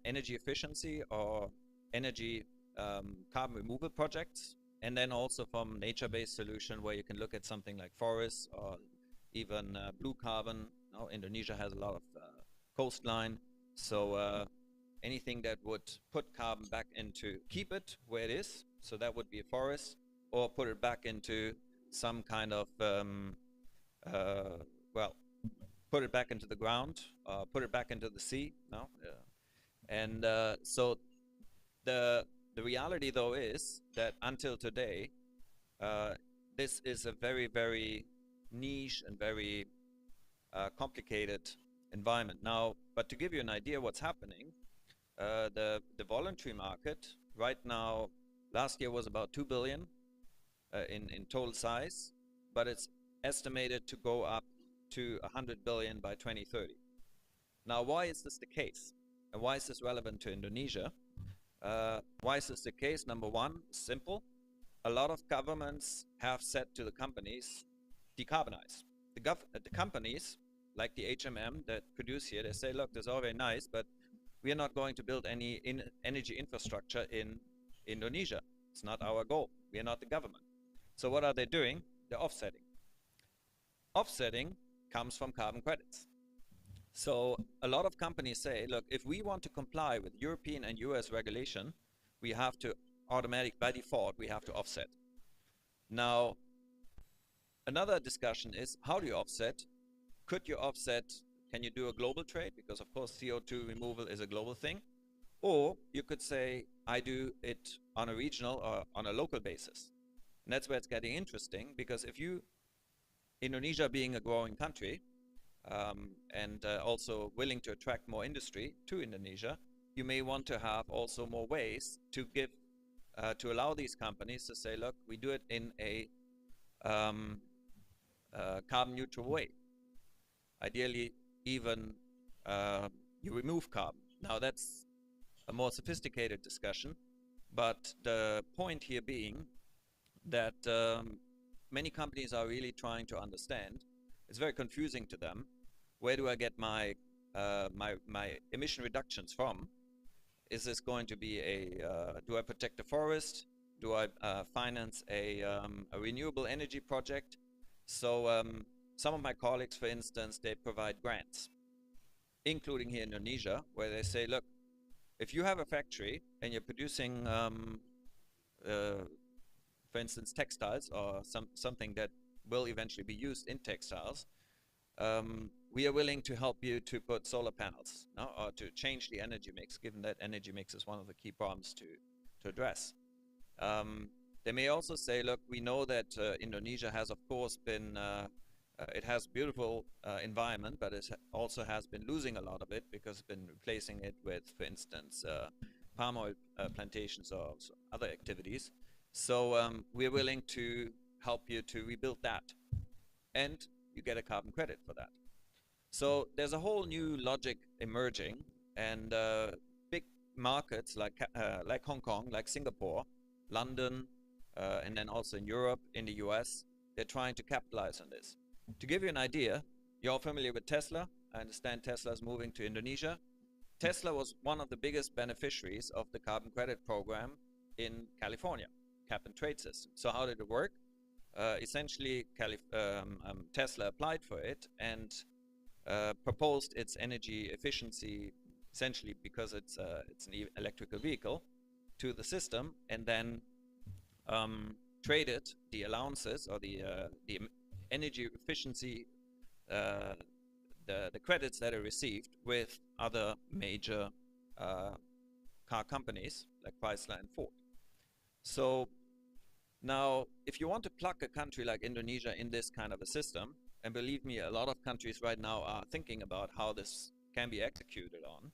energy efficiency or energy carbon removal projects, and then also from nature-based solution where you can look at something like forests or even blue carbon. Now, Indonesia has a lot of coastline, so anything that would put carbon back into, keep it where it is, so that would be a forest, or put it back into some kind of, put it back into the ground, put it back into the sea, no? And so the reality, though, is that until today, this is a very niche and very complicated environment. Now, but to give you an idea what's happening, the voluntary market right now, last year was about 2 billion in total size, but it's estimated to go up to 100 billion by 2030. Now, why is this the case? And why is this relevant to Indonesia? Why is this the case? Number one, simple. A lot of governments have said to the companies, decarbonize. The companies, like the HMM that produce here, they say, look, this is all very nice, but we are not going to build any energy infrastructure in Indonesia. It's not our goal. We are not the government. So what are they doing? They're offsetting. Offsetting comes from carbon credits. So a lot of companies say, look, if we want to comply with European and US regulation, we have to by default, we have to offset. Now, another discussion is, how do you offset? Could you offset, can you do a global trade? Because of course, CO2 removal is a global thing. Or you could say, I do it on a regional or on a local basis. And that's where it's getting interesting, because if you, Indonesia being a growing country, and also willing to attract more industry to Indonesia, you may want to have also more ways to give, to allow these companies to say, look, we do it in a carbon neutral way. Ideally, even you remove carbon. Now that's a more sophisticated discussion, but the point here being that many companies are really trying to understand. It's very confusing to them. Where do I get my emission reductions from? Is this going to be do I protect the forest? Do I finance a renewable energy project? So some of my colleagues, for instance, they provide grants, including here in Indonesia, where they say, look, if you have a factory and you're producing, for instance, textiles or something that will eventually be used in textiles, we are willing to help you to put solar panels, no? Or to change the energy mix, given that energy mix is one of the key problems to address. They may also say, look, we know that Indonesia has, of course, been it has beautiful environment, but it also has been losing a lot of it because it's been replacing it with, for instance, palm oil plantations or other activities. So we're willing to help you to rebuild that, and you get a carbon credit for that. So there's a whole new logic emerging, and big markets like Hong Kong, like Singapore, London, and then also in Europe, in the US, they're trying to capitalize on this. To give you an idea, you're all familiar with Tesla. I understand Tesla is moving to Indonesia. Tesla was one of the biggest beneficiaries of the carbon credit program in California, cap and trade system. So how did it work? Essentially, Tesla applied for it and proposed its energy efficiency, essentially because it's an electrical vehicle, to the system, and then traded the allowances or the energy efficiency, the credits that it received with other major car companies like Chrysler and Ford. So now, if you want to plug a country like Indonesia in this kind of a system, and believe me, a lot of countries right now are thinking about how this can be executed on.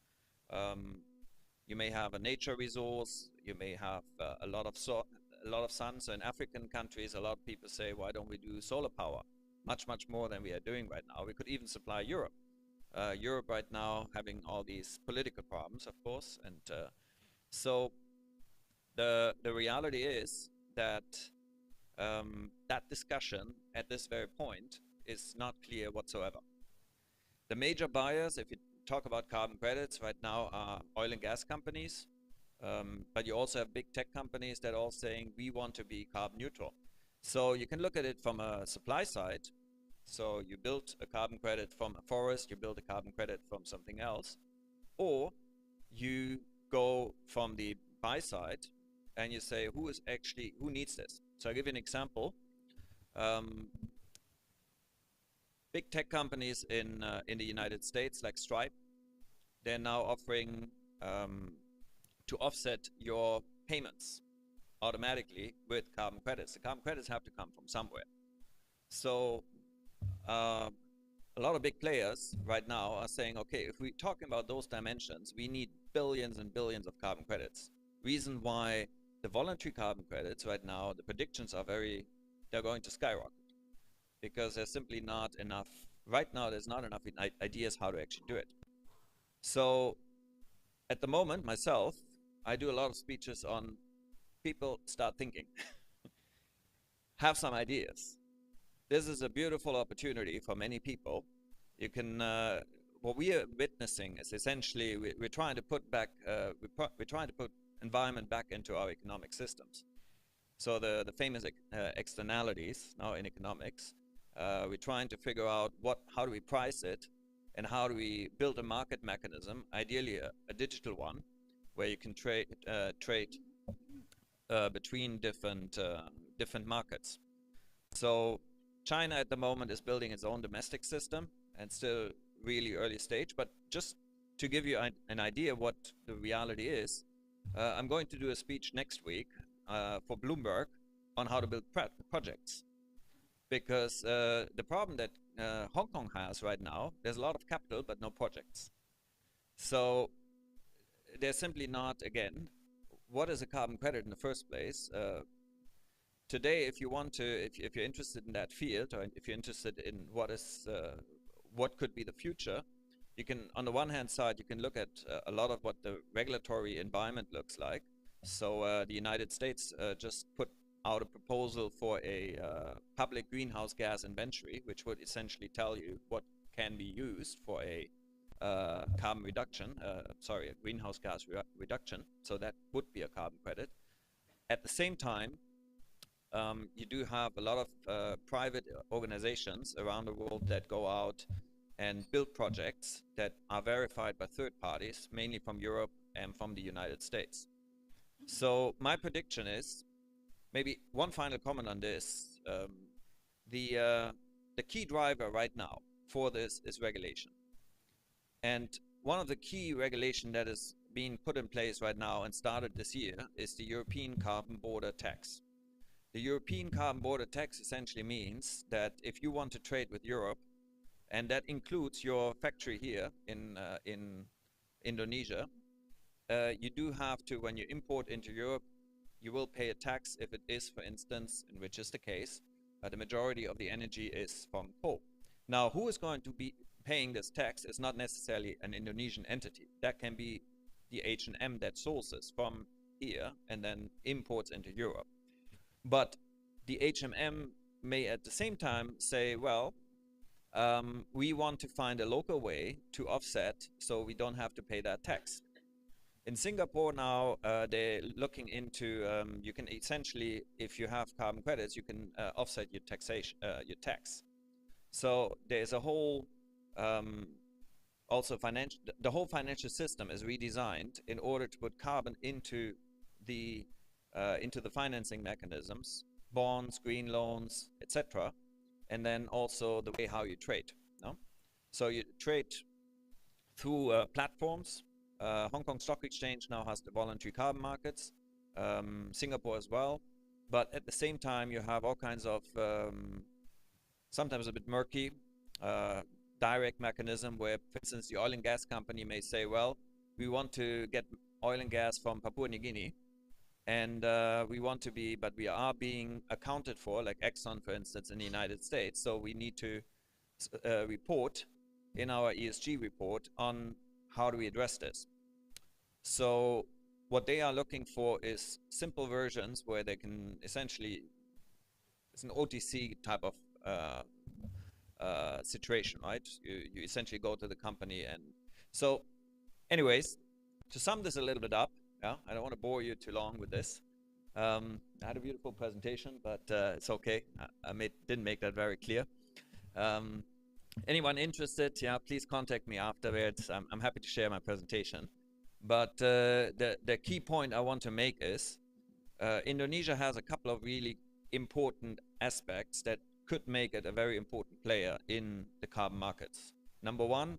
You may have a nature resource, you may have a lot of sun. So in African countries, a lot of people say, why don't we do solar power? Much more than we are doing right now. We could even supply Europe. Europe right now having all these political problems, of course, and so the reality is that that discussion at this very point is not clear whatsoever. The major buyers, if you talk about carbon credits right now, are oil and gas companies, but you also have big tech companies that are all saying we want to be carbon neutral. So you can look at it from a supply side. So you build a carbon credit from a forest, you build a carbon credit from something else, or you go from the buy side and you say who needs this. So I'll give you an example. Big tech companies in the United States, like Stripe, they're now offering to offset your payments automatically with carbon credits. The carbon credits have to come from somewhere. So a lot of big players right now are saying, okay, if we're talking about those dimensions, we need billions and billions of carbon credits. Reason why the voluntary carbon credits right now, the predictions are they're going to skyrocket, because there's simply not enough, right now there's not enough ideas how to actually do it. So at the moment, myself, I do a lot of speeches on people start thinking, have some ideas. This is a beautiful opportunity for many people. You can, what we are witnessing is essentially we're trying to put back, we're trying to put environment back into our economic systems. So the famous externalities now in economics, we're trying to figure out how do we price it, and how do we build a market mechanism, ideally a digital one, where you can trade between different markets. So China at the moment is building its own domestic system, and still really early stage. But just to give you an idea what the reality is, I'm going to do a speech next week for Bloomberg on how to build projects. Because the problem that Hong Kong has right now, there's a lot of capital but no projects. So there's simply not, again, what is a carbon credit in the first place? Today, if you want to, if you're interested in that field, or if you're interested in what could be the future, you can, on the one hand side, you can look at a lot of what the regulatory environment looks like. So the United States just put out a proposal for a public greenhouse gas inventory, which would essentially tell you what can be used for a carbon reduction, a greenhouse gas reduction. So that would be a carbon credit. At the same time, you do have a lot of private organizations around the world that go out and build projects that are verified by third parties, mainly from Europe and from the United States. So my prediction is, maybe one final comment on this, the key driver right now for this is regulation. And one of the key regulation that is being put in place right now and started this year is the European carbon border tax. The European carbon border tax essentially means that if you want to trade with Europe, and that includes your factory here in Indonesia, you do have to, when you import into Europe, you will pay a tax if it is, for instance, in which is the case, the majority of the energy is from coal. Now, who is going to be paying this tax is not necessarily an Indonesian entity. That can be the H&M that sources from here and then imports into Europe. But the H&M may at the same time say, well, we want to find a local way to offset so we don't have to pay that tax. In Singapore now, they're looking into, you can essentially, if you have carbon credits, you can offset your taxation, your tax. So there's a whole, also the whole financial system is redesigned in order to put carbon into the financing mechanisms, bonds, green loans, etc., and then also the way how you trade. No? So you trade through platforms. Hong Kong Stock Exchange now has the voluntary carbon markets, Singapore as well. But at the same time, you have all kinds of, sometimes a bit murky, direct mechanism where, for instance, the oil and gas company may say, well, we want to get oil and gas from Papua New Guinea, and we want to be, but we are being accounted for, like Exxon, for instance, in the United States. So we need to report in our ESG report on how do we address this. So what they are looking for is simple versions where they can essentially, it's an OTC type of situation, right? You essentially go to the company. And so anyways, to sum this a little bit up, yeah, I don't want to bore you too long with this. I had a beautiful presentation, but it's okay. I didn't make that very clear. Anyone interested, yeah, please contact me afterwards. I'm happy to share my presentation. But the key point I want to make is Indonesia has a couple of really important aspects that could make it a very important player in the carbon markets. Number one,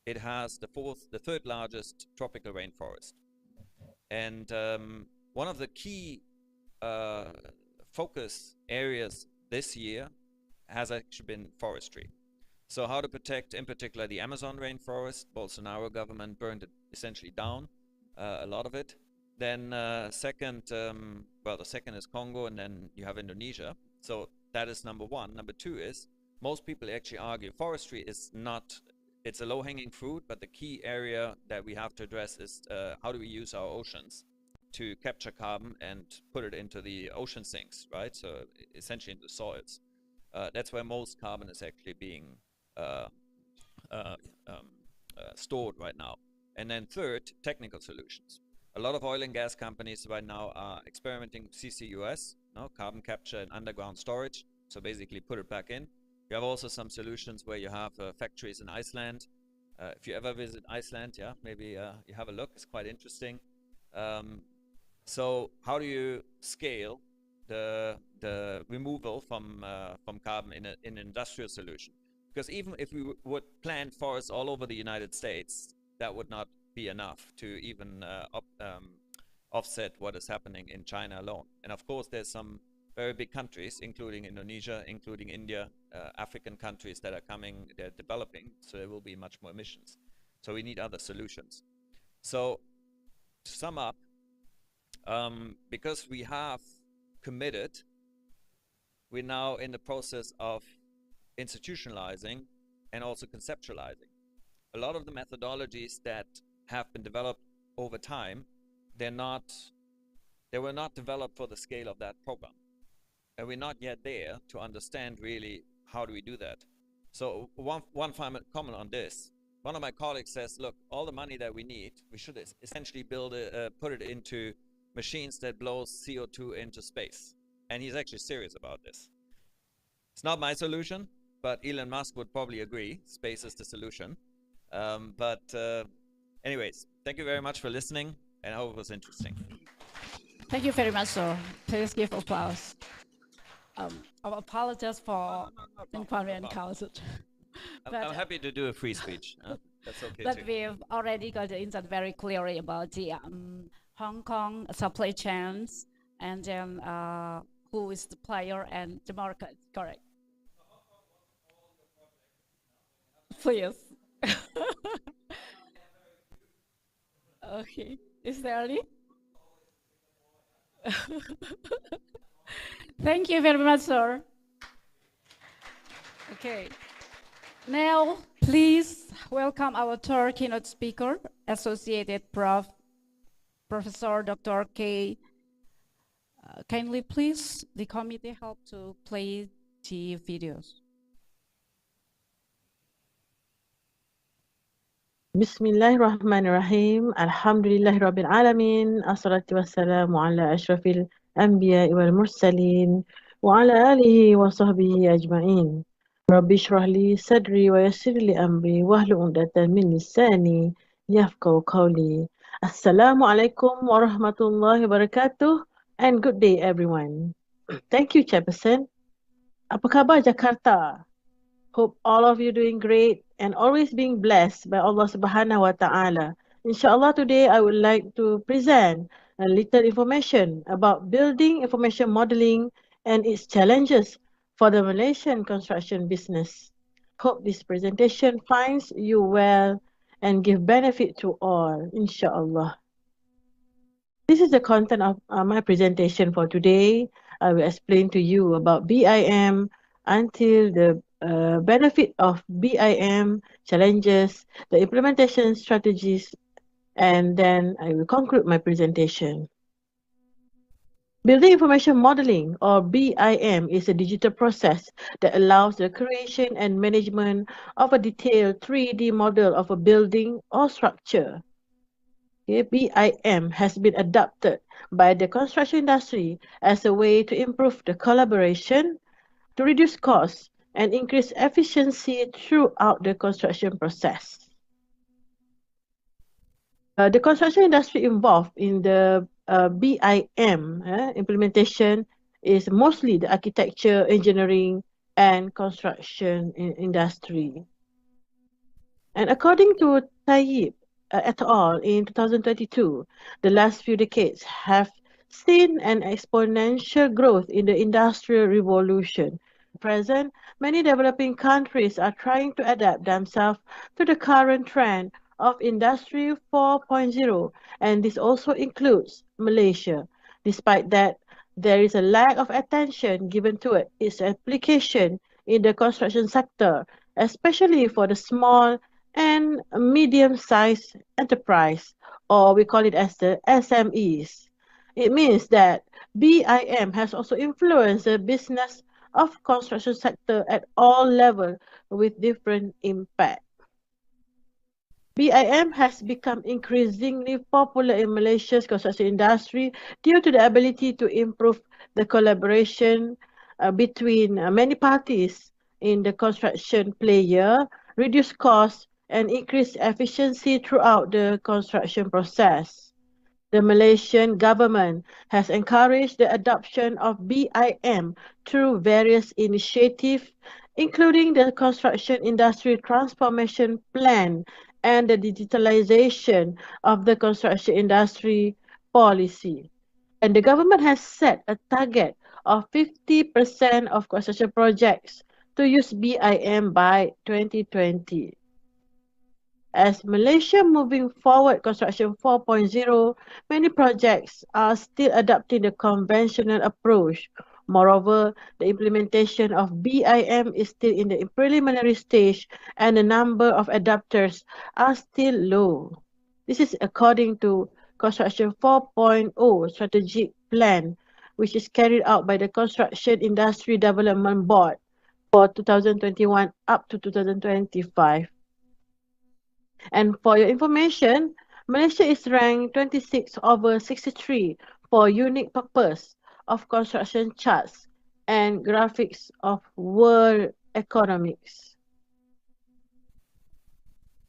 it has the third largest tropical rainforest. And one of the key focus areas this year has actually been forestry. So how to protect, in particular, the Amazon rainforest. Bolsonaro government burned it essentially down, a lot of it. Then second, well, the second is Congo, and then you have Indonesia. So that is number one. Number two is, most people actually argue forestry is not, it's a low-hanging fruit, but the key area that we have to address is how do we use our oceans to capture carbon and put it into the ocean sinks, right? So essentially into soils. That's where most carbon is actually being stored right now. And then third, technical solutions. A lot of oil and gas companies right now are experimenting with CCUS, no, carbon capture and underground storage. So basically put it back in. You have also some solutions where you have factories in Iceland. If you ever visit Iceland, yeah, maybe you have a look. It's quite interesting. So how do you scale the removal from carbon in an industrial solution? Because even if we would plant forests all over the United States, that would not be enough to even offset what is happening in China alone. And of course, there's some very big countries, including Indonesia, including India, African countries that are coming, they're developing, so there will be much more emissions. So we need other solutions. So to sum up, because we have committed, we're now in the process of institutionalizing and also conceptualizing. A lot of the methodologies that have been developed over time, they were not developed for the scale of that program. And we're not yet there to understand really how do we do that. So one final comment on this. One of my colleagues says, look, all the money that we need, we should essentially put it into machines that blows CO2 into space. And he's actually serious about this. It's not my solution, but Elon Musk would probably agree. Space is the solution. Anyways, thank you very much for listening, and I hope it was interesting. Thank you very much, sir. Please give applause. I apologize for inconvenient causes. I'm happy to do a free speech. That's okay But too. we've already got the insight very clearly about the Hong Kong supply chains and then who is the player and the market, correct? Please. Okay, is there any? Thank you very much, sir. Okay. Now, please welcome our third keynote speaker, Associated Professor Dr. K. Kindly please, the committee help to play the videos. Bismillahirrahmanirrahim. Alhamdulillahirabbil alamin. Assalatu wassalamu ala asyrafil anbiya wal mursalin wa ala alihi wa sahbihi ajma'in. Rabbi shrah li sadri wa yassir li amri wahlul 'uqdatam min lisani yafqahu qawli. Assalamualaikum warahmatullahi wabarakatuh and good day everyone. Thank you, Chairperson. Apa khabar Jakarta? Hope all of you doing great and always being blessed by Allah Subhanahu wa Ta'ala. Inshallah, today I would like to present a little information about building information modeling and its challenges for the Malaysian construction business. Hope this presentation finds you well and give benefit to all, inshallah. This is the content of my presentation for today. I will explain to you about BIM until the benefit of BIM, challenges, the implementation strategies, and then I will conclude my presentation. Building Information Modeling, or BIM, is a digital process that allows the creation and management of a detailed 3D model of a building or structure. BIM has been adopted by the construction industry as a way to improve the collaboration, to reduce costs, and increase efficiency throughout the construction process. The construction industry involved in the BIM implementation is mostly the architecture, engineering, and construction industry. And according to Tayyip et al. In 2022, the last few decades have seen an exponential growth in the industrial revolution. At present, many developing countries are trying to adapt themselves to the current trend of Industry 4.0, and this also includes Malaysia. Despite that, there is a lack of attention given to its application in the construction sector, especially for the small and medium-sized enterprise, or we call it as the SMEs. It means that BIM has also influenced the business of construction sector at all levels with different impact. BIM has become increasingly popular in Malaysia's construction industry due to the ability to improve the collaboration between many parties in the construction player, reduce costs, and increase efficiency throughout the construction process. The Malaysian government has encouraged the adoption of BIM through various initiatives, including the Construction Industry Transformation Plan and the digitalization of the construction industry policy. And the government has set a target of 50% of construction projects to use BIM by 2020. As Malaysia moving forward construction 4.0, many projects are still adopting the conventional approach. Moreover, the implementation of BIM is still in the preliminary stage and the number of adopters are still low. This is according to Construction 4.0 strategic plan, which is carried out by the Construction Industry Development Board for 2021 up to 2025. And for your information, Malaysia is ranked 26 over 63 for unique purpose of construction charts and graphics of world economics.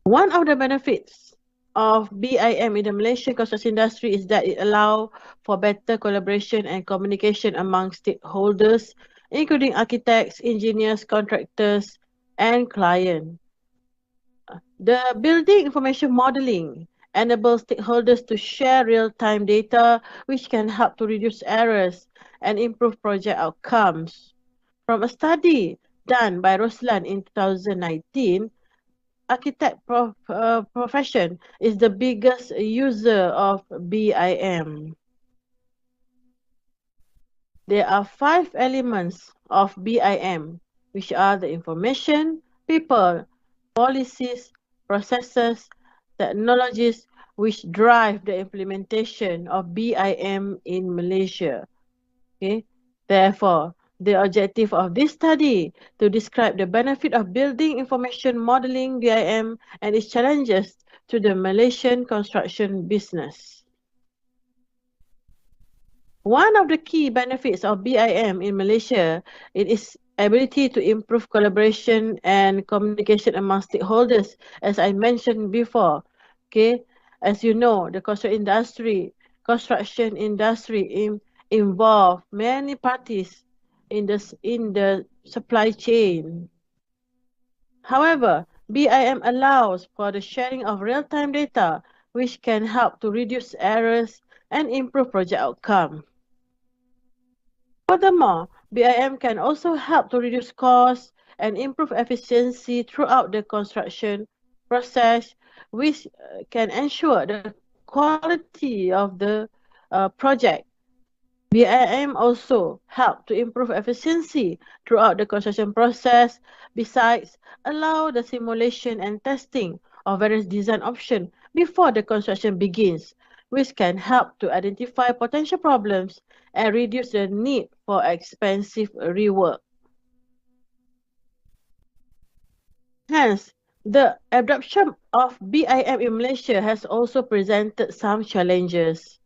One of the benefits of BIM in the Malaysian construction industry is that it allows for better collaboration and communication among stakeholders, including architects, engineers, contractors, and clients. The building information modeling enables stakeholders to share real-time data, which can help to reduce errors and improve project outcomes. From a study done by Roslan in 2019, architect profession is the biggest user of BIM. There are 5 elements of BIM, which are the information, people, policies, processes, technologies, which drive the implementation of BIM in Malaysia. Okay? Therefore, the objective of this study to describe the benefit of building information modeling BIM and its challenges to the Malaysian construction business. One of the key benefits of BIM in Malaysia is its ability to improve collaboration and communication among stakeholders, as I mentioned before. Okay, as you know, the construction industry involve many parties in the supply chain. However, BIM allows for the sharing of real-time data, which can help to reduce errors and improve project outcome. Furthermore, BIM can also help to reduce costs and improve efficiency throughout the construction process, which can ensure the quality of the project. BIM also help to improve efficiency throughout the construction process, besides allow the simulation and testing of various design options before the construction begins, which can help to identify potential problems and reduce the need for expensive rework. Hence, the adoption of BIM in Malaysia has also presented some challenges.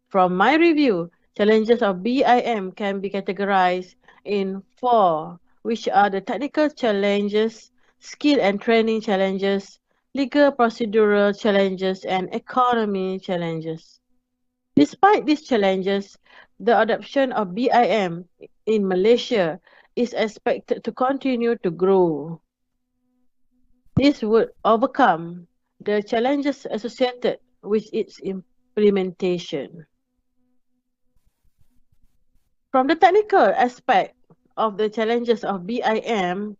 From my review, challenges of BIM can be categorized in 4, which are the technical challenges, skill and training challenges, legal procedural challenges, and economy challenges. Despite these challenges, the adoption of BIM in Malaysia is expected to continue to grow. This would overcome the challenges associated with its implementation. From the technical aspect of the challenges of BIM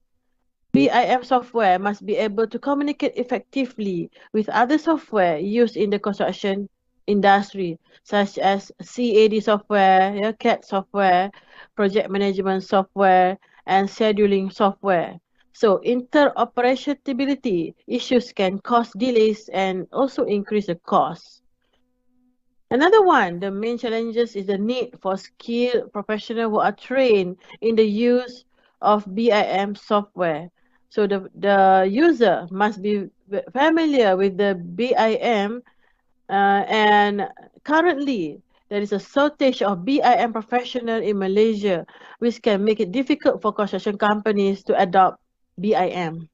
software must be able to communicate effectively with other software used in the construction industry, such as CAD software, CAD software, project management software, and scheduling software. So interoperability issues can cause delays and also increase the cost. Another one, the main challenges is the need for skilled professionals who are trained in the use of BIM software. So the user must be familiar with the BIM and currently there is a shortage of BIM professionals in Malaysia, which can make it difficult for construction companies to adopt BIM.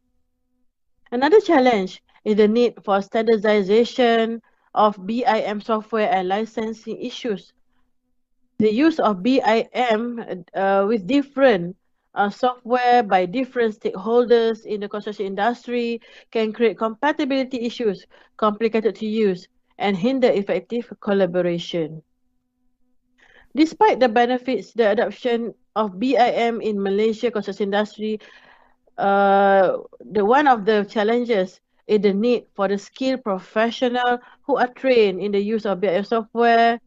Another challenge is the need for standardization of BIM software and licensing issues. The use of BIM with different software by different stakeholders in the construction industry can create compatibility issues, complicated to use, and hinder effective collaboration. Despite the benefits, the adoption of BIM in Malaysia construction industry, one of the challenges is the need for the skilled professional who are trained in the use of BIM software,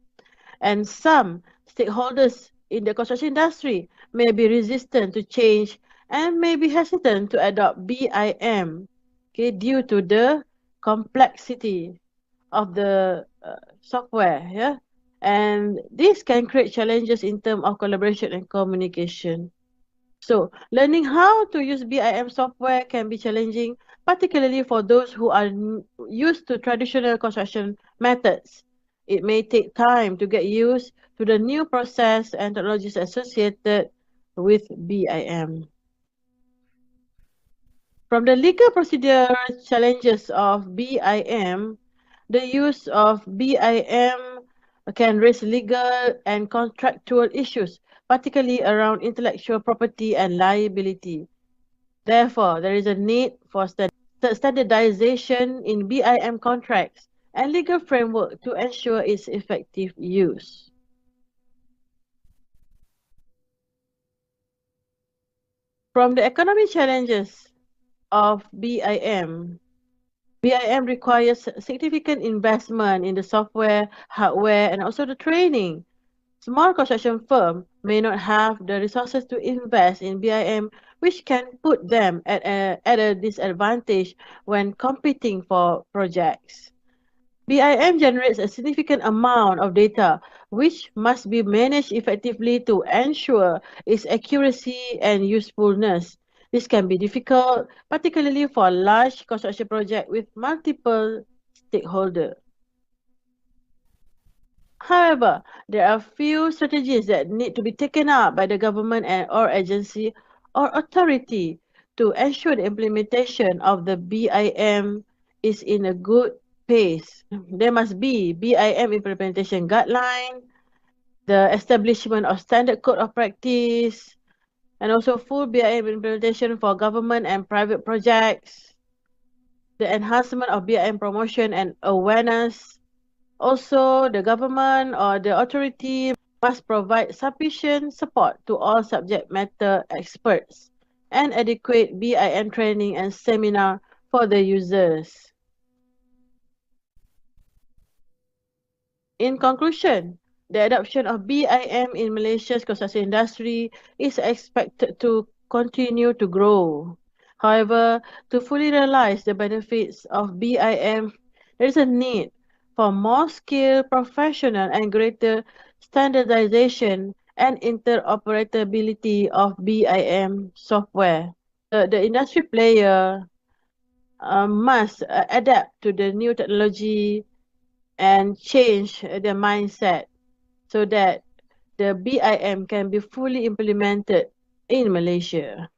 and some stakeholders in the construction industry may be resistant to change and may be hesitant to adopt BIM, okay, due to the complexity of the software, yeah, and this can create challenges in terms of collaboration and communication. So, learning how to use BIM software can be challenging, particularly for those who are used to traditional construction methods. It may take time to get used to the new process and technologies associated with BIM. From the legal procedure challenges of BIM, the use of BIM can raise legal and contractual issues, particularly around intellectual property and liability. Therefore, there is a need for standardization in BIM contracts and legal framework to ensure its effective use. From the economic challenges of BIM requires significant investment in the software, hardware, and also the training. Small construction firms may not have the resources to invest in BIM, which can put them at a disadvantage when competing for projects. BIM generates a significant amount of data, which must be managed effectively to ensure its accuracy and usefulness. This can be difficult, particularly for large construction projects with multiple stakeholders. However, there are few strategies that need to be taken up by the government or agency or authority to ensure the implementation of the BIM is in a good pace. There must be BIM implementation guideline, the establishment of standard code of practice, and also full BIM implementation for government and private projects, the enhancement of BIM promotion and awareness. Also, the government or the authority must provide sufficient support to all subject matter experts and adequate BIM training and seminar for the users. In conclusion, the adoption of BIM in Malaysia's construction industry is expected to continue to grow. However, to fully realize the benefits of BIM, there is a need for more skilled professional and greater standardization and interoperability of BIM software. The industry player must adapt to the new technology and change their mindset so that the BIM can be fully implemented in Malaysia.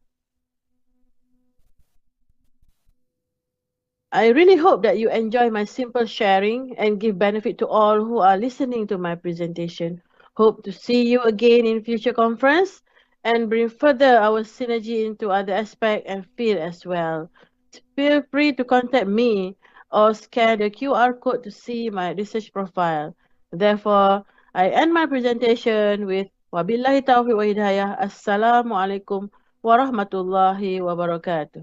I really hope that you enjoy my simple sharing and give benefit to all who are listening to my presentation. Hope to see you again in future conference and bring further our synergy into other aspect and field as well. Feel free to contact me or scan the QR code to see my research profile. Therefore, I end my presentation with Wabillahi taufiq wa hidayah. Assalamualaikum warahmatullahi wabarakatuh.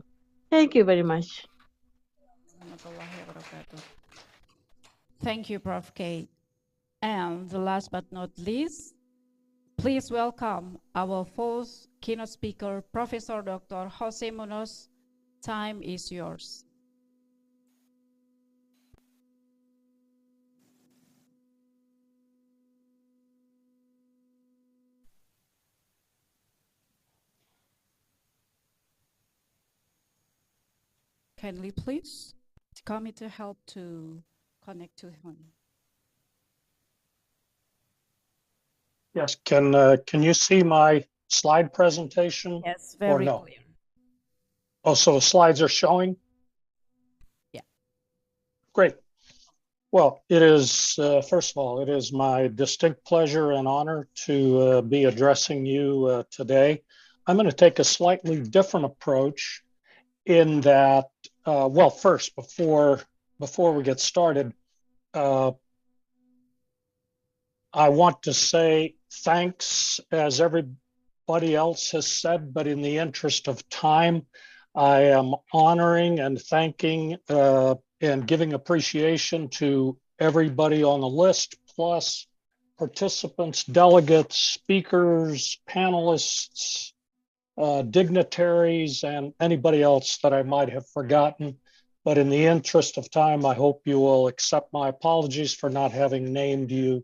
Thank you very much. Thank you, Prof. K. And last but not least, please welcome our fourth keynote speaker, Professor Dr. Jose Munoz. Time is yours. Kindly, please, call me to help to connect to him. Yes, can you see my slide presentation? Yes, very no? clear. Oh, so the slides are showing? Yeah. Great. Well, it is, first of all, it is my distinct pleasure and honor to be addressing you today. I'm going to take a slightly different approach in that, well, first, before we get started, I want to say thanks, as everybody else has said, but in the interest of time, I am honoring and thanking and giving appreciation to everybody on the list, plus participants, delegates, speakers, panelists, dignitaries, and anybody else that I might have forgotten. But in the interest of time, I hope you will accept my apologies for not having named you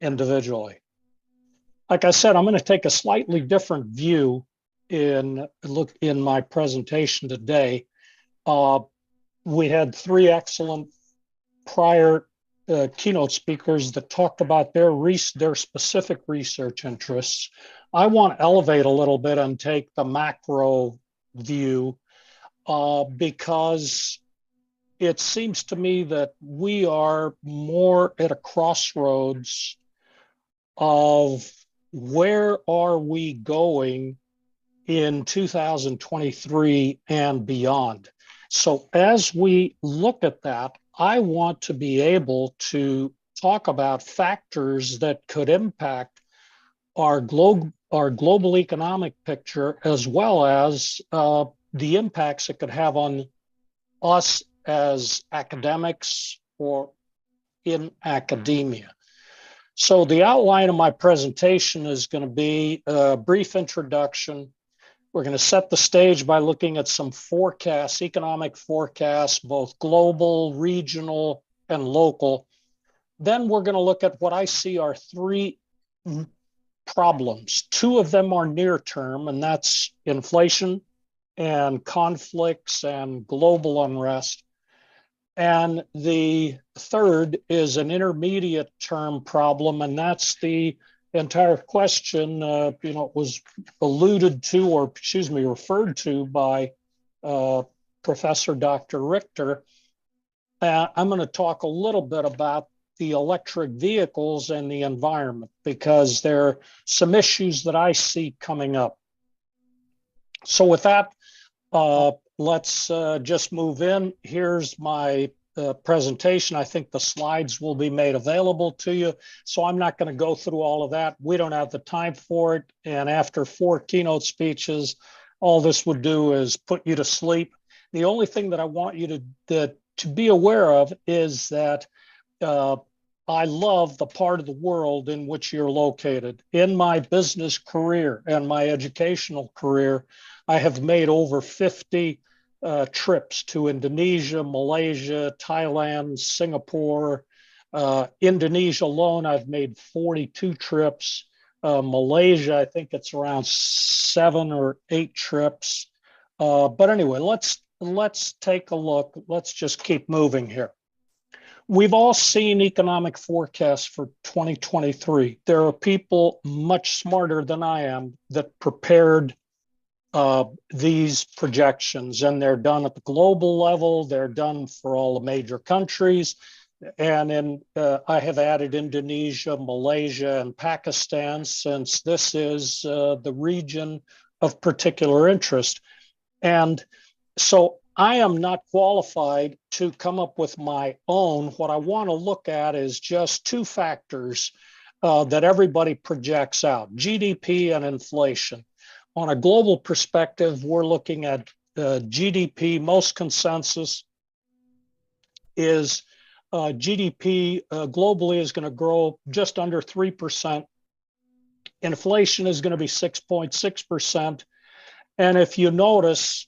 individually. Like I said, I'm going to take a slightly different view in my presentation today. We had three excellent prior keynote speakers that talked about their specific research interests. I want to elevate a little bit and take the macro view because it seems to me that we are more at a crossroads of where are we going in 2023 and beyond. So as we look at that, I want to be able to talk about factors that could impact our our global economic picture, as well as the impacts it could have on us as academics or in academia. So the outline of my presentation is going to be a brief introduction. We're going to set the stage by looking at some forecasts, economic forecasts, both global, regional, and local. Then we're going to look at what I see are three problems. Two of them are near term, and that's inflation and conflicts and global unrest. And the third is an intermediate term problem, and that's the entire question, was alluded to, or excuse me, referred to by Professor Dr. Richter. I'm going to talk a little bit about the electric vehicles and the environment, because there are some issues that I see coming up. So with that, let's just move in. Here's my presentation. I think the slides will be made available to you, so I'm not going to go through all of that. We don't have the time for it, and after 4 keynote speeches, all this would do is put you to sleep. The only thing that I want you to be aware of is that I love the part of the world in which you're located. In my business career and my educational career, I have made over 50 trips to Indonesia, Malaysia, Thailand, Singapore. Indonesia alone, I've made 42 trips. Malaysia, I think it's around 7 or 8 trips. But anyway, let's take a look. Let's just keep moving here. We've all seen economic forecasts for 2023. There are people much smarter than I am that prepared these projections, and they're done at the global level. They're done for all the major countries. And I have added Indonesia, Malaysia, and Pakistan, since this is the region of particular interest. And so I am not qualified to come up with my own. What I want to look at is just two factors that everybody projects out: GDP and inflation. On a global perspective, we're looking at GDP. Most consensus is GDP globally is going to grow just under 3%. Inflation is going to be 6.6%. And if you notice,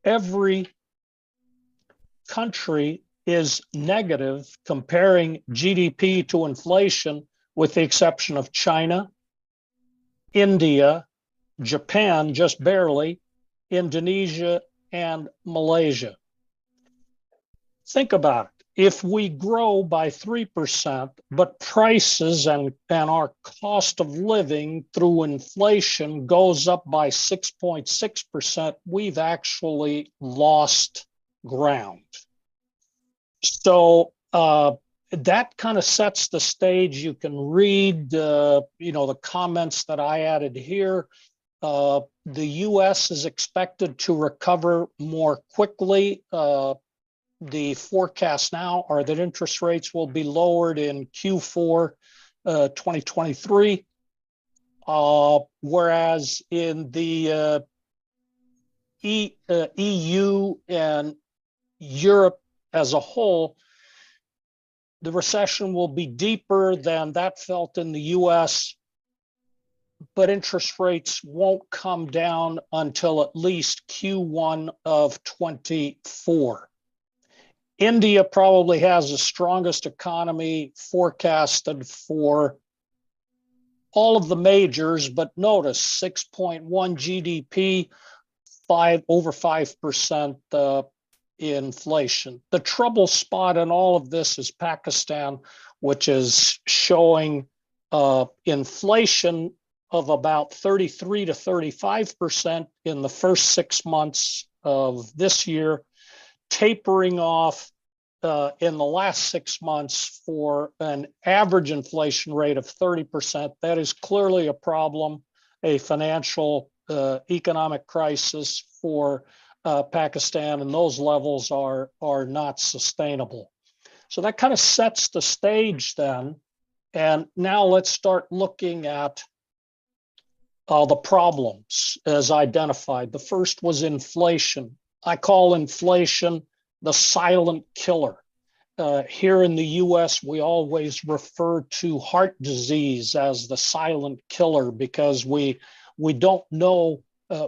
every country is negative comparing GDP to inflation, with the exception of China, India, Japan, just barely, Indonesia, and Malaysia. Think about it. If we grow by 3%, but prices and our cost of living through inflation goes up by 6.6%, we've actually lost ground. So that kind of sets the stage. You can read, the comments that I added here. The U.S. is expected to recover more quickly. The forecasts now are that interest rates will be lowered in Q4 2023, whereas in the EU and Europe as a whole, the recession will be deeper than that felt in the US, but interest rates won't come down until at least Q1 of 24. India probably has the strongest economy forecasted for all of the majors, but notice 6.1 GDP, over 5% inflation. The trouble spot in all of this is Pakistan, which is showing inflation of about 33 to 35% in the first 6 months of this year, tapering off in the last 6 months for an average inflation rate of 30%. That is clearly a problem, a financial economic crisis for Pakistan, and those levels are not sustainable. So that kind of sets the stage then. And now let's start looking at the problems as identified. The first was inflation. I call inflation the silent killer. Here in the US, we always refer to heart disease as the silent killer because we don't know,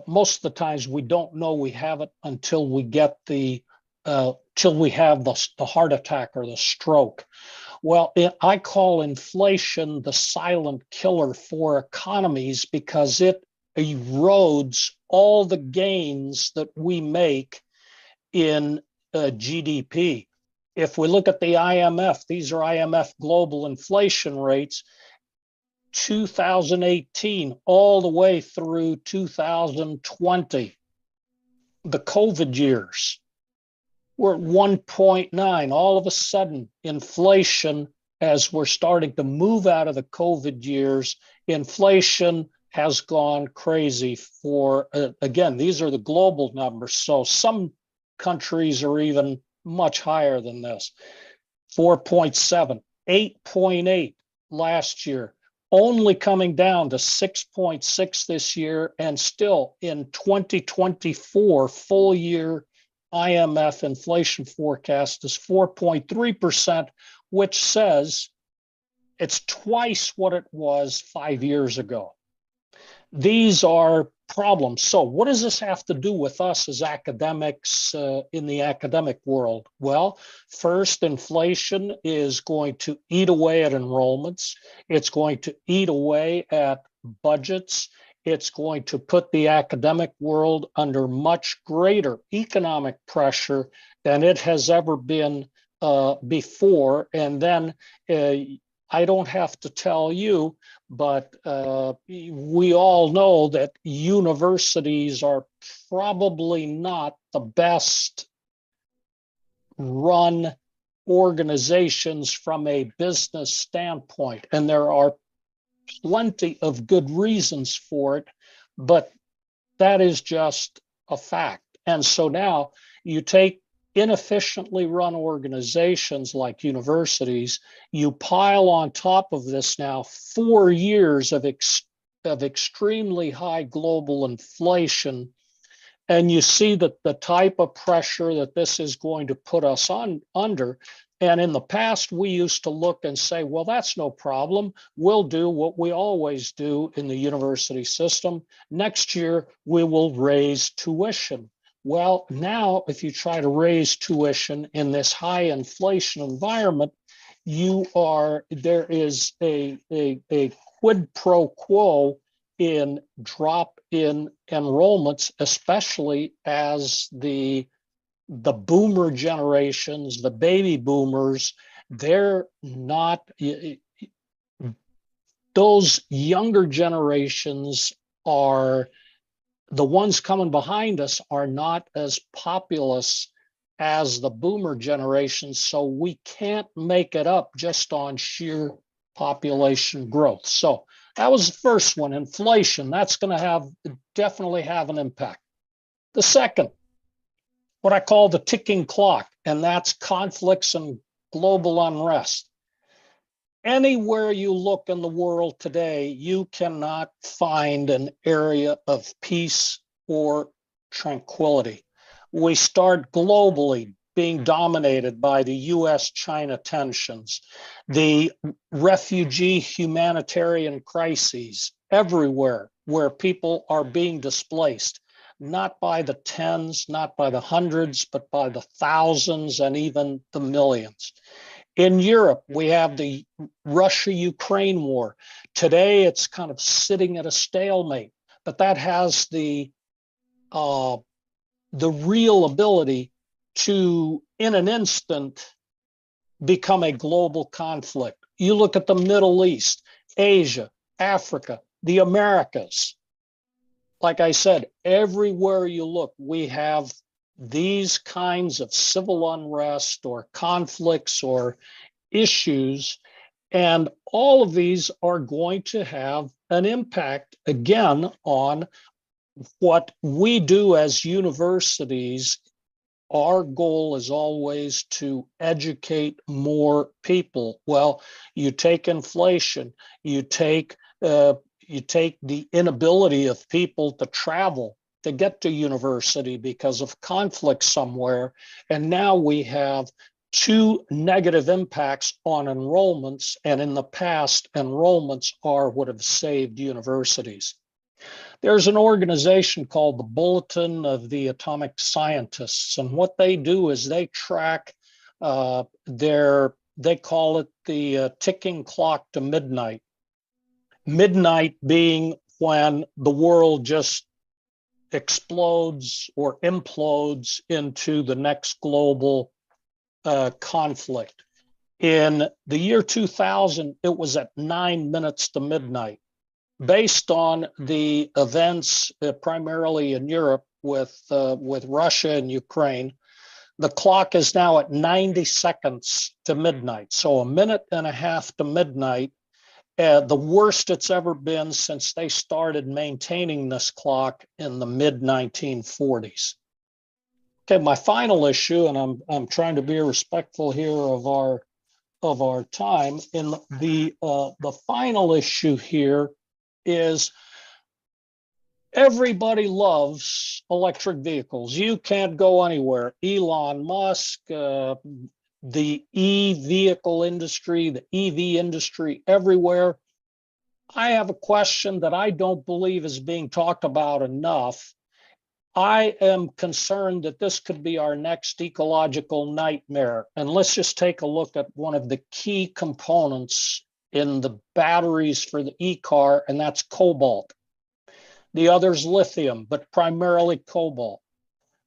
most of the times we don't know we have it until we get till we have the heart attack or the stroke. Well, I call inflation the silent killer for economies because it erodes all the gains that we make in GDP. If we look at the IMF, these are IMF global inflation rates, 2018 all the way through 2020, the COVID years, we're at 1.9. All of a sudden, inflation, as we're starting to move out of the COVID years, inflation has gone crazy for, again, these are the global numbers. So some countries are even much higher than this. 4.7, 8.8 last year, only coming down to 6.6 this year, and still in 2024 full year IMF inflation forecast is 4.3%, which says it's twice what it was 5 years ago. These are problems. So what does this have to do with us as academics in the academic world? Well, first, inflation is going to eat away at enrollments. It's going to eat away at budgets. It's going to put the academic world under much greater economic pressure than it has ever been before. And then I don't have to tell you, but we all know that universities are probably not the best run organizations from a business standpoint. And there are plenty of good reasons for it, but that is just a fact. And so now you take inefficiently run organizations like universities, you pile on top of this now 4 years of extremely high global inflation, and you see that the type of pressure that this is going to put us under. And in the past, we used to look and say, well, that's no problem. We'll do what we always do in the university system. Next year, we will raise tuition. Well, now, if you try to raise tuition in this high inflation environment, there is a quid pro quo in drop in enrollments, especially as the boomer generations, the baby boomers, they're not, those younger generations are, the ones coming behind us are not as populous as the boomer generation. So we can't make it up just on sheer population growth. So that was the first one, inflation. That's going to definitely have an impact. The second, what I call the ticking clock, and that's conflicts and global unrest. Anywhere you look in the world today, you cannot find an area of peace or tranquility. We start globally being dominated by the US-China tensions, the refugee humanitarian crises everywhere where people are being displaced, not by the tens, not by the hundreds, but by the thousands and even the millions. In Europe, we have the Russia-Ukraine war. Today, it's kind of sitting at a stalemate, but that has the real ability to, in an instant, become a global conflict. You look at the Middle East, Asia, Africa, the Americas. Like I said, everywhere you look, we have these kinds of civil unrest or conflicts or issues, and all of these are going to have an impact, again, on what we do as universities. Our goal is always to educate more people. Well, you take inflation, you take you take the inability of people to travel to get to university because of conflict somewhere, and now we have two negative impacts on enrollments, and in the past, enrollments are what have saved universities. There's an organization called the Bulletin of the Atomic Scientists, and what they do is they track they call it the ticking clock to midnight. Midnight being when the world just explodes or implodes into the next global conflict. In the year 2000, it was at 9 minutes to midnight. Based on the events primarily in Europe with Russia and Ukraine, the clock is now at 90 seconds to midnight. So a minute and a half to midnight, the worst it's ever been since they started maintaining this clock in the mid 1940s. Okay, my final issue, and I'm trying to be respectful here of our time. In the final issue here is everybody loves electric vehicles. You can't go anywhere. Elon Musk, the e-vehicle industry, the EV industry, everywhere. I have a question that I don't believe is being talked about enough. I am concerned that this could be our next ecological nightmare. And let's just take a look at one of the key components in the batteries for the e-car, and that's cobalt. The other's lithium, but primarily cobalt.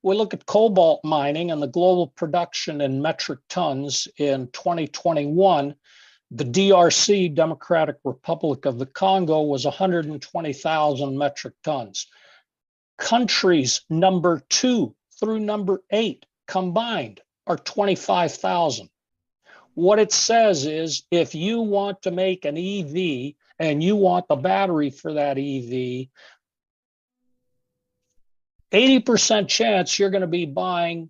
We look at cobalt mining and the global production in metric tons in 2021. The DRC, Democratic Republic of the Congo, was 120,000 metric tons. Countries number 2 through number 8 combined are 25,000. What it says is if you want to make an EV and you want the battery for that EV, 80% chance you're going to be buying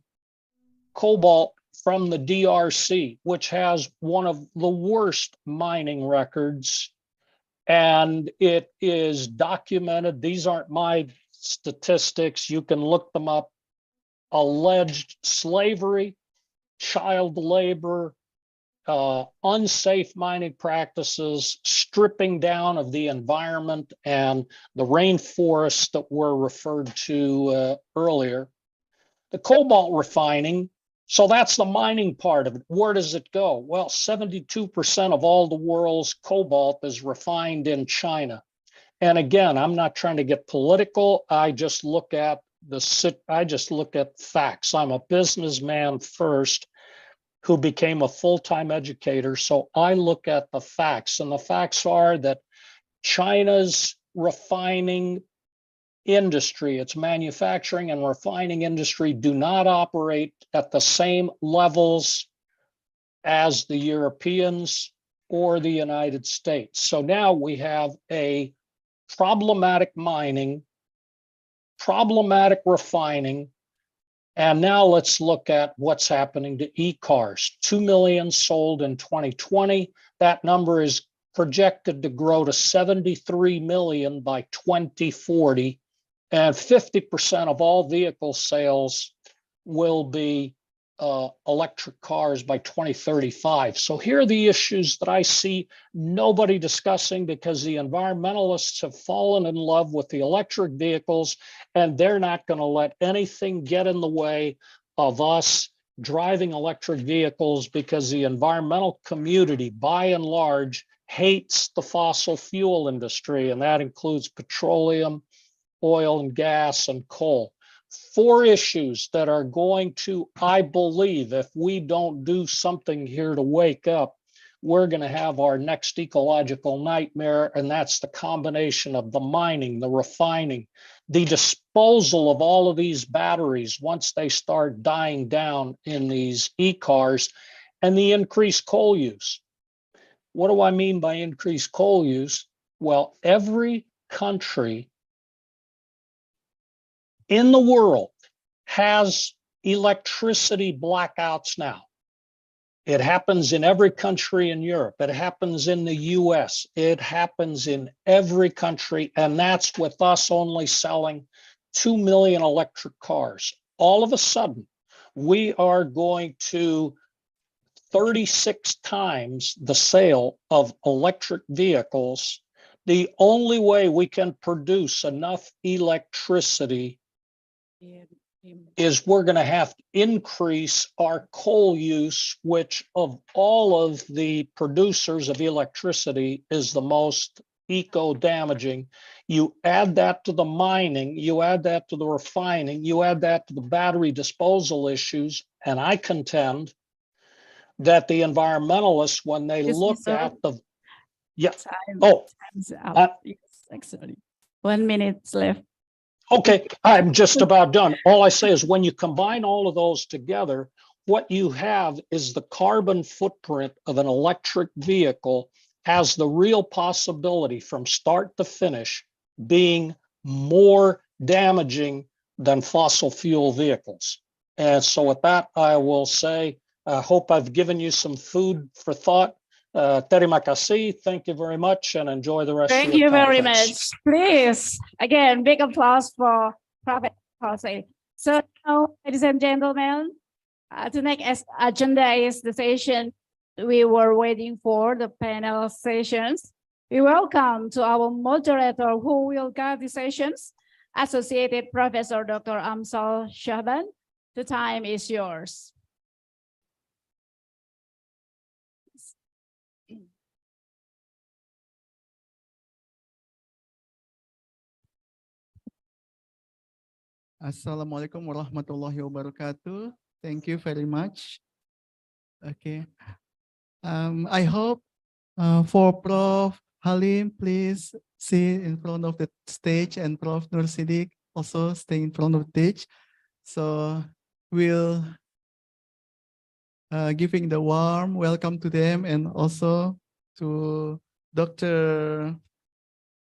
cobalt from the DRC, which has one of the worst mining records. And it is documented. These aren't my statistics. You can look them up. Alleged slavery, child labor, unsafe mining practices, stripping down of the environment and the rainforests that were referred to earlier. The cobalt refining, so that's the mining part of it. Where does it go? Well, 72% of all the world's cobalt is refined in China. And again, I'm not trying to get political. I just look at facts. I'm a businessman first who became a full-time educator. So I look at the facts, and the facts are that China's refining industry, its manufacturing and refining industry, do not operate at the same levels as the Europeans or the United States. So now we have a problematic mining, problematic refining, and now let's look at what's happening to e-cars. 2 million sold in 2020. That number is projected to grow to 73 million by 2040. And 50% of all vehicle sales will be electric cars by 2035. So here are the issues that I see nobody discussing, because the environmentalists have fallen in love with the electric vehicles, and they're not going to let anything get in the way of us driving electric vehicles, because the environmental community, by and large, hates the fossil fuel industry, and that includes petroleum, oil and gas, and coal. 4 issues that are going to, I believe, if we don't do something here to wake up, we're going to have our next ecological nightmare, and that's the combination of the mining, the refining, the disposal of all of these batteries once they start dying down in these e-cars, and the increased coal use. What do I mean by increased coal use? Well, every country in the world has electricity blackouts now. It happens in every country in Europe. It happens in the US. It happens in every country. And that's with us only selling 2 million electric cars. All of a sudden, we are going to 36 times the sale of electric vehicles. The only way we can produce enough electricity is we're going to have to increase our coal use, which of all of the producers of electricity is the most eco-damaging. You add that to the mining, you add that to the refining, you add that to the battery disposal issues, and I contend that the environmentalists, when they Excuse me, look sir. at the, yeah, Time's up. Yes, actually. 1 minute left. okay, I'm just about done. All I say is when you combine all of those together, what you have is the carbon footprint of an electric vehicle has the real possibility from start to finish being more damaging than fossil fuel vehicles. And so with that, I will say, I hope I've given you some food for thought. Terima kasih. Thank you very much and enjoy the rest Thank of your you very conference. much. Please, again, big applause for Prophet Jose. So now, ladies and gentlemen, the next agenda is the session we were waiting for, the panel sessions. We welcome to our moderator who will guide the sessions, Associated Professor Dr. Amsal Shahban. The time is yours. Assalamualaikum warahmatullahi wabarakatuh. Thank you very much. Okay. I hope for Prof. Halim, please sit in front of the stage, and Prof. Nur Siddiq also stay in front of the stage. So we'll giving the warm welcome to them, and also to Dr.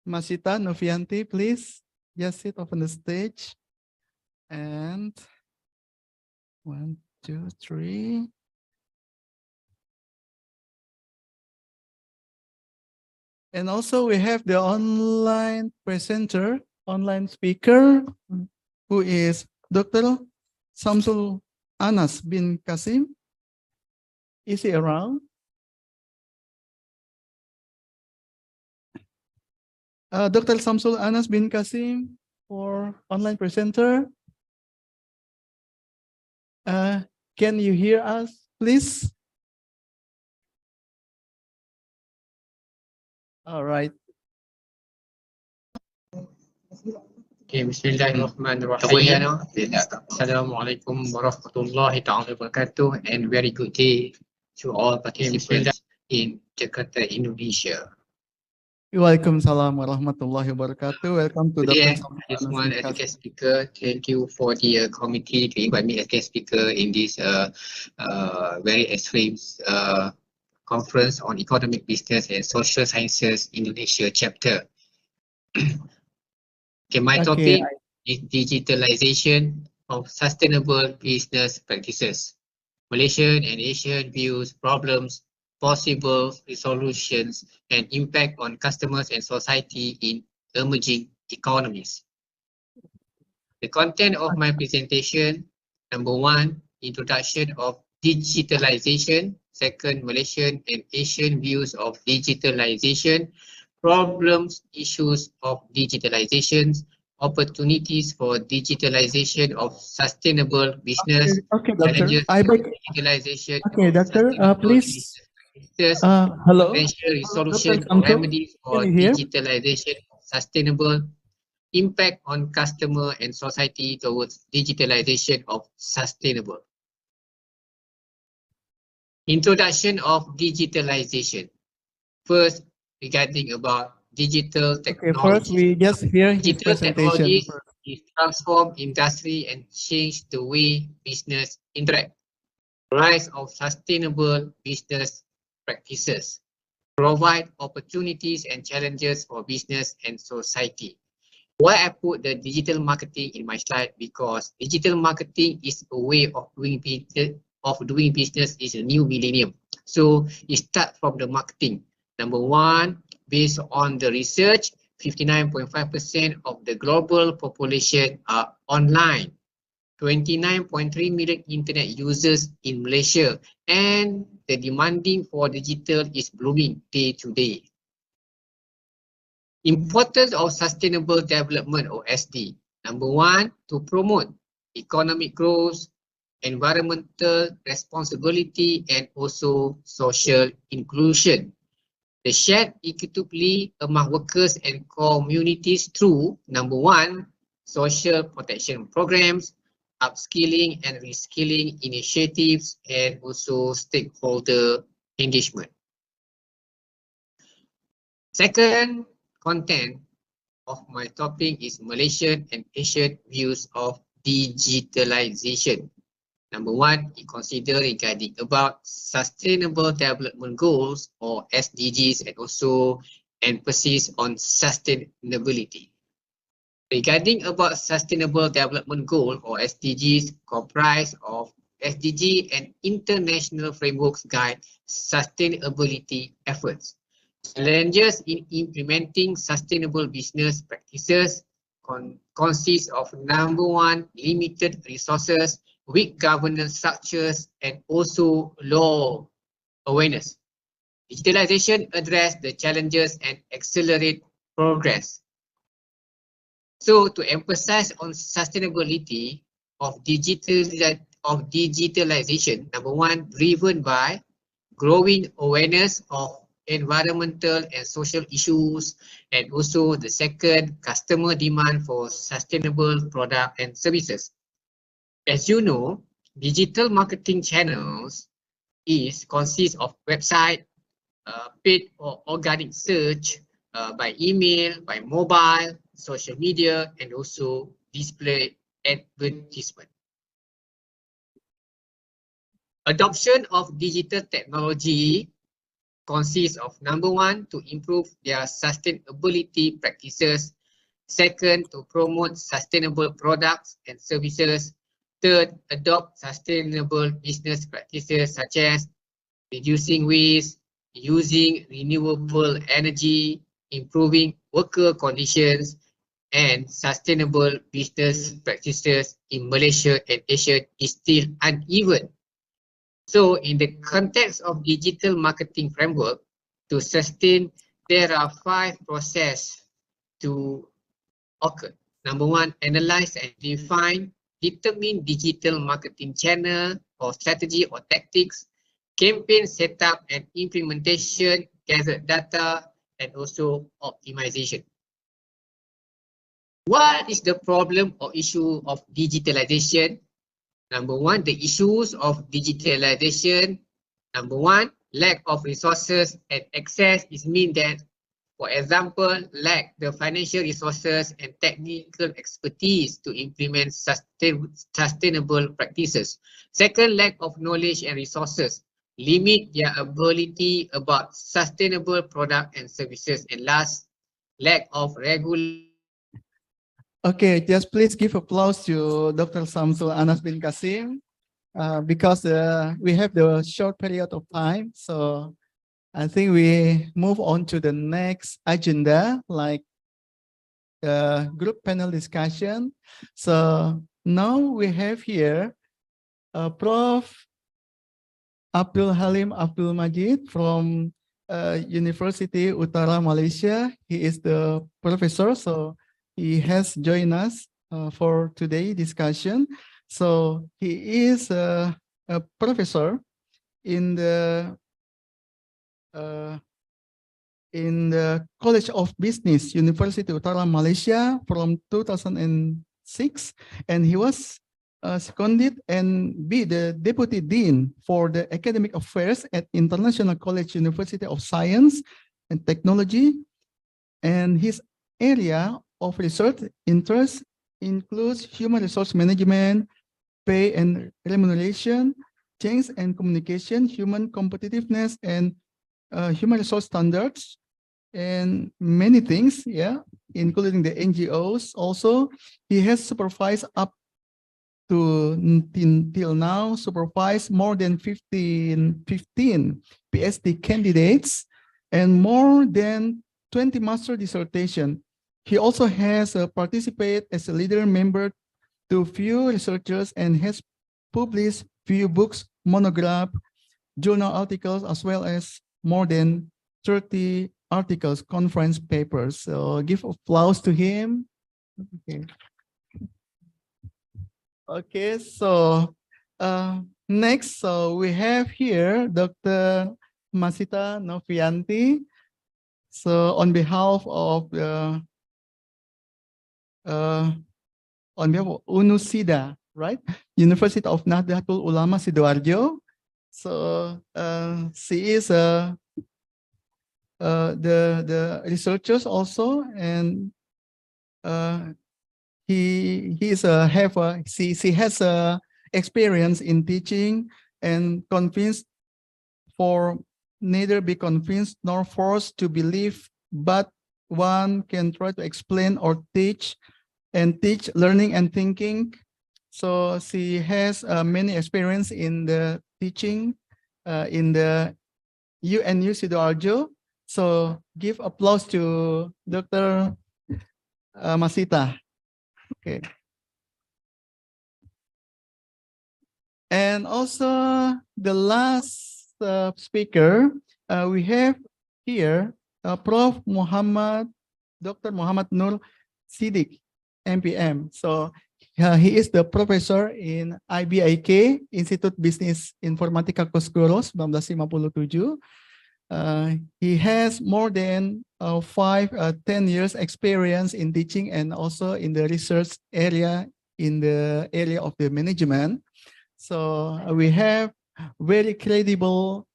Masita Novianti, please just sit up on the stage. And 1, 2, 3. And also we have the online presenter, online speaker, who is Dr. Samsul Anas bin Kasim. Is he around? Dr. Samsul Anas bin Kasim for online presenter. Can you hear us, please? All right. Okay, Bismillahirrahmanirrahim. Assalamualaikum warahmatullahi wabarakatuh, and very good day to all participants in Jakarta, Indonesia. Waalaikumsalam warahmatullahi wabarakatuh. Welcome to Today, Dr. I just want as a guest speaker, thank you for the committee to invite me as guest speaker in this very extreme conference on economic business and social sciences Indonesia chapter. Okay, my topic is digitalization of sustainable business practices. Malaysian and Asian views, problems, possible resolutions, and impact on customers and society in emerging economies. The content of my presentation: number 1, introduction of digitalization; second, Malaysian and Asian views of digitalization, problems, issues of digitalization, opportunities for digitalization of sustainable business, challenges of digitalization of sustainable please. business, Hello. potential resolution Dr. or Samsul, remedies for can you hear? digitalization of sustainable, impact on customer and society towards digitalization of sustainable. Introduction of digitalization. First, regarding about digital technology. Okay, first we just hear his Digital presentation. technologies is transform industry and change the way business interact. Rise of sustainable business practices provide opportunities and challenges for business and society. Why I put the digital marketing in my slide? Because digital marketing is a way of doing of doing business is a new millennium. So it starts from the marketing. Number one, based on the research, 59.5% of the global population are online. 29.3 million internet users in Malaysia, and the demanding for digital is blooming day to day. Importance of sustainable development or SD. Number one, to promote economic growth, environmental responsibility, and also social inclusion. The shared equitably among workers and communities through, number one, social protection programs, upskilling and reskilling initiatives, and also stakeholder engagement. Second content of my topic is Malaysian and Asian views of digitalization. Number one, it consider regarding about Sustainable Development Goals or SDGs, and also emphasis on sustainability. Regarding about Sustainable Development Goal or SDGs, comprise of SDG and international frameworks guide sustainability efforts. Challenges in implementing sustainable business practices consist of number one, limited resources, weak governance structures, and also low awareness. Digitalization address the challenges and accelerate progress. So to emphasize on sustainability of digitalization, number one, driven by growing awareness of environmental and social issues, and also the second, customer demand for sustainable product and services. As you know, digital marketing channels consist of website, paid or organic search, by email, by mobile, social media, and also display advertisement. Adoption of digital technology consists of number one, to improve their sustainability practices. Second, to promote sustainable products and services. Third, adopt sustainable business practices such as reducing waste, using renewable energy, improving worker conditions, and sustainable business practices in Malaysia and Asia is still uneven. So in the context of digital marketing framework, to sustain, there are 5 processes to occur. Number one, analyze and define, determine digital marketing channel or strategy or tactics, campaign setup and implementation, gather data, and also optimization. What is the problem or issue of digitalization? Number one, the issues of digitalization. Number one, lack of resources and access is mean that, for example, lack the financial resources and technical expertise to implement sustainable practices. Second, lack of knowledge and resources limit their ability about sustainable product and services. And last, lack of regular. Okay, just please give applause to Dr. Samsul Anas bin Kasim because we have the short period of time. So I think we move on to the next agenda, like group panel discussion. So now we have here Prof. Abdul Halim Abdul Majid from University Utara Malaysia. He is the professor, so he has joined us for today's discussion. So he is a professor in the College of Business, University Utara Malaysia from 2006, and he was seconded and be the Deputy Dean for the Academic Affairs at International College University of Science and Technology. And his area of research interest includes human resource management, pay and remuneration, change and communication, human competitiveness, and human resource standards, and many things, yeah, including the NGOs. Also, he has supervised up till now supervised more than 15 PhD candidates and more than 20 master dissertation. He also has participated as a leader member to few researchers and has published few books, monograph, journal articles, as well as more than 30 articles, conference papers. So give applause to him. Okay. Okay, so next, so we have here Dr. Masita Novianti. So on behalf of the on behalf of UNUSIDA, right? University of Nahdlatul Ulama Sidoarjo. So she is the researchers also, and she has a experience in teaching and convinced for neither be convinced nor forced to believe, but one can try to explain or teach learning and thinking. So she has many experience in the teaching in the UNU Sidoarjo. So give applause to Dr. Masita. Okay. And also the last speaker we have here, Prof. Dr. Muhammad Nur Siddiq, MPM. So he is the professor in IBIK, Institut Bisnis Informatika Kosgoro 1957. He has more than 10 years experience in teaching and also in the research area in the area of the management. So we have very credible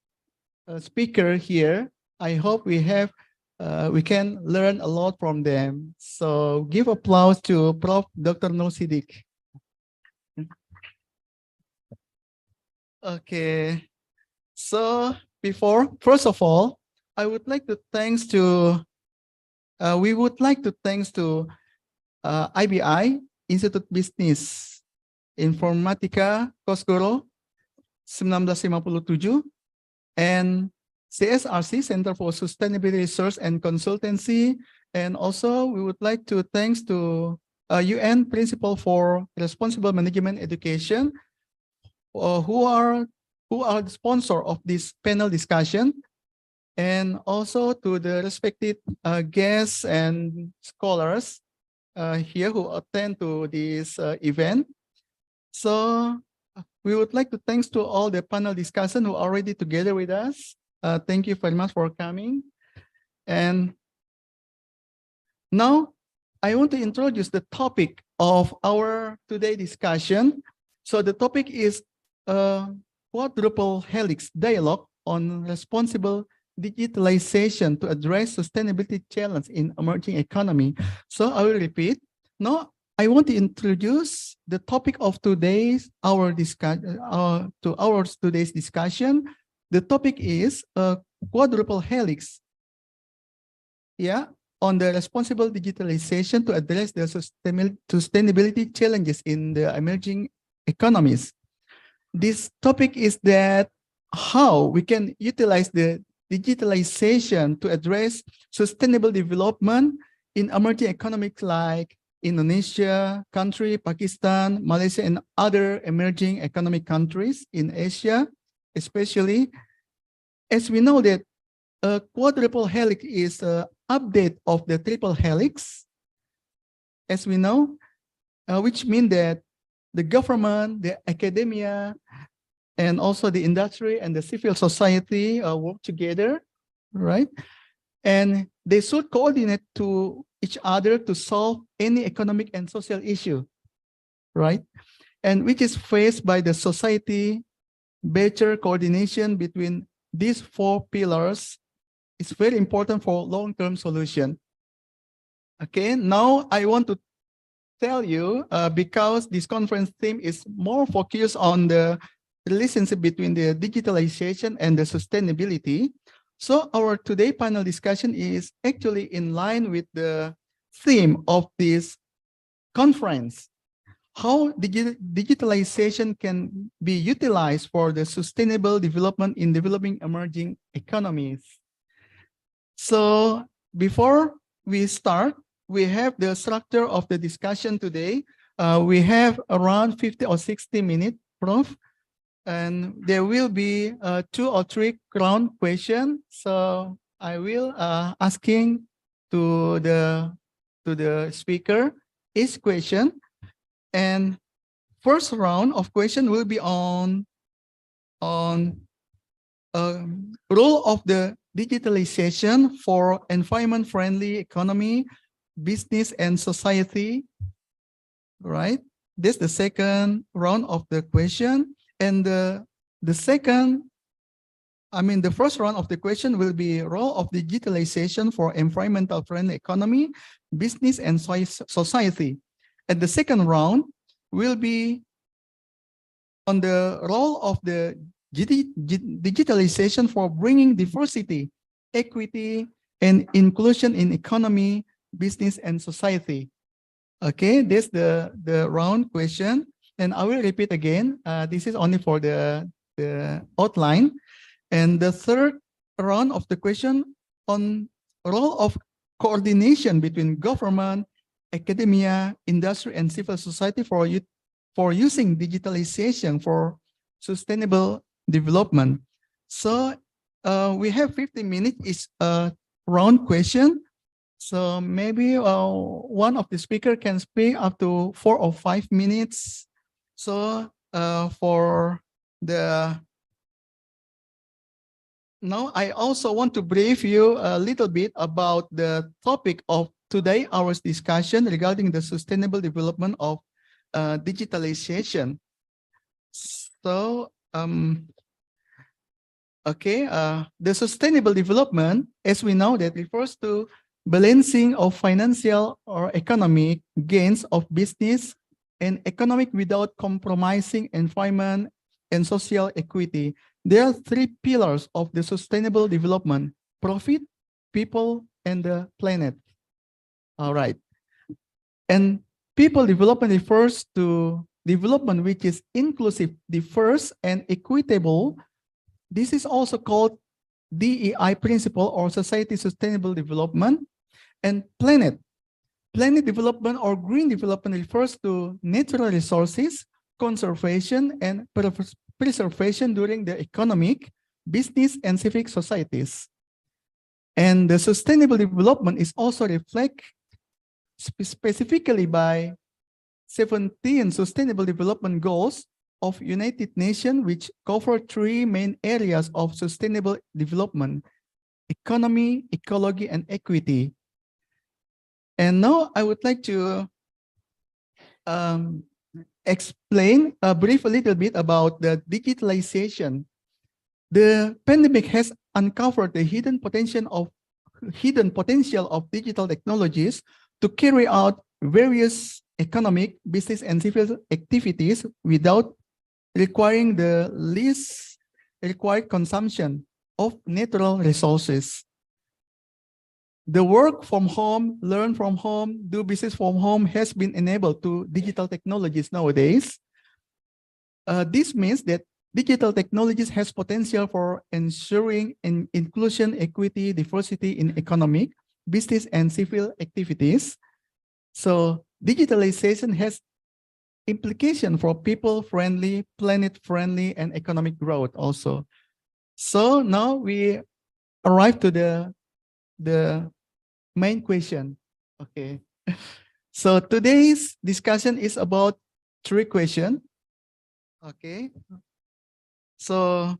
speaker here. I hope we can learn a lot from them. So give applause to Prof. Dr. Nur Siddiq. Okay. So first of all, I would like to we would like to thanks to IBI, Institut Bisnis Informatika Kosgoro 1957, and CSRC, Center for Sustainability Research and Consultancy. And also we would like to thanks to UN Principle for Responsible Management Education, who are the sponsor of this panel discussion, and also to the respected guests and scholars here who attend to this event. So we would like to thanks to all the panel discussants who are already together with us. Thank you very much for coming. And now I want to introduce the topic of our today discussion. So the topic is quadruple helix dialogue on responsible digitalization to address sustainability challenge in emerging economy. So I will repeat. Now I want to introduce the topic of today's discussion. The topic is quadruple helix. Yeah, on the responsible digitalization to address the sustainability challenges in the emerging economies. This topic is that how we can utilize the digitalization to address sustainable development in emerging economies like Indonesia, Pakistan, Malaysia, and other emerging economic countries in Asia, especially. As we know that a quadruple helix is an update of the triple helix, as we know, which means that the government, the academia, and also the industry and the civil society work together, right? And they should coordinate to each other to solve any economic and social issue, right? And which is faced by the society. Better coordination between these four pillars is very important for long-term solution. Okay, now I want to tell you, because this conference theme is more focused on the relationship between the digitalization and the sustainability. So our today panel discussion is actually in line with the theme of this conference. how digitalization can be utilized for the sustainable development in developing emerging economies. So before we start, we have the structure of the discussion today. We have around 50 or 60 minutes, Prof. And there will be 2 or 3 round questions. So I will asking to the speaker each question. And first round of question will be on role of the digitalization for environment-friendly economy, business, and society. Right? This is the second round of the question. And the first round of the question will be role of digitalization for environmental friendly economy, business, and society. And the second round will be on the role of the digitalization for bringing diversity, equity, and inclusion in economy, business, and society. Okay, this is the round question. And I will repeat again. This is only for the outline. And the third round of the question on role of coordination between government, academia, industry, and civil society for using digitalization for sustainable development. So we have 50 minutes each round question. So maybe one of the speaker can speak up to 4 or 5 minutes. So for the now I also want to brief you a little bit about the topic of today our discussion regarding the sustainable development of digitalization. So the sustainable development, as we know, that refers to balancing of financial or economic gains of business and economic without compromising environment and social equity. There are 3 pillars of the sustainable development: profit, people, and the planet. All right. And people development refers to development which is inclusive, diverse, and equitable. This is also called DEI principle or society sustainable development. And planet development or green development refers to natural resources, conservation, and preservation during the economic, business, and civic societies. And the sustainable development is also reflected specifically by 17 sustainable development goals of United Nations, which cover 3 main areas of sustainable development: economy, ecology, and equity. And now I would like to explain, brief a little bit about the digitalization. The pandemic has uncovered the hidden potential of digital technologies to carry out various economic, business, and civil activities without requiring the least required consumption of natural resources. The work from home, learn from home, do business from home has been enabled to digital technologies nowadays. This means that digital technologies has potential for ensuring inclusion, equity, diversity in economic, business, and civil activities. So digitalization has implication for people-friendly, planet-friendly, and economic growth also. So now we arrive to the main question. Okay. So today's discussion is about 3 questions. Okay. So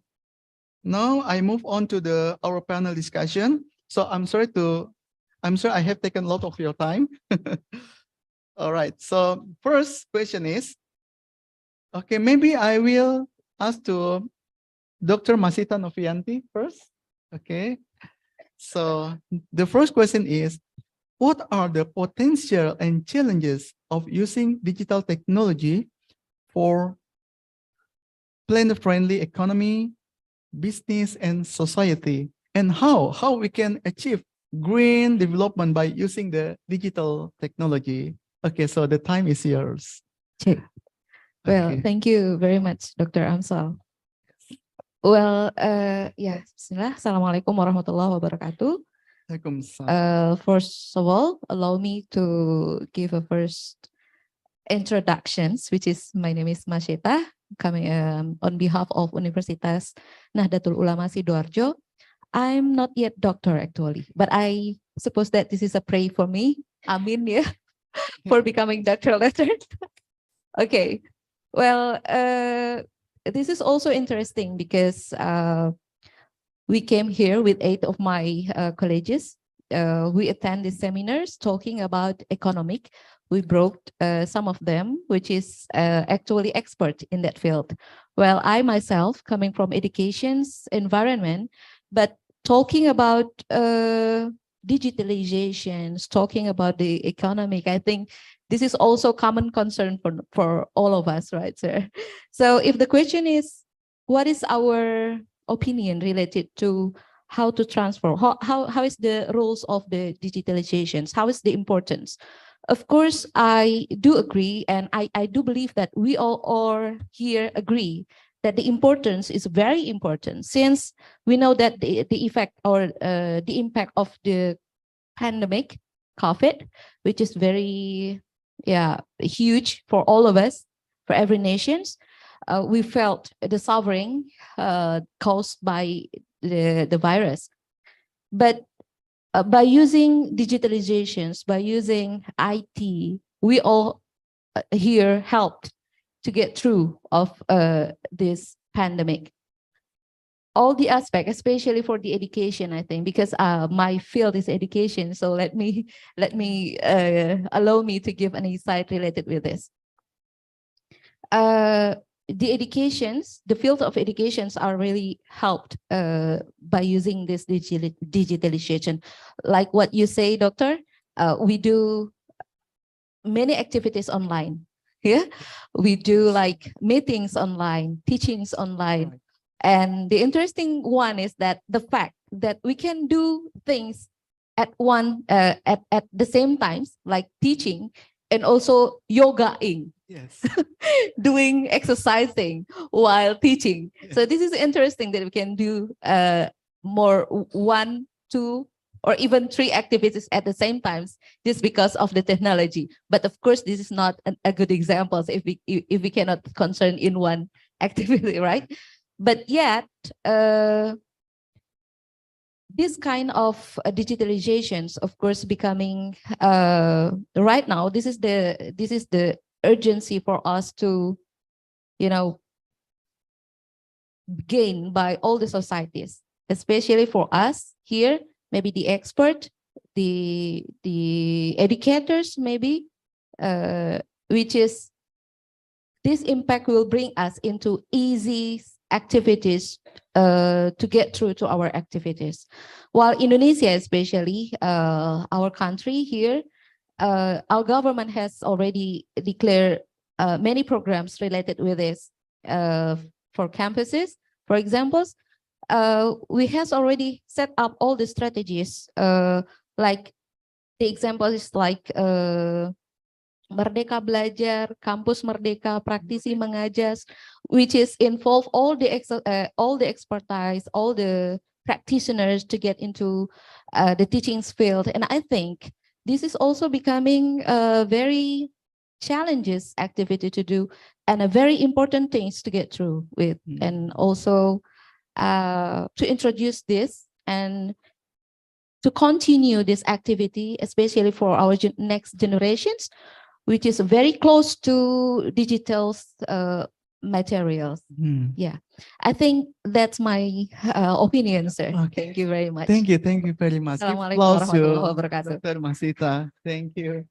now I move on to our panel discussion. So I'm sorry I have taken a lot of your time. All right. So first question is, okay, maybe I will ask to Dr. Masita Novianti first. Okay. So the first question is, what are the potential and challenges of using digital technology for planet-friendly economy, business, and society? And how we can achieve green development by using the digital technology? Okay, so the time is yours. Cik. Well, Okay. thank you very much, Dr. Amsal. Well, ya, Bismillah. Assalamualaikum warahmatullahi wabarakatuh. Waalaikumsalam. First of all, allow me to give a first introductions, which is my name is Masyeta, coming on behalf of Universitas Nahdlatul Ulama Sidoarjo. I'm not yet doctor actually, but I suppose that this is a pray for me. Amin, yeah, for becoming doctor later. Okay, well, this is also interesting because we came here with 8 of my colleges. We attend these seminars talking about economic. We brought some of them, which is actually expert in that field. Well, I myself coming from education's environment, but talking about digitalizations, talking about the economic, I think this is also common concern for all of us, right, sir? So if the question is, what is our opinion related to how to transform, how is the roles of the digitalizations, how is the importance? Of course, I do agree, and I do believe that we all here agree that the importance is very important, since we know that the effect or the impact of the pandemic, COVID, which is very huge for all of us, for every nations. We felt the suffering caused by the virus. But by using digitalizations, by using IT, we all here helped to get through of this pandemic. All the aspects, especially for the education, I think, because my field is education. So let me allow me to give an insight related with this. The educations, the field of educations are really helped by using this digitalization. Like what you say, Doctor, we do many activities online. Yeah, we do like meetings online, teachings online. And the interesting one is that the fact that we can do things at at the same times, like teaching and also yogaing. Yes. Doing exercising while teaching. So this is interesting that we can do more 1, 2, or even 3 activities at the same time, just because of the technology. But of course, this is not a good example if we cannot concern in one activity, right? But yet, this kind of digitalizations, of course, becoming right now. This is the urgency for us to, gain by all the societies, especially for us here, maybe the expert, the educators, maybe, which is this impact will bring us into easy activities to get through to our activities. While Indonesia, especially our country here, our government has already declared many programs related with this for campuses. For example, we has already set up all the strategies. Like the example is like Merdeka Belajar, Kampus Merdeka, Praktisi Mengajar, which is involve all the expertise, all the practitioners to get into the teachings field. And I think this is also becoming a very challenges activity to do and a very important things to get through with. And also to introduce this and to continue this activity, especially for our next generations, which is very close to digital materials. Yeah, I think that's my opinion, sir. Okay. Thank you very much. Thank you very much. Assalamualaikum Applause you, warahmatullahi wabarakatuh. Dr. Masita. Thank you.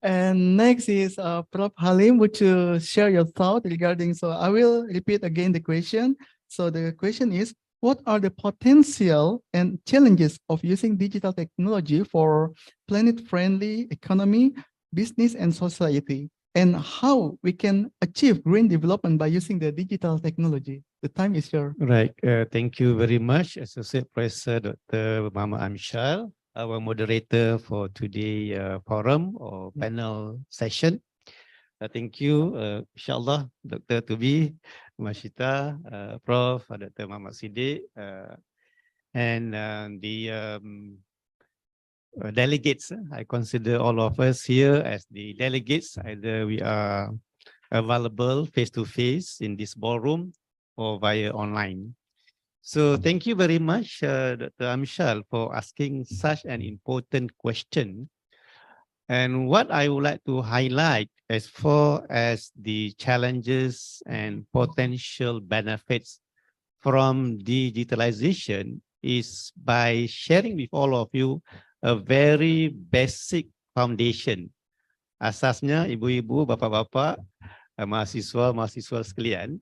And next is Prof. Halim. Would you share your thought regarding? So I will repeat again the question. So the question is, what are the potential and challenges of using digital technology for planet-friendly economy, business, and society? And how we can achieve green development by using the digital technology? The time is yours. Right. Thank you very much, Associate Professor Dr. Muhammad Amshal, our moderator for today's forum or panel session. Thank you, insyaAllah, Dr. Tubi, Mashita, Prof, Dr. Muhammad Siddiq, and the delegates. I consider all of us here as the delegates. Either we are available face-to-face in this ballroom or via online. So thank you very much, Dr. Amshal, for asking such an important question. And what I would like to highlight as far as the challenges and potential benefits from digitalization is by sharing with all of you a very basic foundation. Asasnya ibu-ibu, bapak-bapak, mahasiswa sekalian,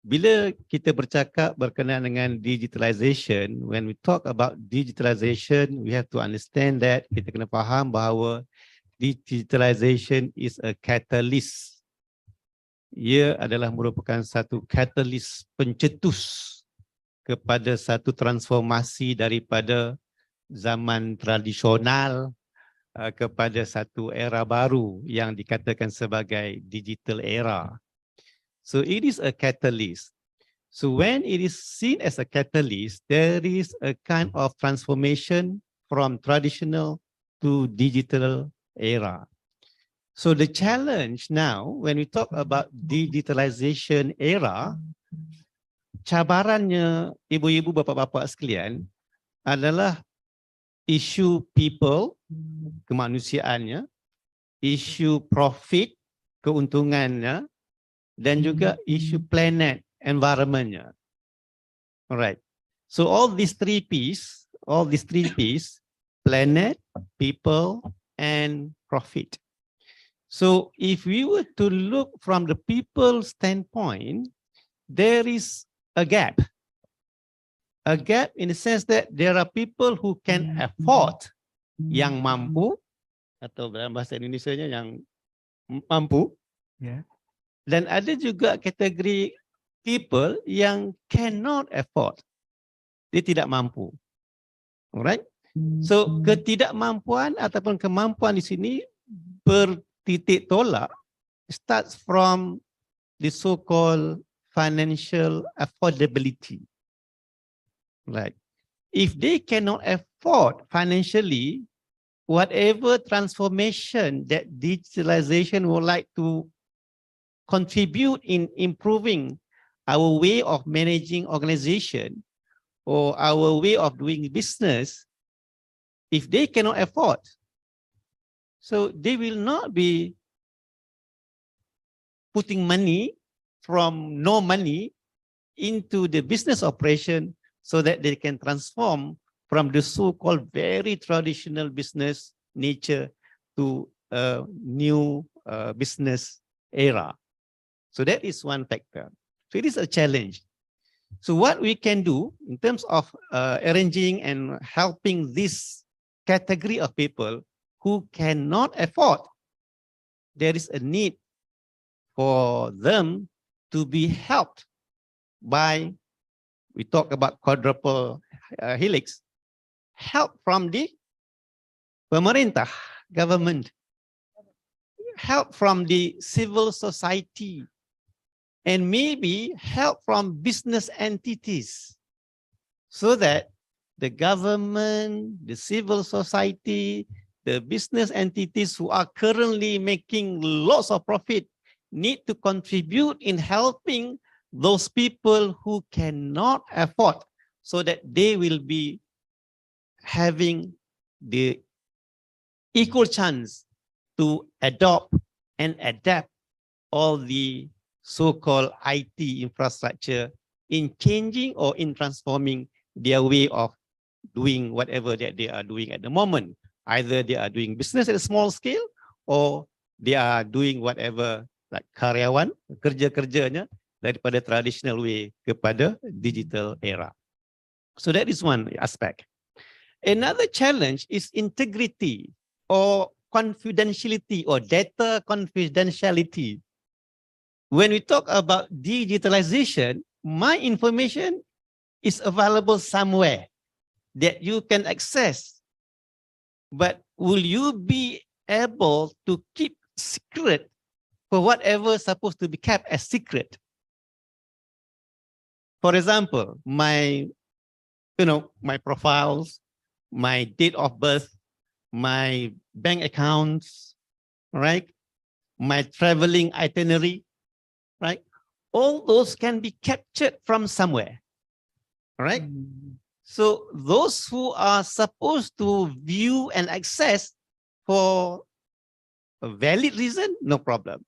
bila kita bercakap berkenaan dengan digitalization, when we talk about digitalization, we have to understand that kita kena faham bahawa digitalization is a catalyst. Ia adalah merupakan satu catalyst pencetus kepada satu transformasi daripada zaman tradisional kepada satu era baru yang dikatakan sebagai digital era. So it is a catalyst. So when it is seen as a catalyst, there is a kind of transformation from traditional to digital era. So the challenge now, when we talk about digitalization era, cabarannya ibu-ibu, bapak-bapak sekalian adalah isu people, kemanusiaannya, isu profit, keuntungannya, dan juga isu planet, environmentnya. Alright. So all these three P's, planet, people, and profit. So if we were to look from the people standpoint, there is a gap. A gap in the sense that there are people who can afford, yang mampu, atau dalam bahasa Indonesianya yang mampu. Yeah. Dan ada juga kategori people yang cannot afford. Dia tidak mampu. Alright? So ketidakmampuan ataupun kemampuan di sini bertitik tolak starts from the so-called financial affordability. Right. If they cannot afford financially, whatever transformation that digitalization would like to contribute in improving our way of managing organization or our way of doing business, if they cannot afford, so they will not be putting money from no money into the business operation so that they can transform from the so-called very traditional business nature to a new business era. So that is one factor. So it is a challenge. So what we can do in terms of arranging and helping this category of people who cannot afford, there is a need for them to be helped by, we talk about quadruple helix, help from the pemerintah, government, help from the civil society, and maybe help from business entities so that the government, the civil society, the business entities who are currently making lots of profit need to contribute in helping those people who cannot afford so that they will be having the equal chance to adopt and adapt all the so-called IT infrastructure in changing or in transforming their way of doing whatever that they are doing at the moment. Either they are doing business at a small scale or they are doing whatever like karyawan, kerja-kerjanya daripada traditional way kepada digital era. So that is one aspect. Another challenge is integrity or confidentiality or data confidentiality. When we talk about digitalization, my information is available somewhere that you can access. But will you be able to keep secret for whatever supposed to be kept as secret. For example, my profiles, my date of birth, my bank accounts, right? My traveling itinerary, right? All those can be captured from somewhere, right? So those who are supposed to view and access for a valid reason, no problem.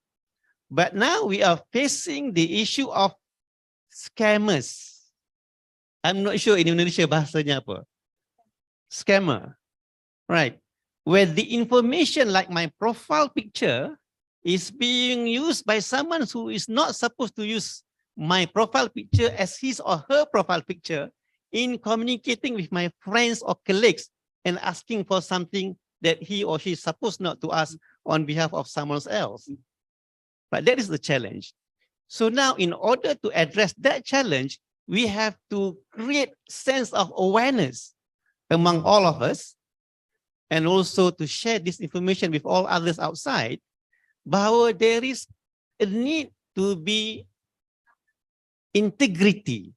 But now we are facing the issue of scammers. I'm not sure in Indonesia bahasanya apa. Scammer, right? Where the information like my profile picture is being used by someone who is not supposed to use my profile picture as his or her profile picture in communicating with my friends or colleagues and asking for something that he or she is supposed not to ask on behalf of someone else. But that is the challenge. So now in order to address that challenge, we have to create sense of awareness among all of us and also to share this information with all others outside, bahwa there is a need to be integrity.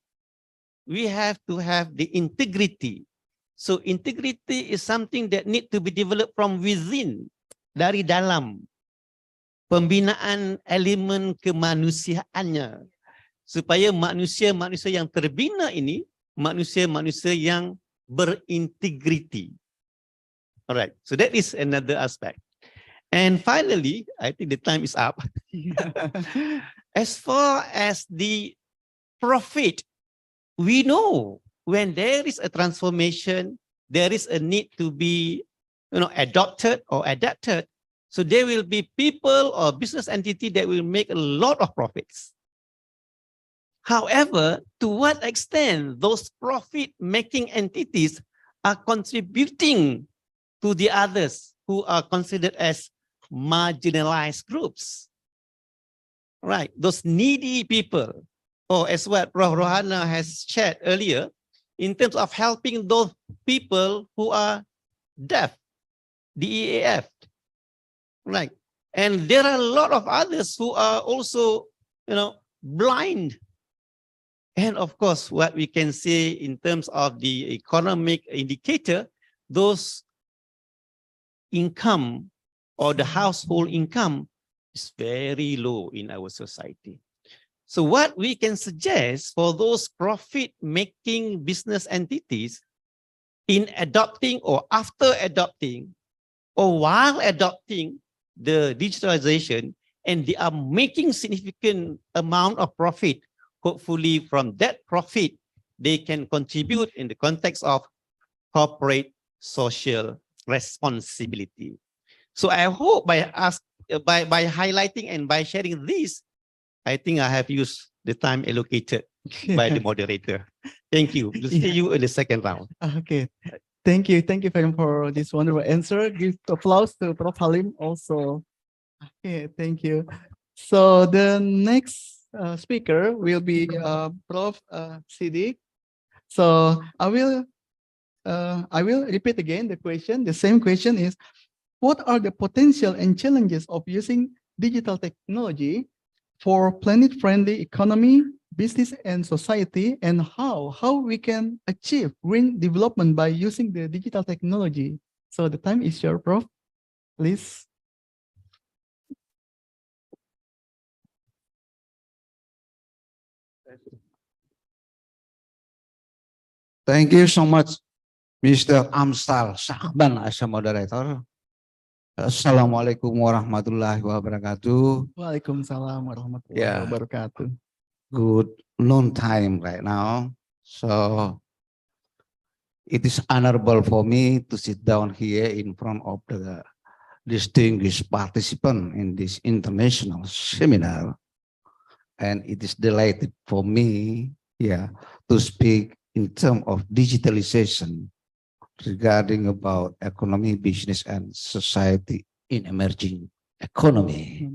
We have to have the integrity. So integrity is something that need to be developed from within, dari dalam. Pembinaan elemen kemanusiaannya. Supaya manusia-manusia yang terbina ini, manusia-manusia yang berintegriti. Alright, so that is another aspect. And finally, I think the time is up. As far as the profit, we know when there is a transformation, there is a need to be adopted or adapted. So there will be people or business entity that will make a lot of profits. However, to what extent those profit-making entities are contributing to the others who are considered as marginalized groups, right? Those needy people, or as what Prof. Rohana has shared earlier, in terms of helping those people who are deaf, DEAF, right? And there are a lot of others who are also, blind. And of course, what we can say in terms of the economic indicator, those income or the household income is very low in our society. So what we can suggest for those profit-making business entities in adopting or after adopting or while adopting the digitalization, and they are making significant amount of profit, hopefully from that profit, they can contribute in the context of corporate social responsibility. So I hope by highlighting and by sharing this, I think I have used the time allocated by the moderator. Thank you. We'll see you in the second round. Okay. Thank you. Thank you very much for this wonderful answer. Give applause to Prof. Halim also. Okay, thank you. So the next speaker will be Prof. Sidi. So I will repeat again the question. The same question is, what are the potential and challenges of using digital technology for planet-friendly economy, business, and society, and how we can achieve green development by using the digital technology? So the time is yours, Prof. Please. Thank you so much, Mr. Amsal Sahban as a moderator. Assalamualaikum warahmatullahi wabarakatuh. Waalaikumsalam warahmatullahi wabarakatuh. Good noon time right now. So it is honorable for me to sit down here in front of the distinguished participant in this international seminar. And it is delighted for me to speak in terms of digitalization regarding about economy, business, and society in emerging economy.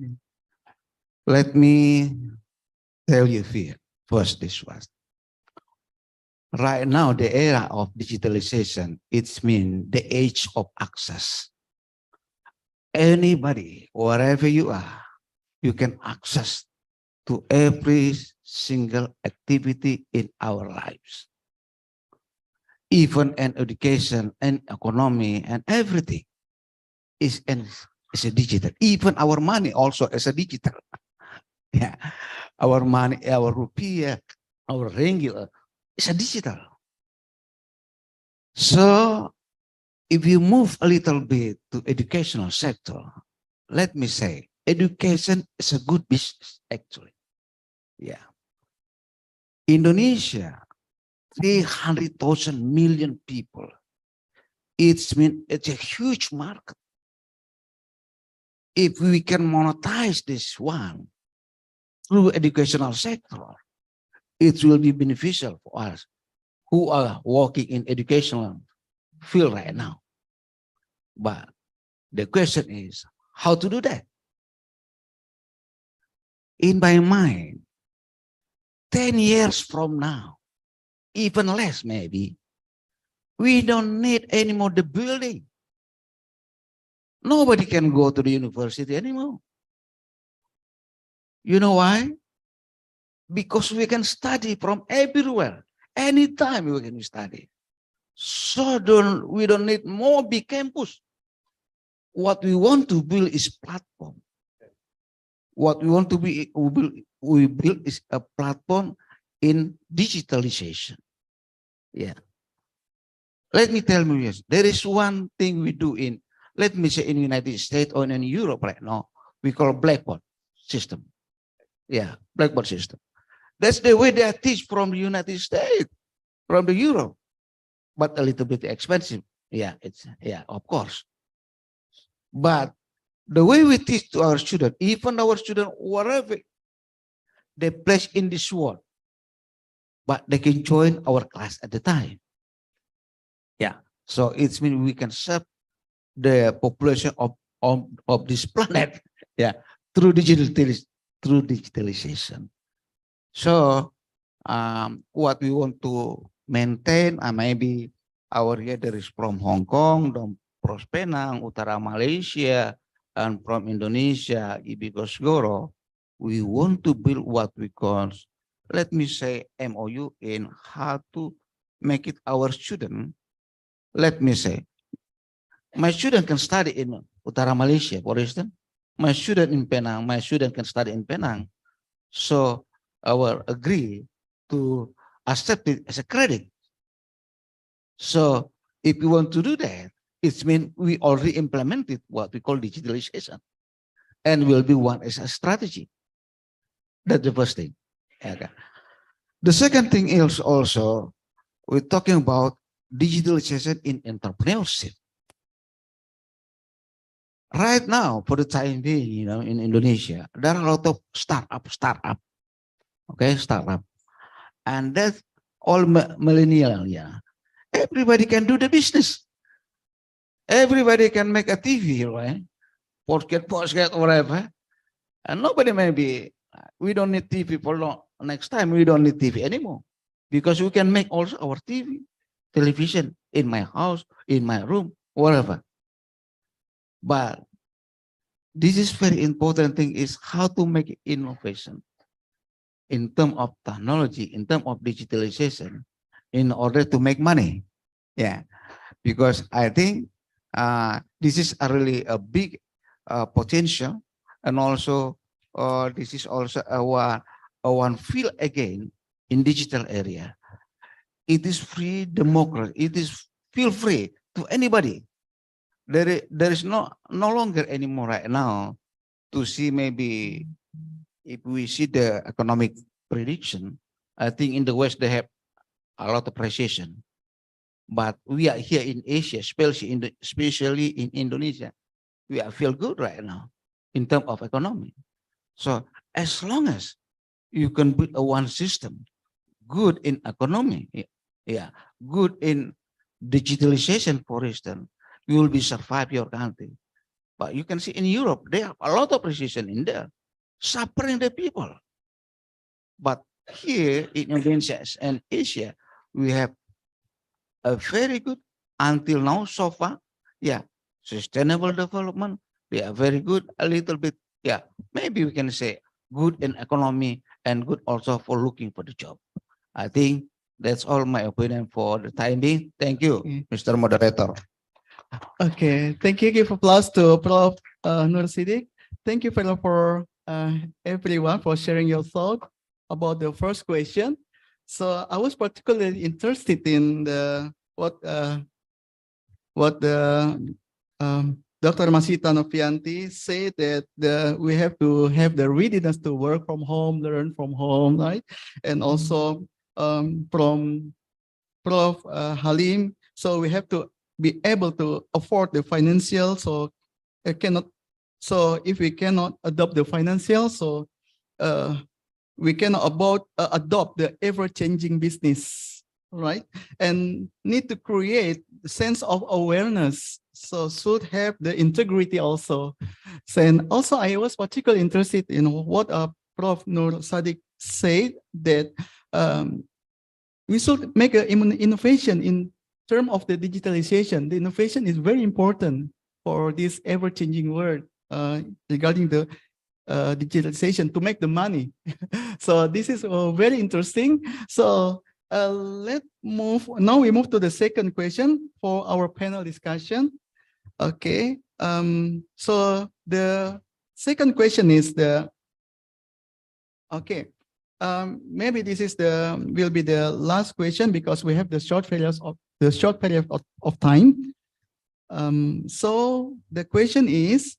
Let me tell you here, first this was. Right now, the era of digitalization, it's mean the age of access. Anybody, wherever you are, you can access to every single activity in our lives. Even in education and economy and everything is a digital. Even our money also is a digital. Yeah, our money, our rupiah, our ringgit is a digital. So if you move a little bit to educational sector, let me say, education is a good business actually. Yeah. Indonesia, 300,000 million people. It's a huge market. If we can monetize this one through educational sector, it will be beneficial for us who are working in educational field right now. But the question is how to do that? In my mind, 10 years from now, even less maybe, we don't need any more the building. Nobody can go to the university anymore. You know why? Because we can study from everywhere. Anytime we can study. So we don't need more big campus. What we want to build is platform. What we want to be we build is a platform in digitalization. Yeah. Let me tell you, yes, there is one thing we do in, let me say in the United States or in Europe right now, we call blackboard system. Yeah, blackboard system. That's the way they teach from the United States, from the Europe, but a little bit expensive. Yeah, of course. But the way we teach to our students, even our students, wherever they place in this world, but they can join our class at the time. Yeah, so it means we can serve the population of this planet. Yeah, through digitalization. So what we want to maintain, maybe our leader is from Hong Kong, from Penang, Utara Malaysia, and from Indonesia, Ibi Kosgoro. We want to build what we call, let me say, MOU in how to make it our student. Let me say, my student can study in Utara Malaysia, for instance. My student in Penang, my student can study in Penang. So I will agree to accept it as a credit. So if you want to do that, it means we already implemented what we call digitalization and will be one as a strategy. That's the first thing. Okay. The second thing is also, we're talking about digitalization in entrepreneurship. Right now, for the time being, in Indonesia, there are a lot of startup, okay, startup. And that's all millennial, yeah. Everybody can do the business. Everybody can make a TV, right? Podcast, whatever. And nobody we don't need TV for long. Next time, we don't need TV anymore. Because we can make also our television in my house, in my room, whatever. But this is very important thing is how to make innovation in terms of technology, in terms of digitalization, in order to make money. Yeah, because I think this is really a big potential, and also this is also a one field again in digital area. It is free democracy. It is feel free to anybody. There is no longer anymore right now to see maybe if we see the economic prediction. I think in the West they have a lot of recession. But we are here in Asia, especially in Indonesia, we are feel good right now in terms of economy. So as long as you can build a one system, good in economy, yeah, good in digitalization, for instance, you will be survive your country. But you can see in Europe, they have a lot of recession in there, suffering the people. But here in Indonesia and Asia, we have a very good until now so far. Yeah, sustainable development. They are very good. A little bit Yeah, maybe we can say good in economy and good also for looking for the job. I think that's all my opinion for the time being. Thank you, Mr. Moderator. Okay, thank you. Give applause to Prof. Nur Siddiq. Thank you for everyone for sharing your thought about the first question. So I was particularly interested in the what Dr. Masita Novianti said that we have to have the readiness to work from home, learn from home, right? And also from Prof. Halim, so we have to be able to afford the financial. So if we cannot adopt the financial, so we can adopt the ever-changing business, right? And need to create the sense of awareness. So should have the integrity also. So, and also I was particularly interested in what Prof. Nur Sadiq said, that we should make an innovation in terms of the digitalization. The innovation is very important for this ever-changing world regarding the digitalization to make the money. So this is very interesting. So let's move. Now we move to the second question for our panel discussion. Okay. So the second question is maybe this is will be the last question because we have the short period of time. So the question is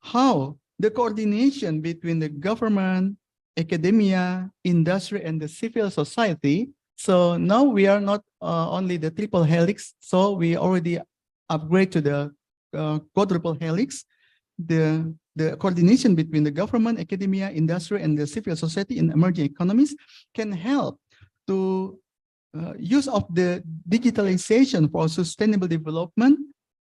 how the coordination between the government, academia, industry, and the civil society. So now we are not only the triple helix, so we already upgrade to the quadruple helix. The coordination between the government, academia, industry, and the civil society in emerging economies can help to use of the digitalization for sustainable development.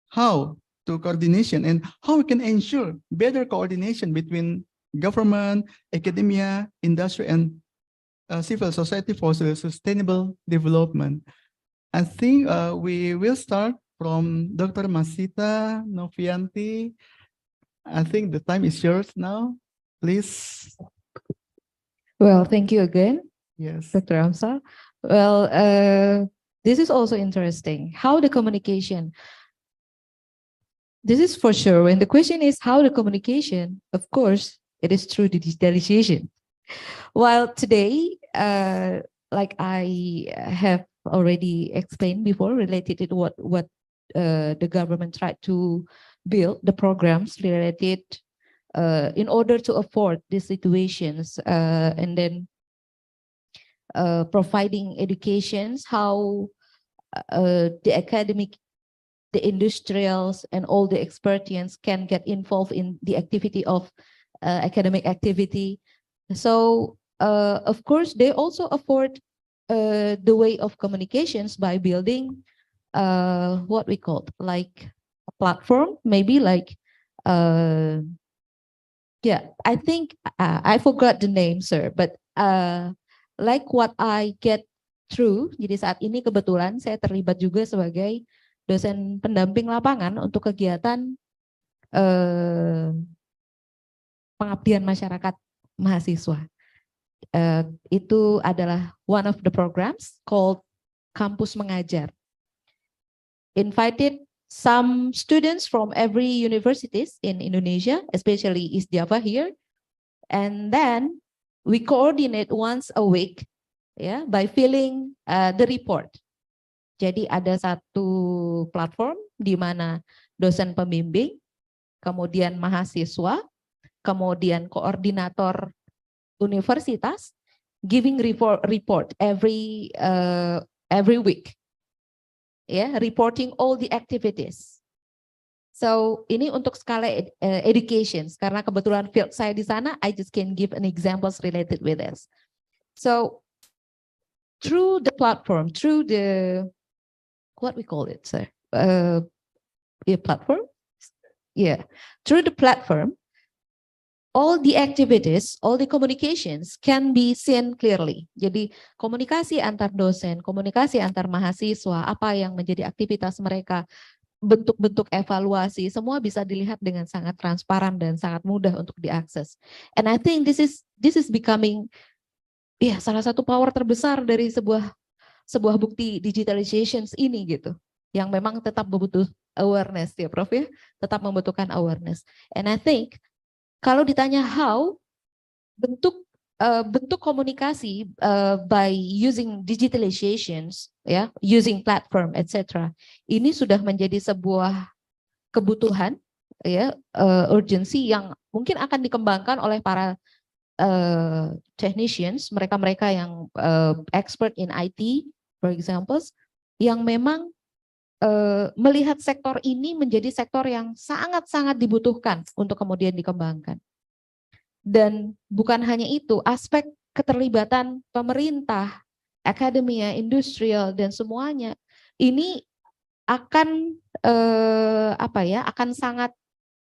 How to coordination and how we can ensure better coordination between government, academia, industry, and civil society for the sustainable development. I think we will start from Dr. Masita Novianti. I think the time is yours now. Please. Well, thank you again, yes, Dr. Amsal. Well, this is also interesting. How the communication. This is for sure. When the question is how the communication, of course, it is through digitalization. While today, like I have already explained before, related to what the government tried to build, the programs related in order to afford these situations, and then providing educations, how the academic, the industrials, and all the expertians can get involved in the activity of academic activity. So, of course, they also afford the way of communications by building what we call like a platform, maybe like, yeah, I think I forgot the name, sir, but like what I get through, jadi saat ini kebetulan saya terlibat juga sebagai dosen pendamping lapangan untuk kegiatan pengabdian masyarakat mahasiswa. Itu adalah one of the programs called Kampus Mengajar. Invited some students from every universities in Indonesia, especially East Java here, and then we coordinate once a week, yeah, by filling the report. Jadi ada satu platform di mana dosen pembimbing, kemudian mahasiswa, kemudian koordinator universitas giving report every week, yeah, reporting all the activities. So ini untuk skala education, karena kebetulan field saya di sana, I just can give an examples related with this. So through the platform, through the what we call it, sir, platform, yeah, through the platform, all the activities, all the communications can be seen clearly. Jadi komunikasi antar dosen, komunikasi antar mahasiswa, apa yang menjadi aktivitas mereka bentuk-bentuk evaluasi semua bisa dilihat dengan sangat transparan dan sangat mudah untuk diakses. And I think this is becoming salah satu power terbesar dari sebuah bukti digitalization ini gitu, yang memang tetap butuh awareness ya Prof ya, tetap membutuhkan awareness. And I think kalau ditanya how, bentuk komunikasi by using digitalizations ya, using platform etc. Ini sudah menjadi sebuah kebutuhan ya, urgency yang mungkin akan dikembangkan oleh para technicians, mereka-mereka yang expert in IT, for example, yang memang melihat sektor ini menjadi sektor yang sangat-sangat dibutuhkan untuk kemudian dikembangkan. Dan bukan hanya itu, aspek keterlibatan pemerintah, akademia, industrial, dan semuanya ini akan akan sangat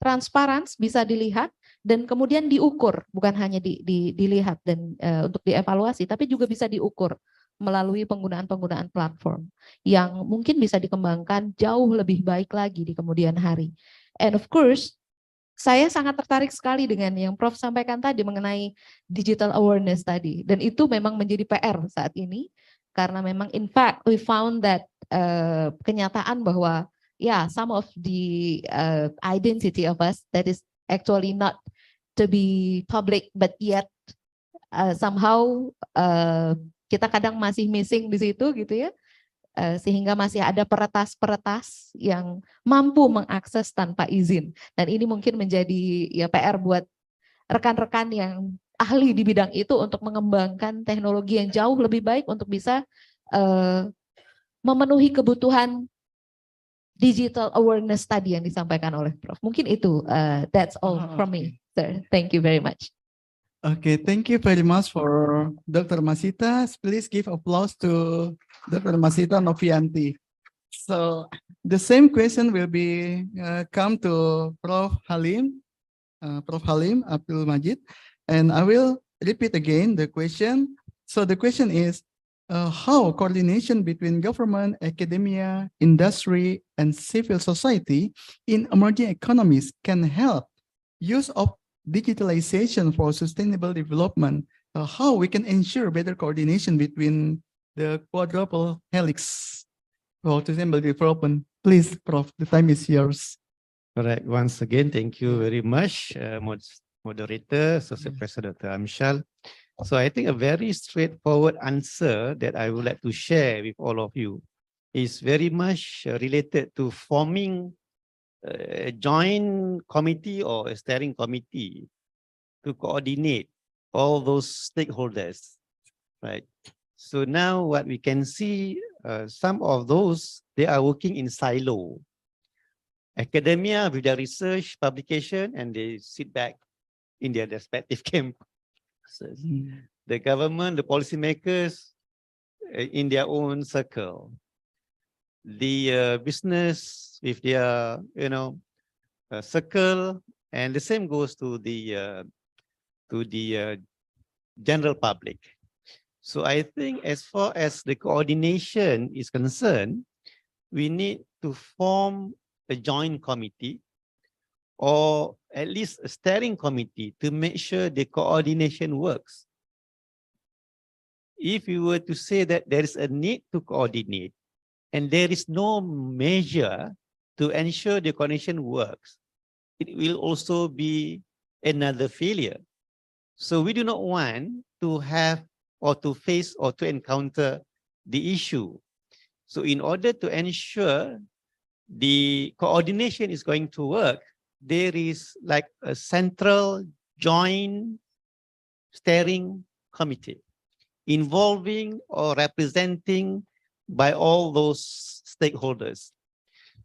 transparan, bisa dilihat dan kemudian diukur, bukan hanya dilihat dan untuk dievaluasi, tapi juga bisa diukur melalui penggunaan platform yang mungkin bisa dikembangkan jauh lebih baik lagi di kemudian hari. And of course, saya sangat tertarik sekali dengan yang Prof sampaikan tadi mengenai digital awareness tadi, dan itu memang menjadi PR saat ini karena memang in fact we found that kenyataan bahwa some of the identity of us that is actually not to be public, but yet somehow kita kadang masih missing di situ gitu ya, sehingga masih ada peretas-peretas yang mampu mengakses tanpa izin. Dan ini mungkin menjadi PR buat rekan-rekan yang ahli di bidang itu untuk mengembangkan teknologi yang jauh lebih baik untuk bisa memenuhi kebutuhan digital awareness tadi yang disampaikan oleh Prof. Mungkin itu, that's all from me, sir. Thank you very much. Okay, thank you very much for Dr. Masita. Please give applause to Dr. Masita Novianti. So the same question will be come to Prof. Halim Abdul Majid, and I will repeat again the question. So the question is, how coordination between government, academia, industry, and civil society in emerging economies can help use of digitalization for sustainable development? How we can ensure better coordination between the quadruple helix for sustainable development? Please, Prof, the time is yours. Correct. Once again, thank you very much, moderator, Associate Professor Dr. Amshal. So I think a very straightforward answer that I would like to share with all of you is very much related to forming a joint committee or a steering committee to coordinate all those stakeholders, right? So now what we can see, some of those, they are working in silo. Academia with their research, publication, and they sit back in their respective camp. The government, the policymakers in their own circle. The business with their, circle, and the same goes to the general public. So I think as far as the coordination is concerned, we need to form a joint committee or at least a steering committee to make sure the coordination works. If you were to say that there is a need to coordinate and there is no measure to ensure the coordination works, it will also be another failure. So we do not want to have or to face or to encounter the issue. So in order to ensure the coordination is going to work, there is like a central joint steering committee involving or representing by all those stakeholders.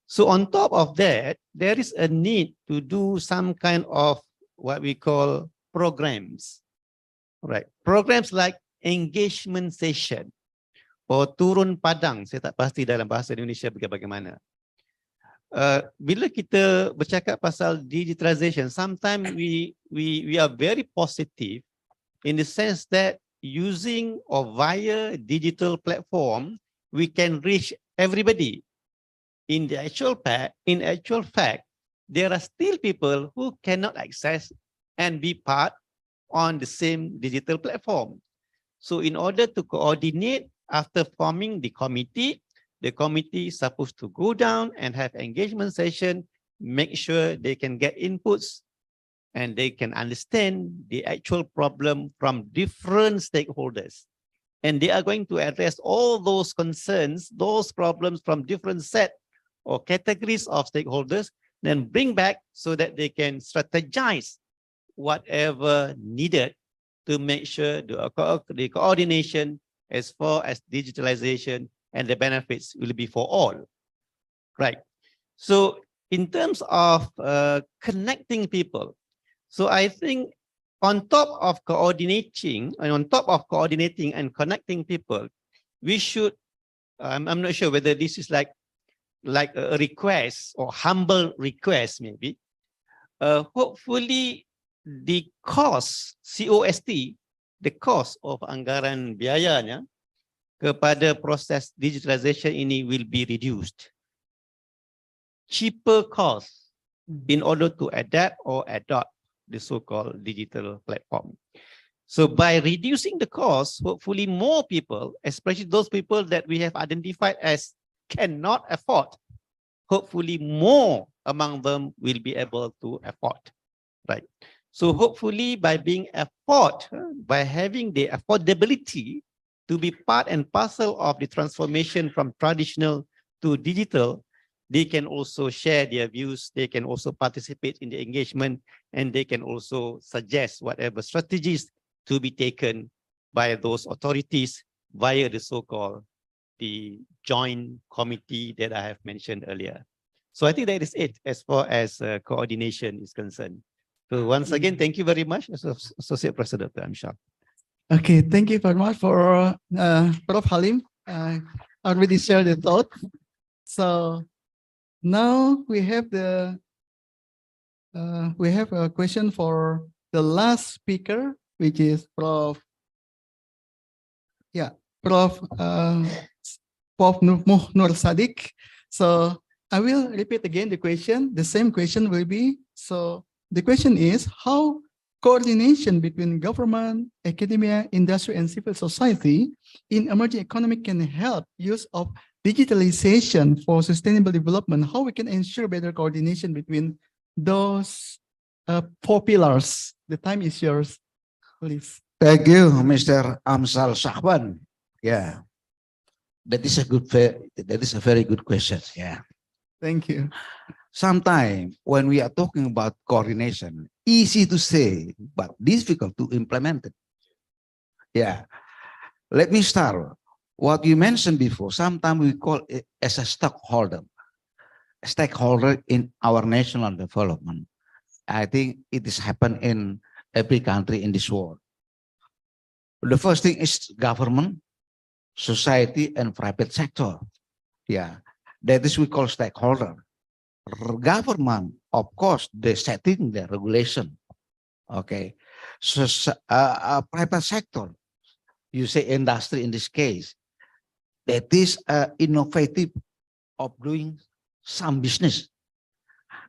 So on top of that, there is a need to do some kind of what we call programs, right? Programs like engagement session or turun padang. Saya tak pasti dalam bahasa Indonesia bagaimana. Bila kita bercakap pasal digitalization, sometimes we are very positive in the sense that using or via digital platform, we can reach everybody. in actual fact, there are still people who cannot access and be part on the same digital platform. So in order to coordinate after forming the committee is supposed to go down and have engagement session, make sure they can get inputs and they can understand the actual problem from different stakeholders. And they are going to address all those concerns, those problems from different set or categories of stakeholders, then bring back so that they can strategize whatever needed to make sure the coordination as far as digitalization and the benefits will be for all, right? So in terms of connecting people, so I think on top of coordinating and connecting people, we should, I'm not sure whether this is like a request or humble request maybe, hopefully the cost, COST, the cost of anggaran biayanya kepada proses digitalization ini will be reduced. Cheaper cost in order to adapt or adopt the so-called digital platform. So by reducing the cost, hopefully more people, especially those people that we have identified as cannot afford, hopefully more among them will be able to afford, right? So hopefully by being by having the affordability to be part and parcel of the transformation from traditional to digital, they can also share their views, they can also participate in the engagement, and they can also suggest whatever strategies to be taken by those authorities via the so-called the joint committee that I have mentioned earlier. So I think that is it as far as coordination is concerned. So once again, thank you very much, Associate President Amshad. Okay, thank you very much for Prof. Halim. Already shared the thought. So now we have a question for the last speaker, which is Prof. Nur Sadiq. So I will repeat again the question. The same question will be, so the question is how coordination between government, academia, industry, and civil society in emerging economy can help use of digitalization for sustainable development, how we can ensure better coordination between those 4 pillars. The time is yours, please. Thank you, Mr. Amsal Shahban. Yeah, that is a very good question. Yeah. Thank you. Sometimes when we are talking about coordination, easy to say, but difficult to implement it. Yeah. Let me start. What you mentioned before, sometimes we call it as a stakeholder in our national development. I think it is happened in every country in this world. The first thing is government, society, and private sector. Yeah, that is we call stakeholder. Government, of course, they setting the regulation. Okay, so private sector, you say industry in this case, that is innovative of doing some business.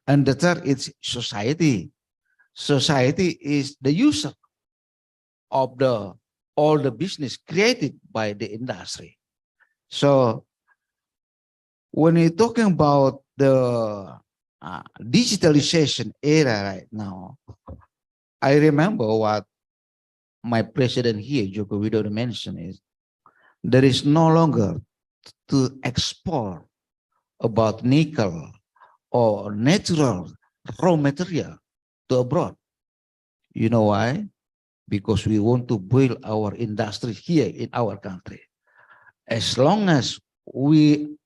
And the third is society. Society is the user of all the business created by the industry. So when you're talking about the digitalization era right now, I remember what my president here, Joko Widodo, mentioned is there is no longer to export about nickel or natural raw material to abroad. You know why? Because we want to build our industry here in our country. As long as we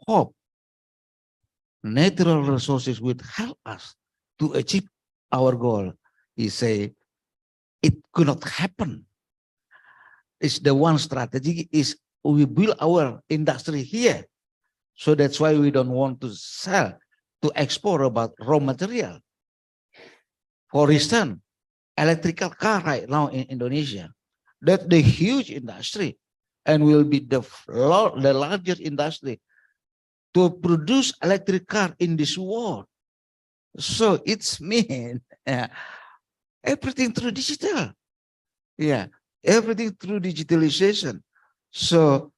hope natural resources would help us to achieve our goal, he say it could not happen. It's the one strategy is we build our industry here. So that's why we don't want to sell, to export about raw material. For instance, electrical car right now in Indonesia, that's the huge industry and will be the largest industry to produce electric car in this world. So it's mean everything through digital. Yeah, everything through digitalization. So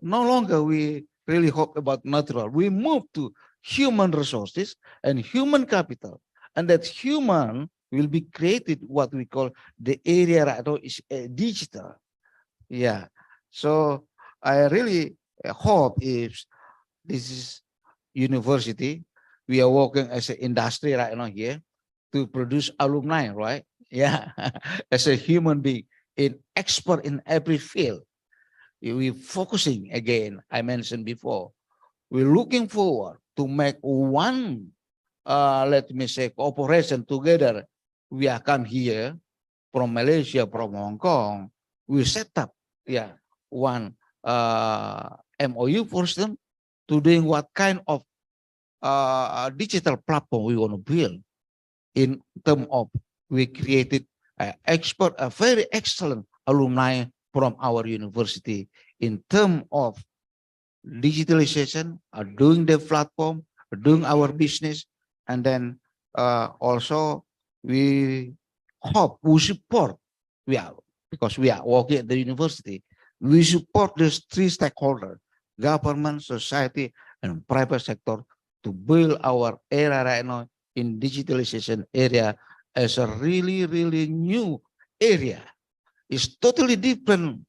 no longer we really hope about natural. We move to human resources and human capital, and that human will be created what we call the area right now is digital. Yeah. So I really hope if this is university, we are working as an industry right now here to produce alumni, right? Yeah, as a human being, in expert in every field. We're focusing again, I mentioned before, we're looking forward to make one, let me say, cooperation together. We are come here from Malaysia, from Hong Kong. We set up, yeah, one MOU for them to doing what kind of digital platform we want to build in terms of we created expert, a very excellent alumni from our university in terms of digitalization, doing the platform, doing our business, and then also we hope we support, because we are working at the university, we support these three stakeholders, government, society, and private sector to build our era right now in digitalization area as a really, really new area. It's totally different.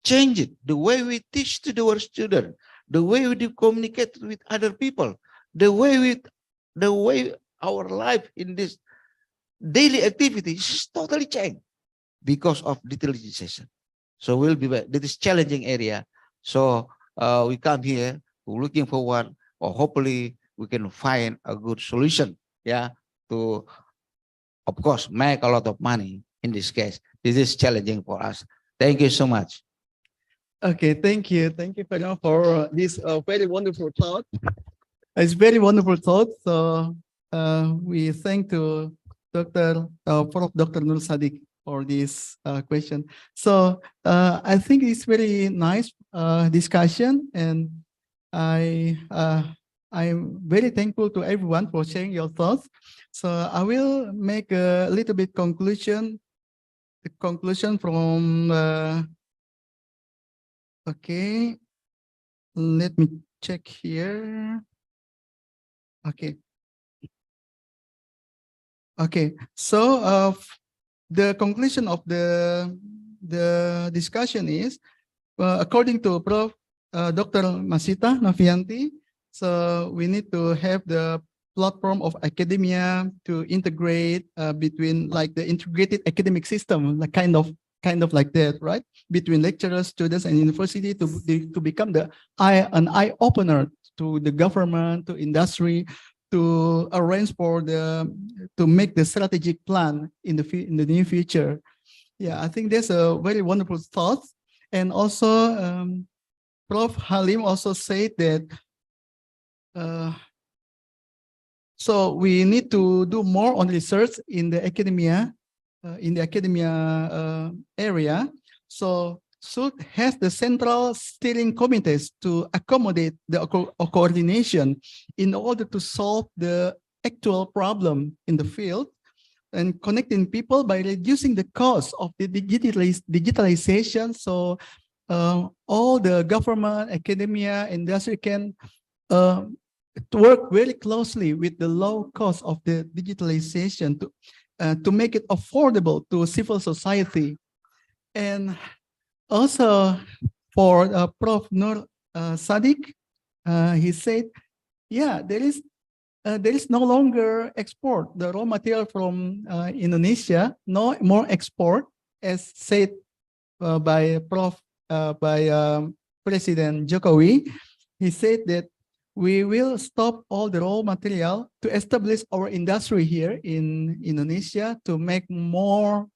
Change it, the way we teach to our students, the way we communicate with other people, the way our life in this daily activity is totally changed because of digitalization. So we'll be back. This is challenging area. So we come here looking forward, or hopefully we can find a good solution. Yeah, to of course make a lot of money in this case. This is challenging for us. Thank you so much. Okay, thank you. Thank you very much for this very wonderful thought. It's very wonderful thought. So we thank to Prof. Dr. Nur Sadiq for this question. So I think it's very nice discussion, and I'm very thankful to everyone for sharing your thoughts. So I will make a little bit conclusion. The conclusion from okay, let me check here. Okay. Okay, so the conclusion of the discussion is, according to Prof. Dr. Masita Novianti, so we need to have the platform of academia to integrate between like the integrated academic system, like kind of like that, right? Between lecturers, students, and university to become an eye opener to the government, to industry, to arrange for to make the strategic plan in the near future. Yeah, I think that's a very wonderful thought. And also, Prof. Halim also said that so we need to do more on research in the academia, area. So should have the central steering committees to accommodate the coordination in order to solve the actual problem in the field, and connecting people by reducing the cost of the digitalization. So all the government, academia, industry can to work very closely with the low cost of the digitalization to make it affordable to civil society. And also for Prof. Nur Sadiq, he said, yeah, there is no longer export the raw material from Indonesia, no more export, as said by President Jokowi. He said that we will stop all the raw material to establish our industry here in Indonesia to make more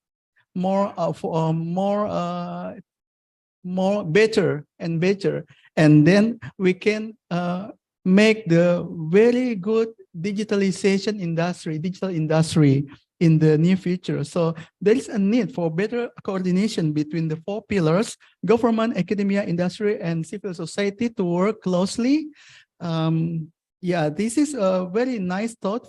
better and better, and then we can make the very good digital industry in the near future. So there is a need for better coordination between the four pillars: government, academia, industry, and civil society to work closely. Yeah, this is a very nice thought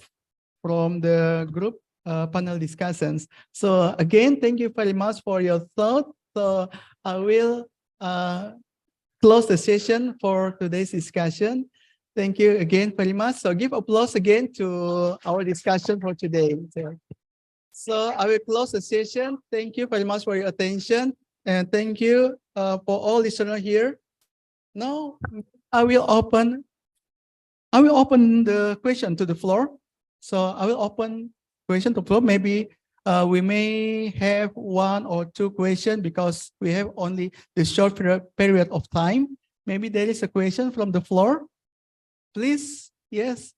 from the group panel discussions. So again, thank you very much for your thought. So I will close the session for today's discussion. Thank you again very much. So give applause again to our discussion for today. So I will close the session. Thank you very much for your attention. And thank you for all listeners here. Now I will open the question to the floor. So I will open question to the floor. Maybe we may have one or two questions because we have only the short period of time. Maybe there is a question from the floor. Please, yes.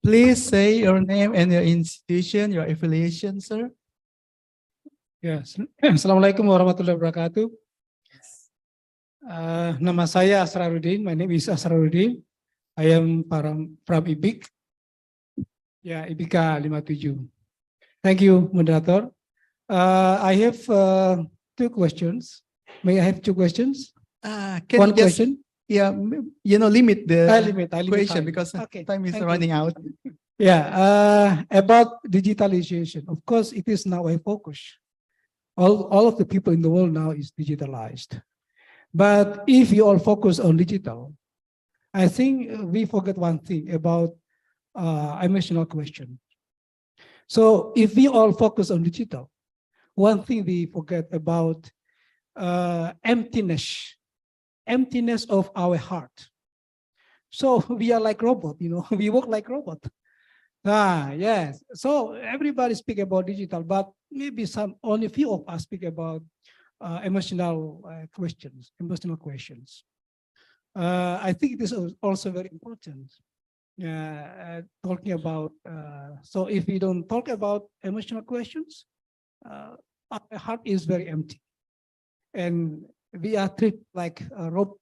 Please say your name and your institution, your affiliation, sir. Ya, Assalamualaikum warahmatullahi wabarakatuh. Nama saya Asraruddin. My name is Asraruddin. I am from IBIK. Ya, IBIKA 57. Thank you, moderator. I have two questions. May I have two questions? Can One you just, question. yeah, limit the I limit question time. because Okay, time is thank you. running out. Yeah, about digitalization. Of course, it is now a focus. All of the people in the world now is digitalized. But if you all focus on digital, I think we forget one thing about emotional question. So if we all focus on digital, one thing we forget about emptiness of our heart. So we are like robot, we work like robot. Yes. So everybody speak about digital, but maybe only few of us speak about emotional questions. I think this is also very important. Talking about, so if we don't talk about emotional questions, our heart is very empty. And we are treated like a robot.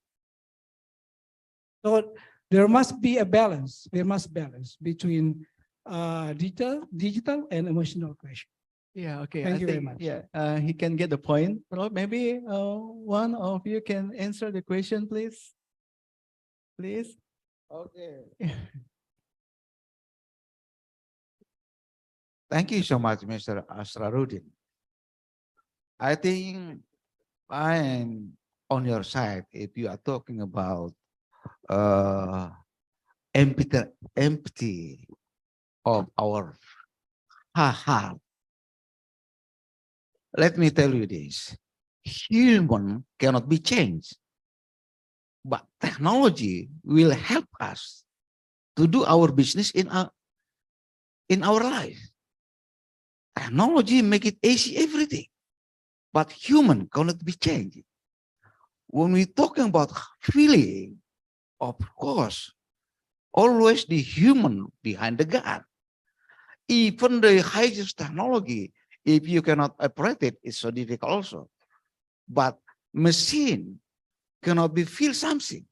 So there must be a balance. There must balance between digital and emotional question. Yeah, okay. Thank I you think, very much. Yeah, he can get the point. Well, maybe one of you can answer the question, please. Please. Okay. Thank you so much, Mr. Asraruddin. I think I am on your side if you are talking about empty of our heart. Let me tell you this. Human cannot be changed, but technology will help us to do our business in our life. Technology make it easy everything, but human cannot be changed. When we talking about feeling, of course, always the human behind the God. Even the highest technology, if you cannot operate it, it's so difficult also. But machine cannot be feel something.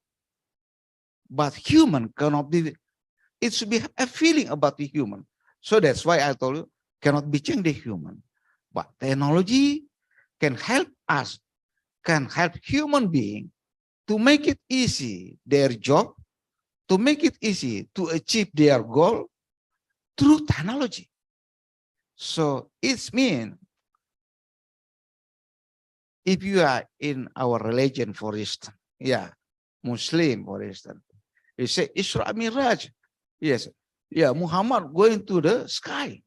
But human cannot be, it should be a feeling about the human. So that's why I told you, cannot be changed the human. But technology can help us, can help human being to make it easy their job, to make it easy to achieve their goal through technology. So it's mean, if you are in our religion, for instance, yeah, Muslim, for instance, you say Isra Miraj, yes, yeah, Muhammad going to the sky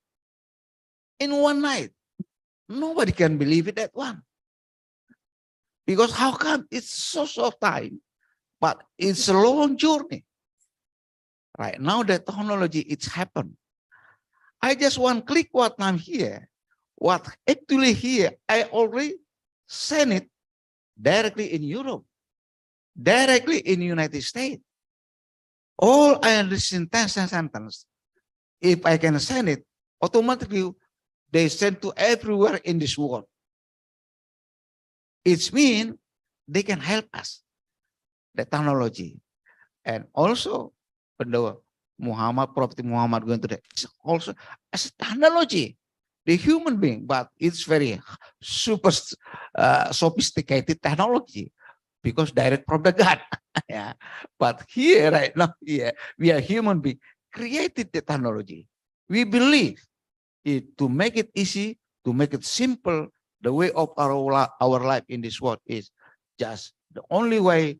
in one night. Nobody can believe it that one. Because how come it's so short time, but it's a long journey. Right now, the technology, it's happened. I just want click what I'm here. What actually here, I already send it directly in Europe, directly in United States. All I understand sentence. If I can send it, automatically they send to everywhere in this world. It means they can help us, the technology. And also, Muhammad, Prophet Muhammad going to that. It's also as a technology, the human being, but it's very super sophisticated technology because direct from the God. Yeah. But here right now, yeah, we are human being created the technology. We believe it to make it easy, to make it simple. The way of our life in this world is just the only way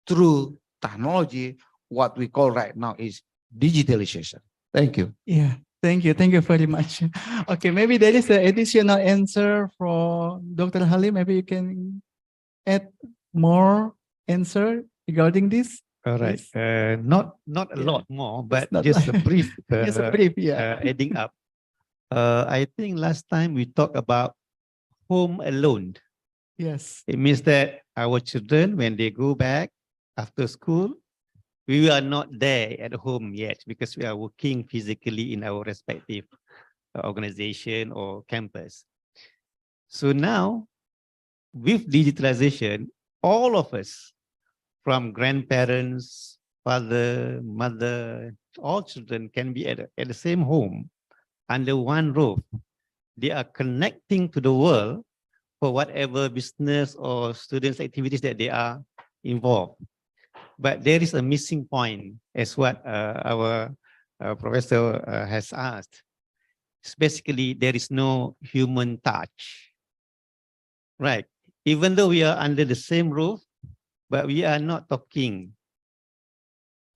through technology. What we call right now is digitalization. Thank you. Yeah, thank you. Thank you very much. Okay, maybe there is an additional answer for Dr. Halim. Maybe you can add more answer regarding this. All right. please. Not a Yeah. lot more, but not just a like- brief. Just a brief, yeah. Adding up. I think last time we talked about home alone. Yes. It means that our children, when they go back after school, we are not there at home yet because we are working physically in our respective organization or campus. So now, with digitalization, all of us, from grandparents, father, mother, all children can be at the same home under one roof. They are connecting to the world for whatever business or students activities that they are involved. But there is a missing point, as what our professor has asked. It's basically, there is no human touch. Right. Even though we are under the same roof, but we are not talking.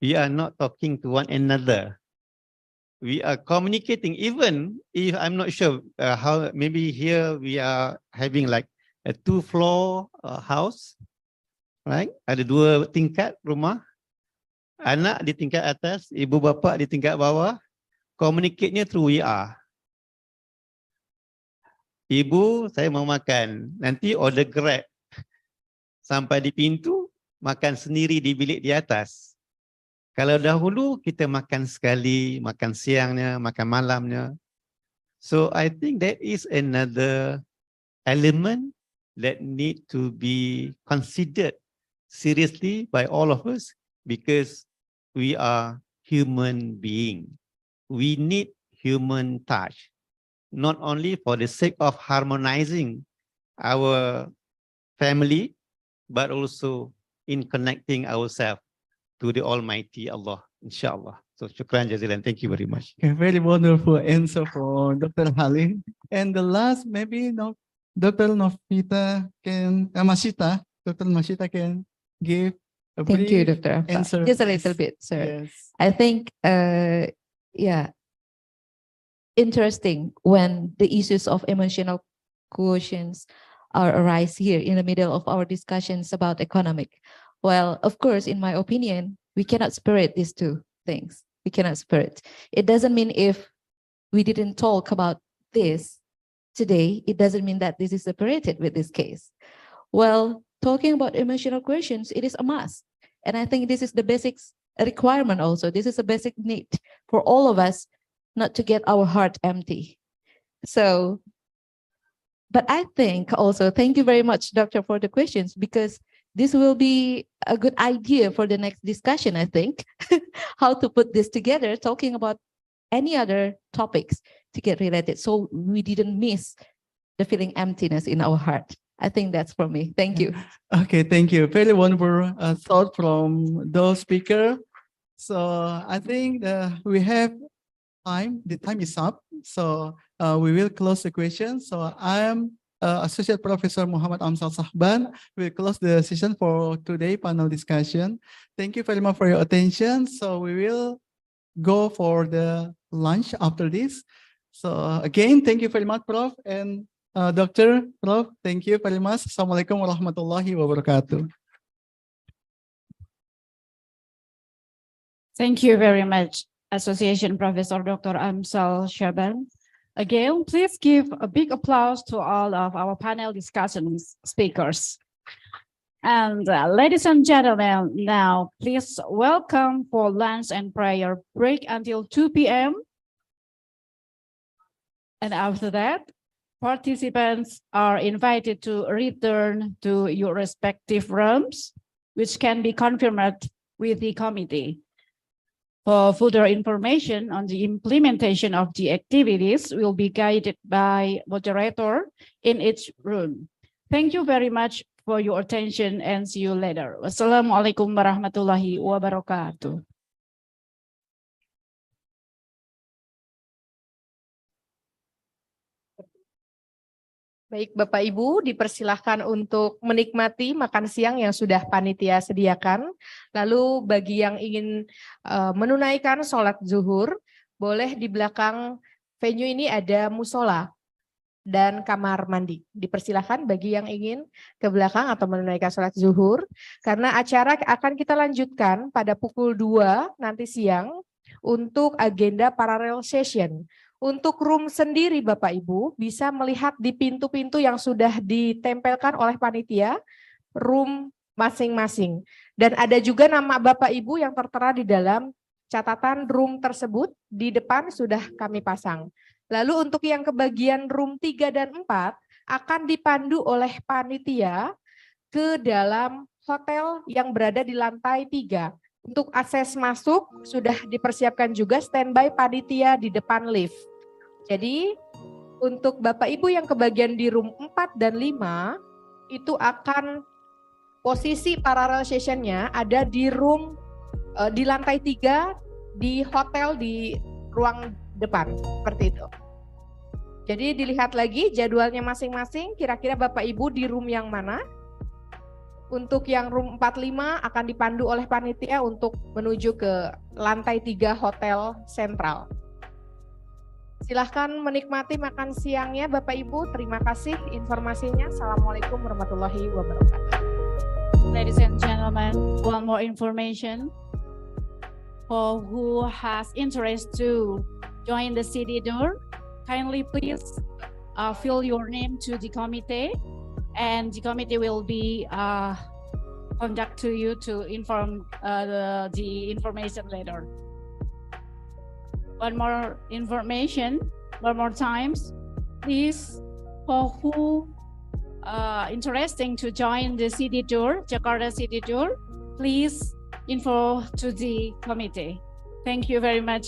We are not talking to one another. We are communicating, even if I'm not sure how, maybe here we are having like a 2-floor house, right? Ada 2 tingkat rumah, anak di tingkat atas, ibu bapa di tingkat bawah, communicate-nya through WeAre. Ibu, saya mau makan, nanti order Grab. Sampai di pintu, makan sendiri di bilik di atas. Kalau dahulu kita makan sekali, makan siangnya, makan malamnya. So I think that is another element that need to be considered seriously by all of us because we are human being. We need human touch, not only for the sake of harmonizing our family, but also in connecting ourselves to the Almighty Allah, inshallah. So shukran jazilan. Thank you very much. Okay, very wonderful answer for Dr. Halim. And the last, maybe Dr. Novita can, Dr. Masita can give a Thank you, brief Dr. Afra. answer. Just a little bit, sir. Yes. I think, yeah, interesting when the issues of emotional quotients are arise here in the middle of our discussions about economic. Well, of course, in my opinion, we cannot separate these two things. We cannot separate. It doesn't mean if we didn't talk about this today, it doesn't mean that this is separated with this case. Well, talking about emotional questions, it is a must. And I think this is the basics requirement also. This is a basic need for all of us not to get our heart empty. So, but I think also, thank you very much, Doctor, for the questions, because this will be a good idea for the next discussion, I think, how to put this together, talking about any other topics to get related. So we didn't miss the feeling emptiness in our heart. I think that's for me. Thank you. Okay, thank you. Very wonderful thought from those speakers. So I think we have time. The time is up. So we will close the question. So I am Associate Professor Muhammad Amsal Sahban. We'll close the session for today panel discussion. Thank you very much for your attention. So we will go for the lunch after this. So again, thank you very much, Prof. And Dr. Prof, thank you very much. Assalamualaikum warahmatullahi wabarakatuh. Thank you very much, Association Professor Dr. Amsal Shaban. Again, please give a big applause to all of our panel discussion speakers. And ladies and gentlemen, now please welcome for lunch and prayer break until 2 p.m. And after that, participants are invited to return to your respective rooms, which can be confirmed with the committee. For further information on the implementation of the activities will be guided by moderator in each room. Thank you very much for your attention and see you later. Wassalamualaikum warahmatullahi wabarakatuh. Baik, Bapak Ibu, dipersilahkan untuk menikmati makan siang yang sudah panitia sediakan. Lalu bagi yang ingin menunaikan sholat zuhur, boleh di belakang venue ini ada musola dan kamar mandi. Dipersilahkan bagi yang ingin ke belakang atau menunaikan sholat zuhur, karena acara akan kita lanjutkan pada pukul 2 nanti siang untuk agenda parallel session. Untuk room sendiri Bapak Ibu bisa melihat di pintu-pintu yang sudah ditempelkan oleh panitia, room masing-masing. Dan ada juga nama Bapak Ibu yang tertera di dalam catatan room tersebut, di depan sudah kami pasang. Lalu untuk yang kebagian room 3 dan 4 akan dipandu oleh panitia ke dalam hotel yang berada di lantai 3. Untuk akses masuk sudah dipersiapkan juga standby panitia di depan lift. Jadi untuk Bapak Ibu yang kebagian di room 4 dan 5 itu akan posisi parallel sessionnya ada di room di lantai 3 di hotel di ruang depan seperti itu. Jadi dilihat lagi jadwalnya masing-masing, kira-kira Bapak Ibu di room yang mana. Untuk yang room 45 akan dipandu oleh panitia untuk menuju ke lantai 3 hotel sentral. Silahkan menikmati makan siangnya Bapak Ibu. Terima kasih informasinya. Assalamualaikum warahmatullahi wabarakatuh. Ladies and gentlemen, one more information. For who has interest to join the city door, kindly please fill your name to the committee, and the committee will be contact to you to inform the information later. One more information, one more times, please, for who interesting to join the city tour, Jakarta city tour, please info to the committee. Thank you very much.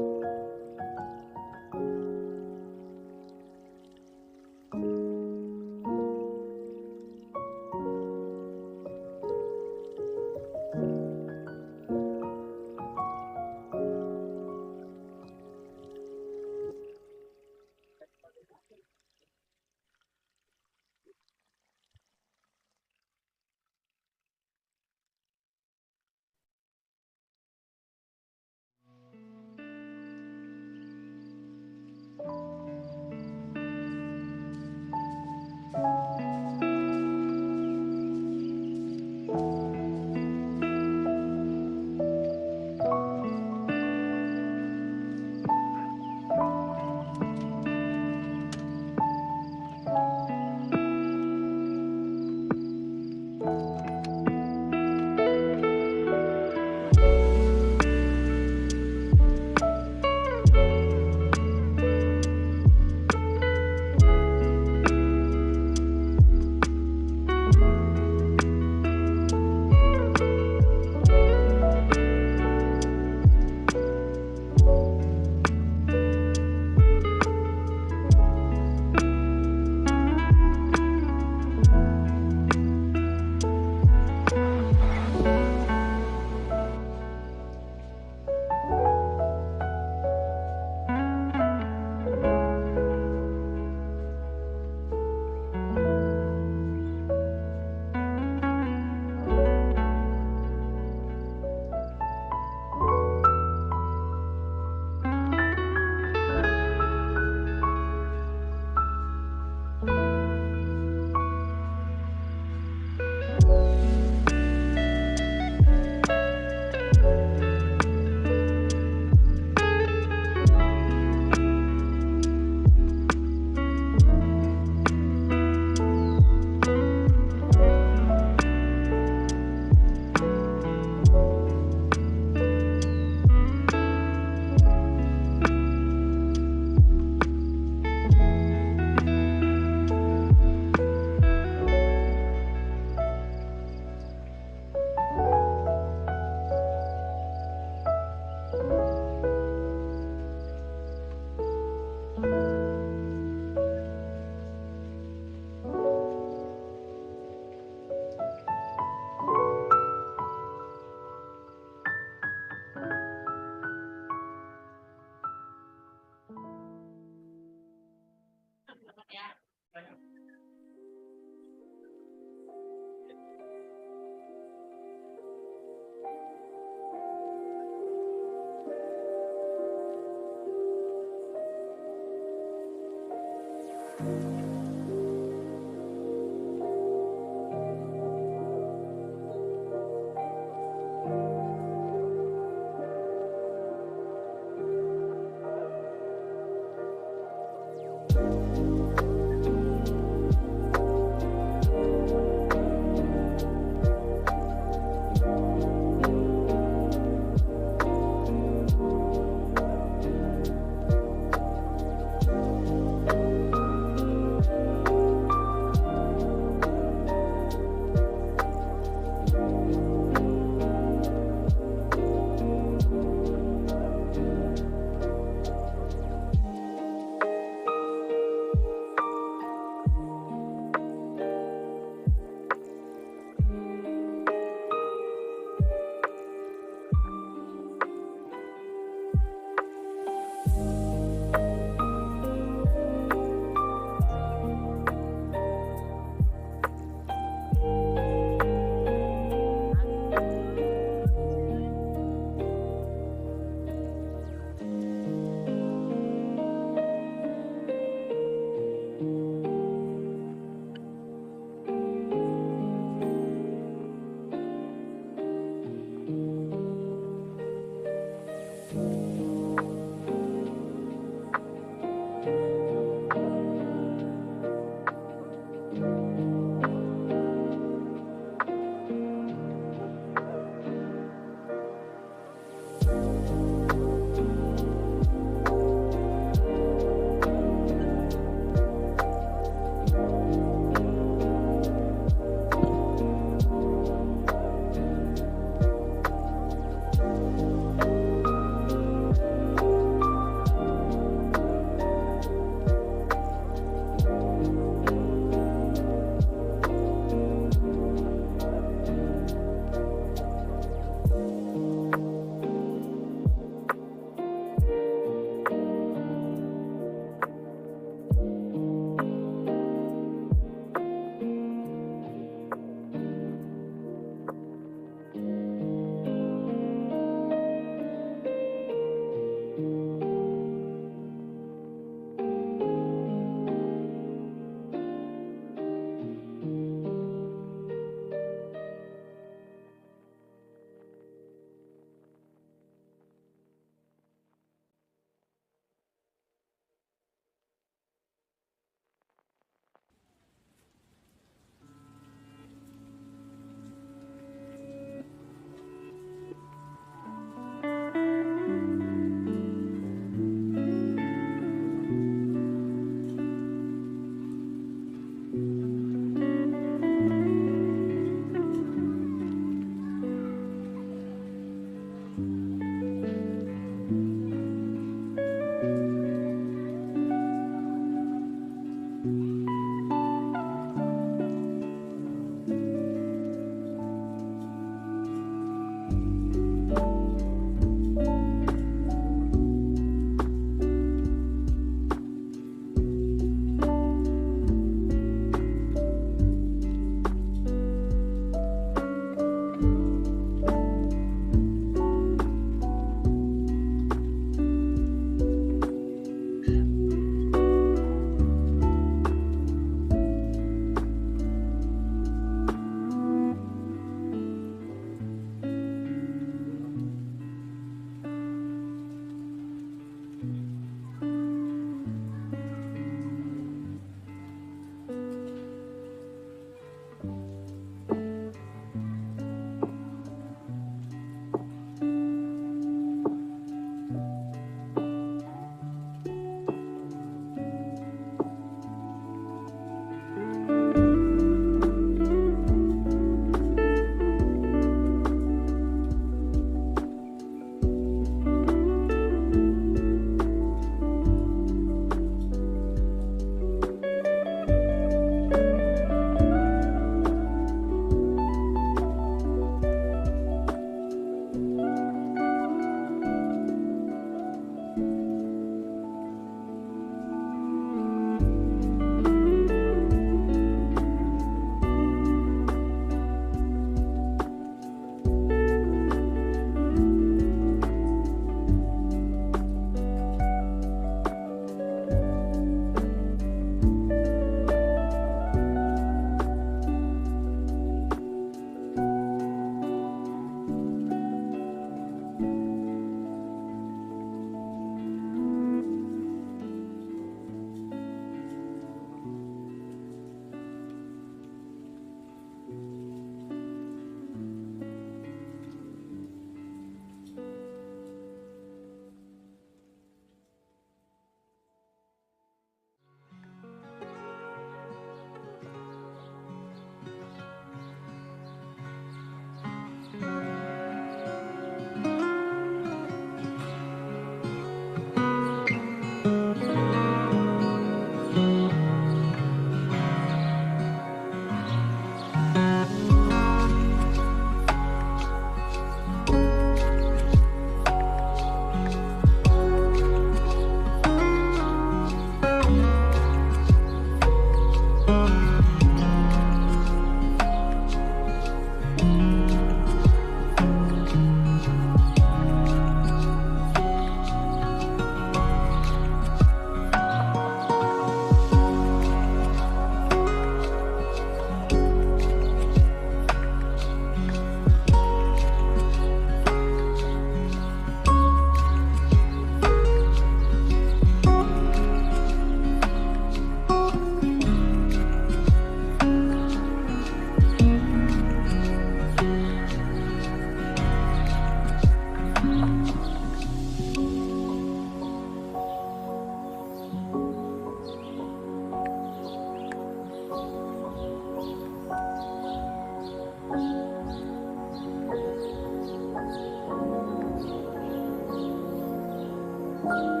you.